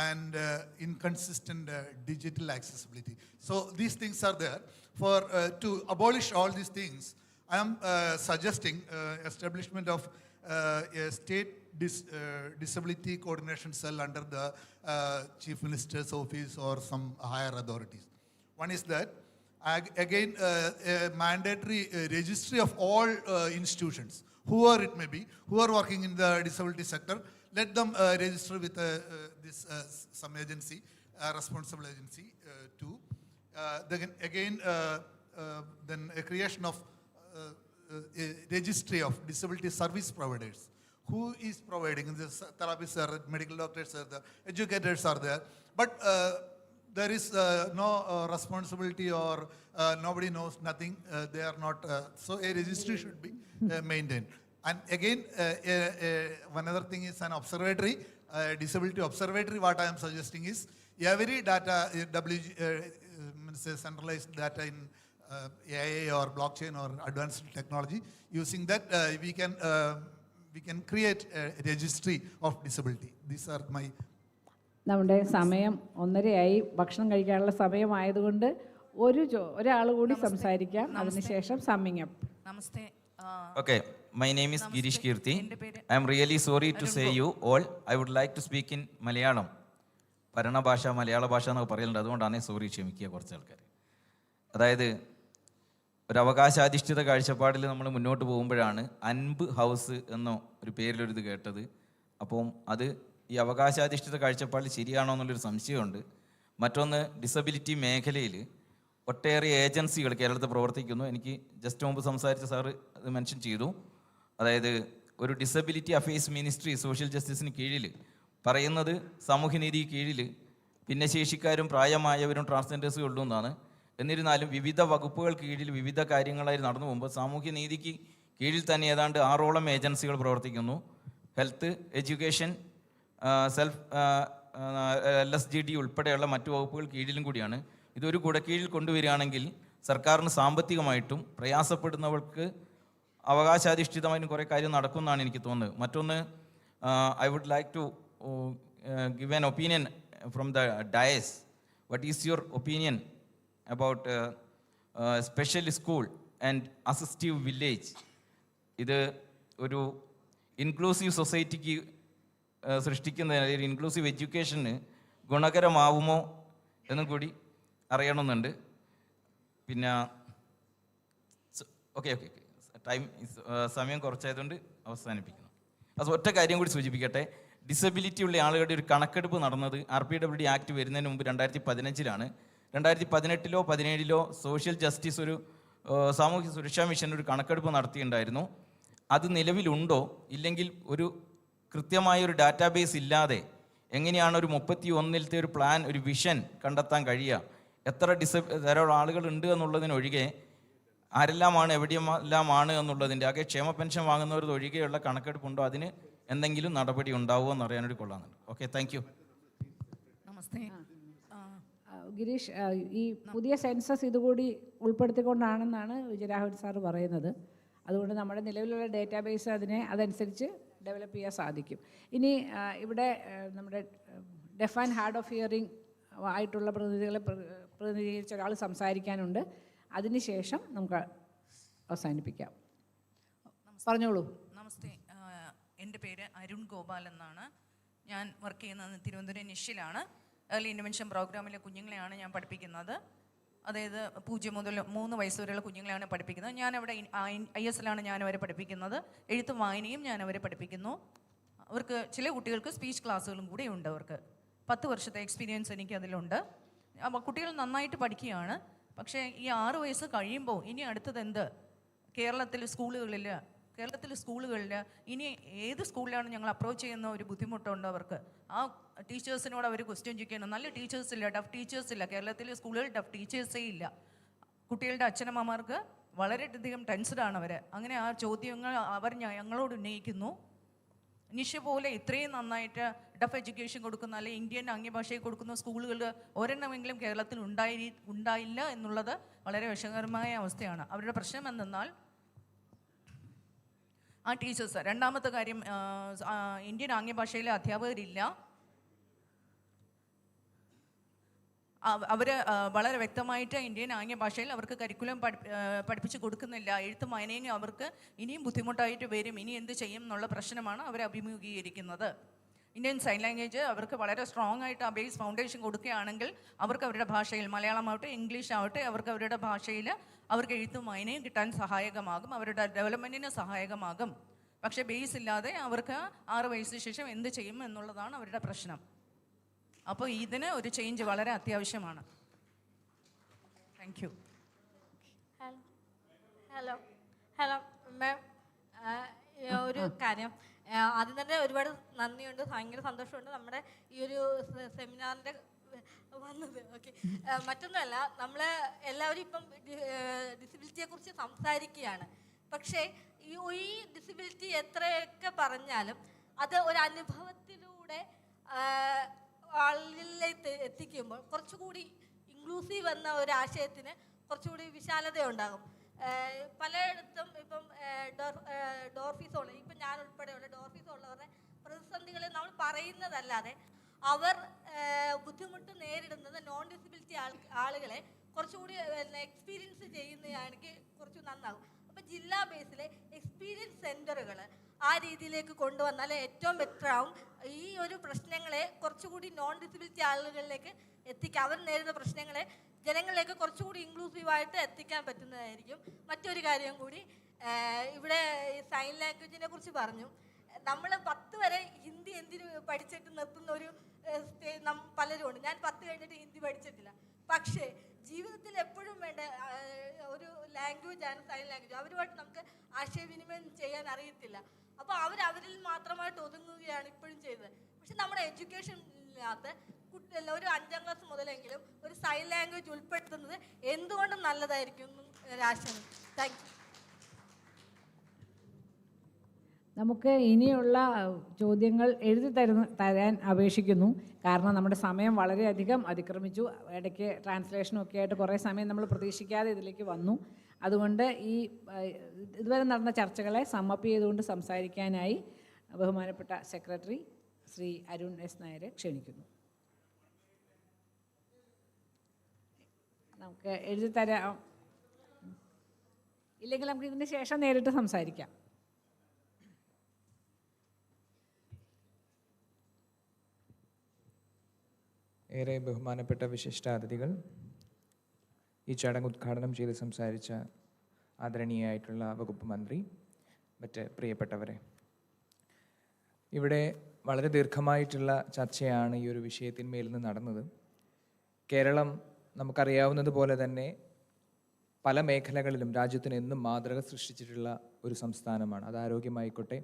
[SPEAKER 19] and inconsistent digital accessibility. So these things are there. To abolish all these things, I am suggesting establishment of a state disability coordination cell under the Chief Minister's office or some higher authorities. One is that. Again, a mandatory registry of all institutions, whoever it may be, who are working in the disability sector, let them register with some agency, responsible agency too. Then a creation of a registry of disability service providers. Who is providing? The therapists are, medical doctors are there, educators are there, but there is no responsibility or nobody knows nothing. They are not, so a registry should be maintained. And again, one other thing is an observatory, disability observatory. What I am suggesting is every data, centralized data in AI or blockchain or advanced technology, using that we can create a registry of disability. These are my.
[SPEAKER 2] നമ്മുടെ സമയം 1:30 ഭക്ഷണം കഴിക്കാനുള്ള സമയമായതുകൊണ്ട് ഒരാൾ കൂടി സംസാരിക്കാം, അതിനുശേഷം summing up.
[SPEAKER 20] Namaste. Okay, my name is Girish Kirti. I am really sorry to say you all. I would like to speak in Malayalam. ഭരണഭാഷ മലയാള ഭാഷ എന്നൊക്കെ പറയുന്നുണ്ട്, അതുകൊണ്ടാണ് സോറി, ക്ഷമിക്കുക കുറച്ച് ആൾക്കാർ. അതായത് ഒരു അവകാശാധിഷ്ഠിത കാഴ്ചപ്പാടിൽ നമ്മൾ മുന്നോട്ട് പോകുമ്പോഴാണ് അൻപ് ഹൗസ് എന്നോ ഒരു പേരിലൊരിത് കേട്ടത്. അപ്പം അത് ഈ അവകാശാധിഷ്ഠിത കാഴ്ചപ്പാടിൽ ശരിയാണോ എന്നുള്ളൊരു സംശയമുണ്ട്. മറ്റൊന്ന്, ഡിസബിലിറ്റി മേഖലയിൽ ഒട്ടേറെ ഏജൻസികൾ കേരളത്തിൽ പ്രവർത്തിക്കുന്നു. എനിക്ക് ജസ്റ്റ് മുമ്പ് സംസാരിച്ച സാറ് അത് മെൻഷൻ ചെയ്തു. അതായത് ഒരു ഡിസബിലിറ്റി അഫയേഴ്സ് മിനിസ്ട്രി സോഷ്യൽ ജസ്റ്റിസിന് കീഴിൽ പറയുന്നത് സാമൂഹ്യനീതി കീഴിൽ ഭിന്നശേഷിക്കാരും പ്രായമായവരും ട്രാൻസ്ജെൻഡേഴ്സും ഉള്ളൂ എന്നാണ്. എന്നിരുന്നാലും വിവിധ വകുപ്പുകൾ കീഴിൽ വിവിധ കാര്യങ്ങളായി നടന്നു പോകുമ്പോൾ സാമൂഹ്യനീതിക്ക് കീഴിൽ തന്നെ ഏതാണ്ട് 6ഓളം ഏജൻസികൾ പ്രവർത്തിക്കുന്നു. ഹെൽത്ത്, എഡ്യൂക്കേഷൻ, സെൽഫ് LSGD ഉൾപ്പെടെയുള്ള മറ്റു വകുപ്പുകൾ കീഴിലും കൂടിയാണ്. ഇതൊരു കുടക്കീഴിൽ കൊണ്ടുവരികയാണെങ്കിൽ സർക്കാരിന് സാമ്പത്തികമായിട്ടും പ്രയാസപ്പെടുന്നവർക്ക് അവകാശാധിഷ്ഠിതമായിട്ടും കുറേ കാര്യം നടക്കുമെന്നാണ് എനിക്ക് തോന്നുന്നത്. മറ്റൊന്ന്, I would like to give an opinion from the dais. What is your opinion about special school and assistive village? ഇത് ഒരു ഇൻക്ലൂസീവ് സൊസൈറ്റിക്ക് സൃഷ്ടിക്കുന്നതിന്, ഇൻക്ലൂസീവ് എഡ്യൂക്കേഷന് ഗുണകരമാവുമോ എന്നും കൂടി അറിയണമെന്നുണ്ട്. പിന്നെ ഓക്കെ സമയം കുറച്ചായതുകൊണ്ട് അവസാനിപ്പിക്കുന്നു. അത് ഒറ്റ കാര്യം കൂടി സൂചിപ്പിക്കട്ടെ. ഡിസബിലിറ്റി ഉള്ള ആളുകളുടെ ഒരു കണക്കെടുപ്പ് നടന്നത് RPWD ആക്ട് വരുന്നതിന് മുമ്പ് 2015-ലാണ്. 2018-ലോ 2017-ലോ സോഷ്യൽ ജസ്റ്റിസ് ഒരു സാമൂഹ്യ സുരക്ഷാ മിഷൻ ഒരു കണക്കെടുപ്പ് നടത്തിയിട്ടുണ്ടായിരുന്നു. അത് നിലവിലുണ്ടോ ഇല്ലെങ്കിൽ ഒരു കൃത്യമായൊരു ഡാറ്റാബേസ് ഇല്ലാതെ എങ്ങനെയാണ് ഒരു 31-ലത്തെ ഒരു പ്ലാൻ, ഒരു വിഷൻ കണ്ടെത്താൻ കഴിയുക? എത്ര തരം ആളുകളുണ്ട് എന്നുള്ളതിനൊഴികെ ആരെല്ലാമാണ് എവിടെയെല്ലാമാണ് എന്നുള്ളതിൻ്റെ ആകെ ക്ഷേമ പെൻഷൻ വാങ്ങുന്നവർ ഒഴികെയുള്ള കണക്കെടുപ്പുണ്ടോ? അതിന് എന്തെങ്കിലും നടപടി ഉണ്ടാവുമോ എന്ന് അറിയാനൊരു കൊള്ളാമെന്നുണ്ട്. Okay, thank you.
[SPEAKER 2] നമസ്തേ. ഗിരീഷ്, ഈ പുതിയ സെൻസസ് ഇതുകൂടി ഉൾപ്പെടുത്തിക്കൊണ്ടാണെന്നാണ് വിജയരാഘവൻ സാറ് പറയുന്നത്. അതുകൊണ്ട് നമ്മുടെ നിലവിലുള്ള ഡേറ്റാബേസ് അതനുസരിച്ച് ഡെവലപ്പ് ചെയ്യാൻ സാധിക്കും. ഇനി ഇവിടെ നമ്മുടെ def and hard of hearing ആയിട്ടുള്ള പ്രതിനിധീകരിച്ച ഒരാൾ സംസാരിക്കാനുണ്ട്. അതിനുശേഷം നമുക്ക് അവസാനിപ്പിക്കാം. പറഞ്ഞോളൂ.
[SPEAKER 21] നമസ്തേ, എൻ്റെ പേര് അരുൺ ഗോപാൽ എന്നാണ്. ഞാൻ വർക്ക് ചെയ്യുന്നത് തിരുവനന്തപുരം നിഷിലാണ്. ഏർലി ഇൻ്റർവെൻഷൻ പ്രോഗ്രാമിലെ കുഞ്ഞുങ്ങളെയാണ് ഞാൻ പഠിപ്പിക്കുന്നത്. അതായത് 0 മുതൽ 3 വയസ്സ് വരെയുള്ള കുഞ്ഞുങ്ങളെയാണ് പഠിപ്പിക്കുന്നത്. ഞാനവിടെ ISലാണ് ഞാനവരെ പഠിപ്പിക്കുന്നത്. എഴുത്തും വായനയും ഞാനവരെ പഠിപ്പിക്കുന്നു. അവർക്ക് ചില കുട്ടികൾക്ക് സ്പീച്ച് ക്ലാസ്സുകളും കൂടെ ഉണ്ട്. അവർക്ക് 10 വർഷത്തെ എക്സ്പീരിയൻസ് എനിക്ക് അതിലുണ്ട്. അപ്പോൾ കുട്ടികൾ നന്നായിട്ട് പഠിക്കുകയാണ്. പക്ഷേ ഈ 6 വയസ്സ് കഴിയുമ്പോൾ ഇനി അടുത്തത് എന്ത്? കേരളത്തിലെ സ്കൂളുകളിൽ ഇനി ഏത് സ്കൂളിലാണ് ഞങ്ങൾ അപ്രോച്ച് ചെയ്യുന്ന ഒരു ബുദ്ധിമുട്ടുണ്ട് അവർക്ക്. ആ ടീച്ചേഴ്സിനോട് അവർ ക്വസ്റ്റ്യൻ ചോദിക്കണം. നല്ല ടീച്ചേഴ്സില്ല, ടഫ് ടീച്ചേഴ്സില്ല. കേരളത്തിലെ സ്കൂളുകളിൽ ടഫ് ടീച്ചേഴ്സേ ഇല്ല. കുട്ടികളുടെ അച്ഛനമ്മമാർക്ക് വളരെയധികം ടെൻസ്ഡാണ് അവർ. അങ്ങനെ ആ ചോദ്യങ്ങൾ അവർ ഞങ്ങളോട് ഉന്നയിക്കുന്നു. നിഷ പോലെ ഇത്രയും നന്നായിട്ട് ഡഫ് എഡ്യൂക്കേഷൻ കൊടുക്കുന്ന അല്ലെങ്കിൽ ഇന്ത്യൻ ആംഗ്യഭാഷയിൽ കൊടുക്കുന്ന സ്കൂളുകൾ ഒരെണ്ണമെങ്കിലും കേരളത്തിൽ ഉണ്ടായില്ല എന്നുള്ളത് വളരെ വിഷമകരമായ അവസ്ഥയാണ്. അവരുടെ പ്രശ്നം എന്തെന്നാൽ ആ ടീച്ചേഴ്സ്, രണ്ടാമത്തെ കാര്യം ഇന്ത്യൻ ആംഗ്യഭാഷയിലെ അധ്യാപകരില്ല. അവർ വളരെ വ്യക്തമായിട്ട് ഇന്ത്യൻ ആംഗ്യഭാഷയിൽ അവർക്ക് കരിക്കുലം പഠിപ്പിച്ച് കൊടുക്കുന്നില്ല. എഴുത്തും വായനയും അവർക്ക് ഇനിയും ബുദ്ധിമുട്ടായിട്ട് വരും. ഇനി എന്ത് ചെയ്യും എന്നുള്ള പ്രശ്നമാണ് അവർ അഭിമുഖീകരിക്കുന്നത്. ഇന്ത്യൻ സൈൻ ലാംഗ്വേജ് അവർക്ക് വളരെ സ്ട്രോങ് ആയിട്ട് ആ ബേസ് ഫൗണ്ടേഷൻ കൊടുക്കുകയാണെങ്കിൽ അവർക്ക് അവരുടെ ഭാഷയിൽ, മലയാളമാവട്ടെ ഇംഗ്ലീഷ് ആവട്ടെ, അവർക്ക് അവരുടെ ഭാഷയിൽ അവർക്ക് എഴുത്തും വായനയും കിട്ടാൻ സഹായകമാകും, അവരുടെ ഡെവലപ്മെൻറ്റിന് സഹായകമാകും. പക്ഷേ ബേസ് ഇല്ലാതെ അവർക്ക് 6 വയസ്സിന് ശേഷം എന്ത് ചെയ്യും എന്നുള്ളതാണ് അവരുടെ പ്രശ്നം. അപ്പോൾ ഇതിന് ഒരു ചേഞ്ച് വളരെ അത്യാവശ്യമാണ്. Thank you.
[SPEAKER 1] Hello hello ma'am, ഒരു കാര്യം, ആദ്യം തന്നെ ഒരുപാട് നന്ദിയുണ്ട്, ഭയങ്കര സന്തോഷമുണ്ട് നമ്മുടെ ഈ ഒരു സെമിനാറിൻ്റെ വന്നത്. ഓക്കെ, മറ്റൊന്നുമല്ല, നമ്മൾ എല്ലാവരും ഇപ്പം ഡിസബിലിറ്റിയെക്കുറിച്ച് സംസാരിക്കുകയാണ്. പക്ഷേ ഈ ഡിസബിലിറ്റി എത്രയൊക്കെ പറഞ്ഞാലും അത് ഒരു അനുഭവത്തിലൂടെ ആളിലേക്ക് എത്തിക്കുമ്പോൾ കുറച്ചുകൂടി ഇൻക്ലൂസീവ് എന്ന ഒരു ആശയത്തിന് കുറച്ചുകൂടി വിശാലതയുണ്ടാകും. പലയിടത്തും ഇപ്പം ഡോർഫീസ് ഉള്ള, ഇപ്പം ഞാൻ ഉൾപ്പെടെയുള്ള ഡോർഫീസ് ഉള്ളവരുടെ പ്രതിസന്ധികളെ നമ്മൾ പറയുന്നതല്ലാതെ അവർ ബുദ്ധിമുട്ട് നേരിടുന്നത് നോൺ ഡിസബിലിറ്റി ആളുകളെ കുറച്ചുകൂടി എക്സ്പീരിയൻസ് ചെയ്യുന്നതാണെങ്കിൽ കുറച്ച് നന്നാകും. അപ്പം ജില്ലാ ബേസിലെ എക്സ്പീരിയൻസ് സെൻ്ററുകൾ ആ രീതിയിലേക്ക് കൊണ്ടുവന്നാൽ ഏറ്റവും ബെറ്റർ ആവും. ഈ ഒരു പ്രശ്നങ്ങളെ കുറച്ചുകൂടി നോൺ ഡിസബിലിറ്റി ആളുകളിലേക്ക് എത്തിക്കുക, അവർ നേരിടുന്ന പ്രശ്നങ്ങളെ ജനങ്ങളിലേക്ക് കുറച്ചുകൂടി ഇൻക്ലൂസീവായിട്ട് എത്തിക്കാൻ പറ്റുന്നതായിരിക്കും. മറ്റൊരു കാര്യം കൂടി, ഇവിടെ സൈൻ ലാംഗ്വേജിനെ കുറിച്ച് പറഞ്ഞു. നമ്മൾ 10 വരെ ഹിന്ദി എന്തിനു പഠിച്ചിട്ട് നിർത്തുന്ന ഒരു പലരും ഉണ്ട്. ഞാൻ 10 കഴിഞ്ഞിട്ട് ഹിന്ദി പഠിച്ചിട്ടില്ല. പക്ഷേ ജീവിതത്തിൽ എപ്പോഴും വേണ്ട ഒരു ലാംഗ്വേജാണ് സൈൻ ലാംഗ്വേജ്. അവരുമായിട്ട് നമുക്ക് ആശയവിനിമയം ചെയ്യാൻ അറിയത്തില്ല. അപ്പോൾ അവരിൽ മാത്രമായിട്ട് ഒതുങ്ങുകയാണ് ഇപ്പോഴും ചെയ്തത്. പക്ഷെ നമ്മുടെ എഡ്യൂക്കേഷനിനകത്ത് ഒരു 5ാം ക്ലാസ് മുതലെങ്കിലും ഒരു സൈൻ ലാംഗ്വേജ് ഉൾപ്പെടുത്തുന്നത് എന്തുകൊണ്ടും നല്ലതായിരിക്കും ഒരാശയം. Thank you.
[SPEAKER 2] നമുക്ക് ഇനിയുള്ള ചോദ്യങ്ങൾ എഴുതി തരാൻ അപേക്ഷിക്കുന്നു. കാരണം നമ്മുടെ സമയം വളരെയധികം അതിക്രമിച്ചു. ഇടയ്ക്ക് ട്രാൻസ്ലേഷനും ഒക്കെ ആയിട്ട് കുറേ സമയം നമ്മൾ പ്രതീക്ഷിക്കാതെ ഇതിലേക്ക് വന്നു. അതുകൊണ്ട് ഇതുവരെ നടന്ന ചർച്ചകളെ സമ്മപ്പ് ചെയ്തുകൊണ്ട് സംസാരിക്കാനായി ബഹുമാനപ്പെട്ട സെക്രട്ടറി ശ്രീ അരുൺ എസ് നായരെ ക്ഷണിക്കുന്നു. നമുക്ക് എഴുതി തരാം, ഇല്ലെങ്കിൽ നമുക്ക് ഇതിന് ശേഷം നേരിട്ട് സംസാരിക്കാം.
[SPEAKER 9] ഏറെ ബഹുമാനപ്പെട്ട വിശിഷ്ടാതിഥികൾ, ഈ ചടങ്ങ് ഉദ്ഘാടനം ചെയ്ത് സംസാരിച്ച ആദരണീയായിട്ടുള്ള വകുപ്പ് മന്ത്രി, മറ്റ് പ്രിയപ്പെട്ടവരെ, ഇവിടെ വളരെ ദീർഘമായിട്ടുള്ള ചർച്ചയാണ് ഈ ഒരു വിഷയത്തിന്മേൽ നിന്ന് നടന്നത്. കേരളം നമുക്കറിയാവുന്നതുപോലെ തന്നെ പല മേഖലകളിലും രാജ്യത്തിന് എന്നും മാതൃക സൃഷ്ടിച്ചിട്ടുള്ള ഒരു സംസ്ഥാനമാണ്. അത് ആരോഗ്യമായിക്കോട്ടെ,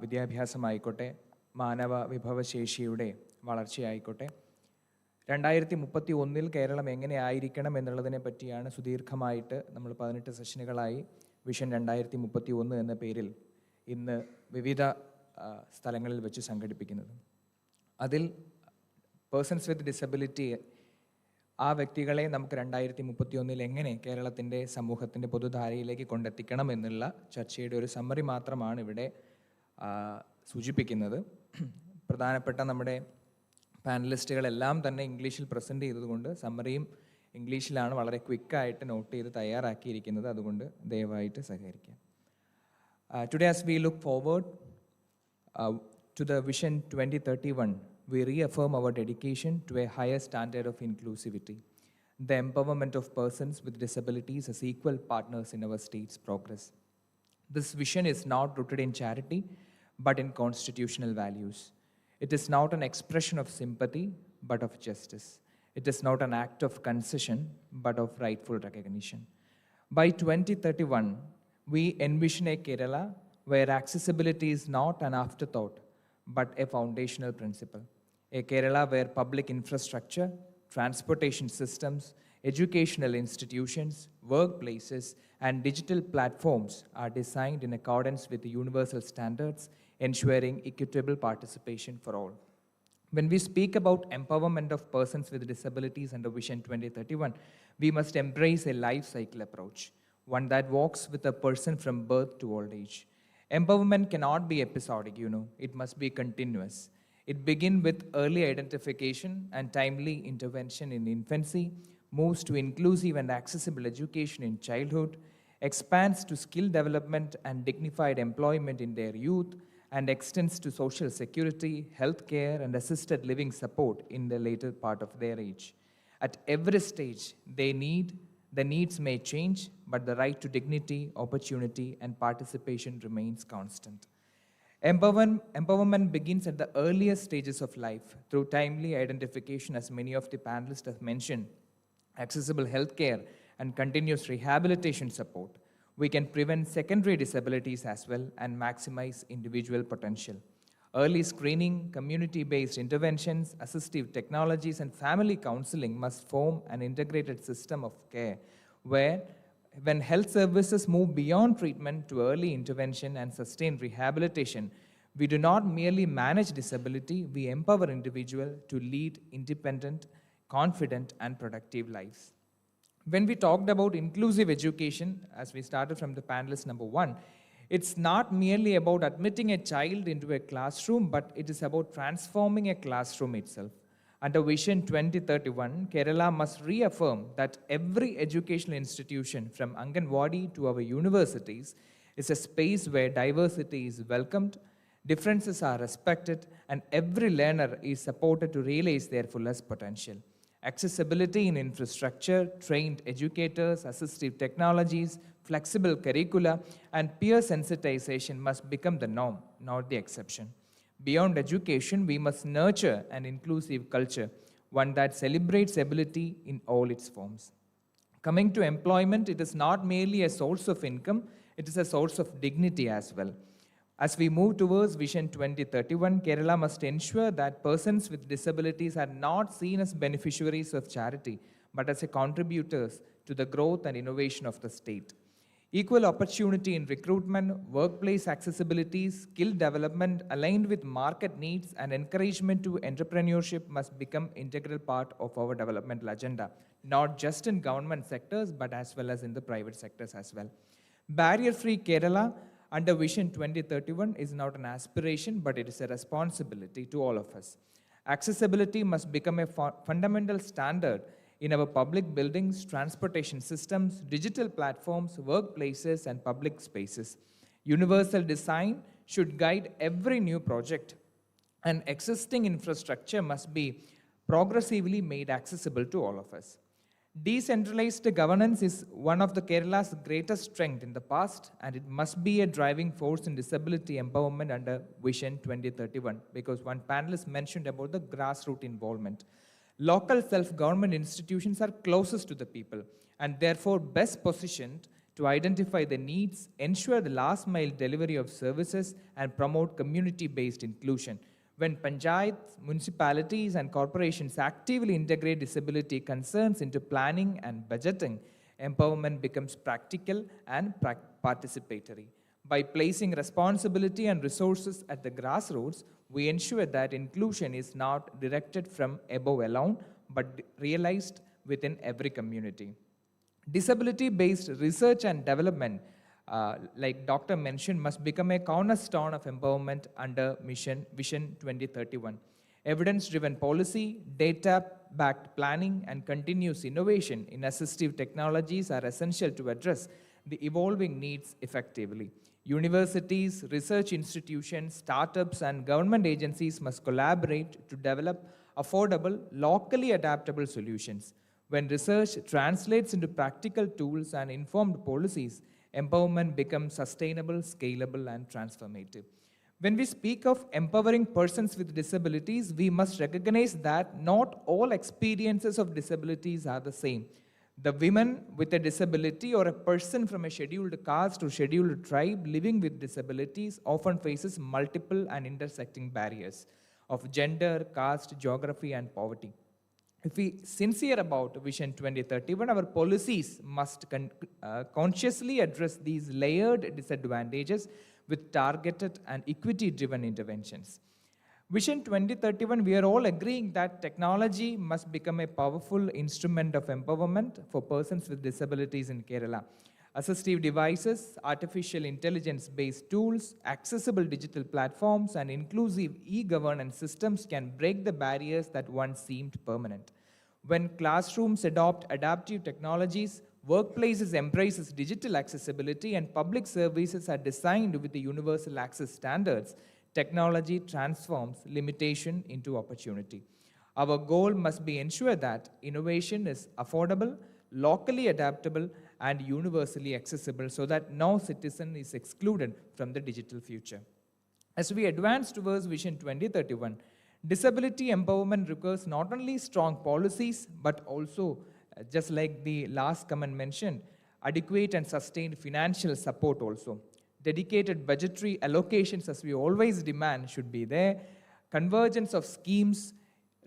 [SPEAKER 9] വിദ്യാഭ്യാസമായിക്കോട്ടെ, മാനവ വിഭവശേഷിയുടെ വളർച്ചയായിക്കോട്ടെ. 2031 കേരളം എങ്ങനെ ആയിരിക്കണം എന്നുള്ളതിനെ പറ്റിയാണ് സുദീർഘമായിട്ട് നമ്മൾ 18 സെഷനുകളായി വിഷൻ 2031 എന്ന പേരിൽ ഇന്ന് വിവിധ സ്ഥലങ്ങളിൽ വെച്ച് സംഘടിപ്പിക്കുന്നത്. അതിൽ പേഴ്സൺസ് വിത്ത് ഡിസബിലിറ്റി, ആ വ്യക്തികളെ നമുക്ക് 2031 എങ്ങനെ കേരളത്തിൻ്റെ സമൂഹത്തിൻ്റെ പൊതുധാരയിലേക്ക് കൊണ്ടെത്തിക്കണം എന്നുള്ള ചർച്ചയുടെ ഒരു സമ്മറി മാത്രമാണ് ഇവിടെ സൂചിപ്പിക്കുന്നത്. പ്രധാനപ്പെട്ട നമ്മുടെ പാനലിസ്റ്റുകളെല്ലാം തന്നെ ഇംഗ്ലീഷിൽ പ്രസൻറ്റ് ചെയ്തതുകൊണ്ട് സമ്മറിയും ഇംഗ്ലീഷിലാണ് വളരെ ക്വിക്കായിട്ട് നോട്ട് ചെയ്ത് തയ്യാറാക്കിയിരിക്കുന്നത്. അതുകൊണ്ട് ദയവായിട്ട് സഹകരിക്കാം. Today as we look forward to the Vision 2031, we reaffirm our dedication to a higher standard of inclusivity, the empowerment of persons with disabilities as equal partners in our state's progress. This vision is not rooted in charity, but in constitutional values. It is not an expression of sympathy, but of justice. It is not an act of concession, but of rightful recognition. By 2031, we envision a Kerala where accessibility is not an afterthought, but a foundational principle. A Kerala where public infrastructure, transportation systems, educational institutions, workplaces, and digital platforms are designed in accordance with the universal standards, ensuring equitable participation for all. When we speak about empowerment of persons with disabilities under Vision 2031, we must embrace a life cycle approach, one that walks with a person from birth to old age. Empowerment cannot be episodic, it must be continuous. It begins with early identification and timely intervention in infancy, moves to inclusive and accessible education in childhood, expands to skill development and dignified employment in their youth, and extends to social security, healthcare, and assisted living support in the later part of their age. At every stage, the needs may change, but the right to dignity, opportunity, and participation remains constant. Empowerment begins at the earliest stages of life through timely identification, as many of the panelists have mentioned, accessible healthcare, and continuous rehabilitation support. We can prevent secondary disabilities as well and maximize individual potential. Early screening, community-based interventions, assistive technologies, and family counseling must form an integrated system of care where, when health services move beyond treatment to early intervention and sustained rehabilitation, we do not merely manage disability, we empower individuals to lead independent, confident, and productive lives. When we talked about inclusive education, as we started from the panelist number 1, it's not merely about admitting a child into a classroom, but it is about transforming a classroom itself. Under Vision 2031, Kerala must reaffirm that every educational institution, from Anganwadi to our universities, is a space where diversity is welcomed, differences are respected, and every learner is supported to realize their fullest potential. Accessibility in infrastructure, trained educators, assistive technologies, flexible curricula, and peer sensitization must become the norm, not the exception. Beyond education, we must nurture an inclusive culture, one that celebrates ability in all its forms. Coming to employment, it is not merely a source of income, it is a source of dignity as well. As we move towards Vision 2031, Kerala must ensure that persons with disabilities are not seen as beneficiaries of charity, but as contributors to the growth and innovation of the state. Equal opportunity in recruitment, workplace accessibility, skill development aligned with market needs, and encouragement to entrepreneurship must become integral part of our developmental agenda, not just in government sectors, but as well as in the private sectors as well. Barrier-free Kerala under Vision 2031 is not an aspiration, but it is a responsibility to all of us. Accessibility must become a fundamental standard in our public buildings, transportation systems, digital platforms, workplaces, and public spaces. Universal design should guide every new project, and existing infrastructure must be progressively made accessible to all of us. Decentralized governance is one of the Kerala's greatest strengths in the past, and it must be a driving force in disability empowerment under Vision 2031, because one panelist mentioned about the grassroots involvement. Local self-government institutions are closest to the people and therefore best positioned to identify the needs, ensure the last-mile delivery of services, and promote community-based inclusion. When panchayats, municipalities, and corporations actively integrate disability concerns into planning and budgeting, empowerment becomes practical and participatory. By placing responsibility and resources at the grassroots, we ensure that inclusion is not directed from above alone, but realized within every community. Disability-based research and development, like Dr. mentioned, must become a cornerstone of empowerment under Vision 2031. Evidence-driven policy, data-backed planning, and continuous innovation in assistive technologies are essential to address the evolving needs effectively. Universities, research institutions, startups, and government agencies must collaborate to develop affordable, locally adaptable solutions. When research translates into practical tools and informed policies, empowerment becomes sustainable, scalable, and transformative. When we speak of empowering persons with disabilities, we must recognize that not all experiences of disabilities are the same. The women with a disability or a person from a scheduled caste or scheduled tribe living with disabilities often faces multiple and intersecting barriers of gender, caste, geography, and poverty. If we sincere about Vision 2031, our policies must consciously address these layered disadvantages with targeted and equity-driven interventions. Vision 2031, we are all agreeing that technology must become a powerful instrument of empowerment for persons with disabilities in Kerala. Assistive devices, artificial intelligence-based tools, accessible digital platforms, and inclusive e-governance systems can break the barriers that once seemed permanent. When classrooms adopt adaptive technologies, workplaces embraces digital accessibility, and public services are designed with the universal access standards, technology transforms limitation into opportunity. Our goal must be ensure that innovation is affordable, locally adaptable, and universally accessible so that no citizen is excluded from the digital future. As we advance towards Vision 2031, disability empowerment requires not only strong policies, but also, just like the last comment mentioned, adequate and sustained financial support also. Dedicated budgetary allocations, as we always demand, should be there. Convergence of schemes,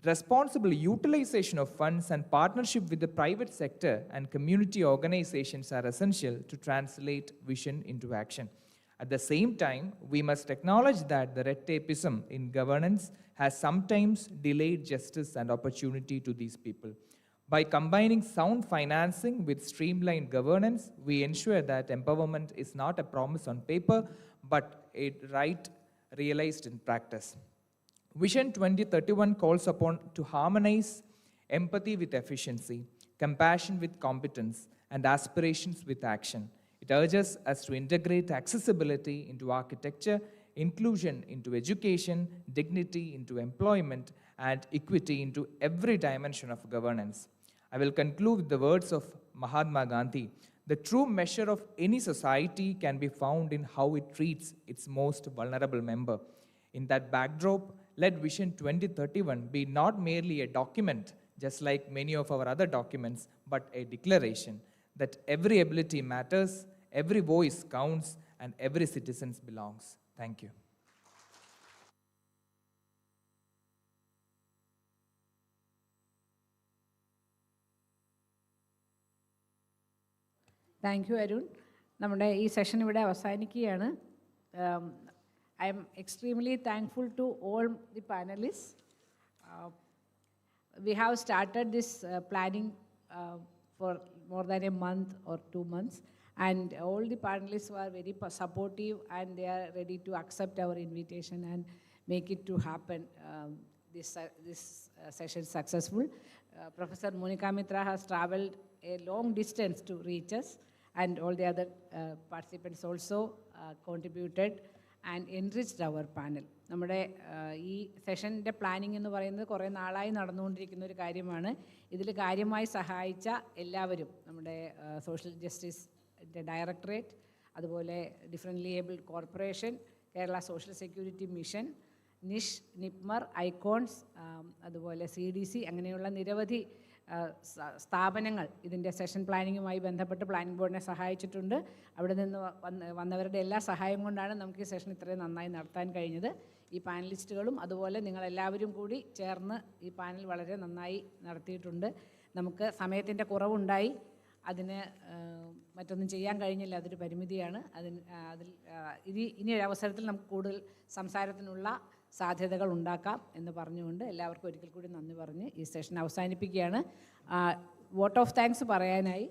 [SPEAKER 9] responsible utilization of funds, and partnership with the private sector and community organizations are essential to translate vision into action. At the same time, we must acknowledge that the red tapeism in governance has sometimes delayed justice and opportunity to these people. By combining sound financing with streamlined governance, we ensure that empowerment is not a promise on paper, but a right realized in practice. Vision 2031 calls upon to harmonize empathy with efficiency, compassion with competence, and aspirations with action. It urges us to integrate accessibility into architecture, inclusion into education, dignity into employment, and equity into every dimension of governance. I will conclude with the words of Mahatma Gandhi. The true measure of any society can be found in how it treats its most vulnerable member. In that backdrop, let Vision 2031 be not merely a document, just like many of our other documents, but a declaration that every ability matters, every voice counts, and every citizen belongs. Thank you.
[SPEAKER 2] Thank you Arun. നമ്മുടെ ഈ session ഇവിടെ അവസാനിക്കുകയാണ്. I am extremely thankful to all the panelists. We have started this planning for more than a month or 2 months, and all the panelists were very supportive, and they are ready to accept our invitation and make it to happen, this session successful. Professor Monica Mitra has traveled a long distance to reach us, and all the other participants also contributed and enriched our panel. നമ്മുടെ ഈ സെഷൻ്റെ planning എന്ന് പറയുന്നത് കുറേ നാളായി നടന്നുകൊണ്ടിരിക്കുന്ന ഒരു കാര്യമാണ്. ഇതിൽ കാര്യമായി സഹായിച്ച എല്ലാവരും, നമ്മുടെ സോഷ്യൽ ജസ്റ്റിസിൻ്റെ ഡയറക്ടറേറ്റ്, അതുപോലെ differently abled corporation, Kerala social security mission, NISH, NIPMR, ICONS, അതുപോലെ CDC, അങ്ങനെയുള്ള നിരവധി സ്ഥാപനങ്ങൾ ഇതിൻ്റെ സെഷൻ പ്ലാനിങ്ങുമായി ബന്ധപ്പെട്ട് പ്ലാനിംഗ് ബോർഡിനെ സഹായിച്ചിട്ടുണ്ട്. അവിടെ നിന്ന് വന്നവരുടെ എല്ലാ സഹായം കൊണ്ടാണ് നമുക്ക് ഈ സെഷൻ ഇത്രയും നന്നായി നടത്താൻ കഴിഞ്ഞത്. ഈ പാനലിസ്റ്റുകളും അതുപോലെ നിങ്ങളെല്ലാവരും കൂടി ചേർന്ന് ഈ പാനൽ വളരെ നന്നായി നടത്തിയിട്ടുണ്ട്. നമുക്ക് സമയത്തിൻ്റെ കുറവുണ്ടായി, അതിന് മറ്റൊന്നും ചെയ്യാൻ കഴിഞ്ഞില്ല, അതൊരു പരിമിതിയാണ്. ഇനി ഒരു അവസരത്തിൽ നമുക്ക് കൂടുതൽ സംസാരത്തിനുള്ള സാധ്യതകൾ ഉണ്ടാക്കാം എന്ന് പറഞ്ഞുകൊണ്ട് എല്ലാവർക്കും ഒരിക്കൽ കൂടി നന്ദി പറഞ്ഞ് ഈ സെഷൻ അവസാനിപ്പിക്കുകയാണ്. വോട്ട് ഓഫ് താങ്ക്സ് പറയാനായി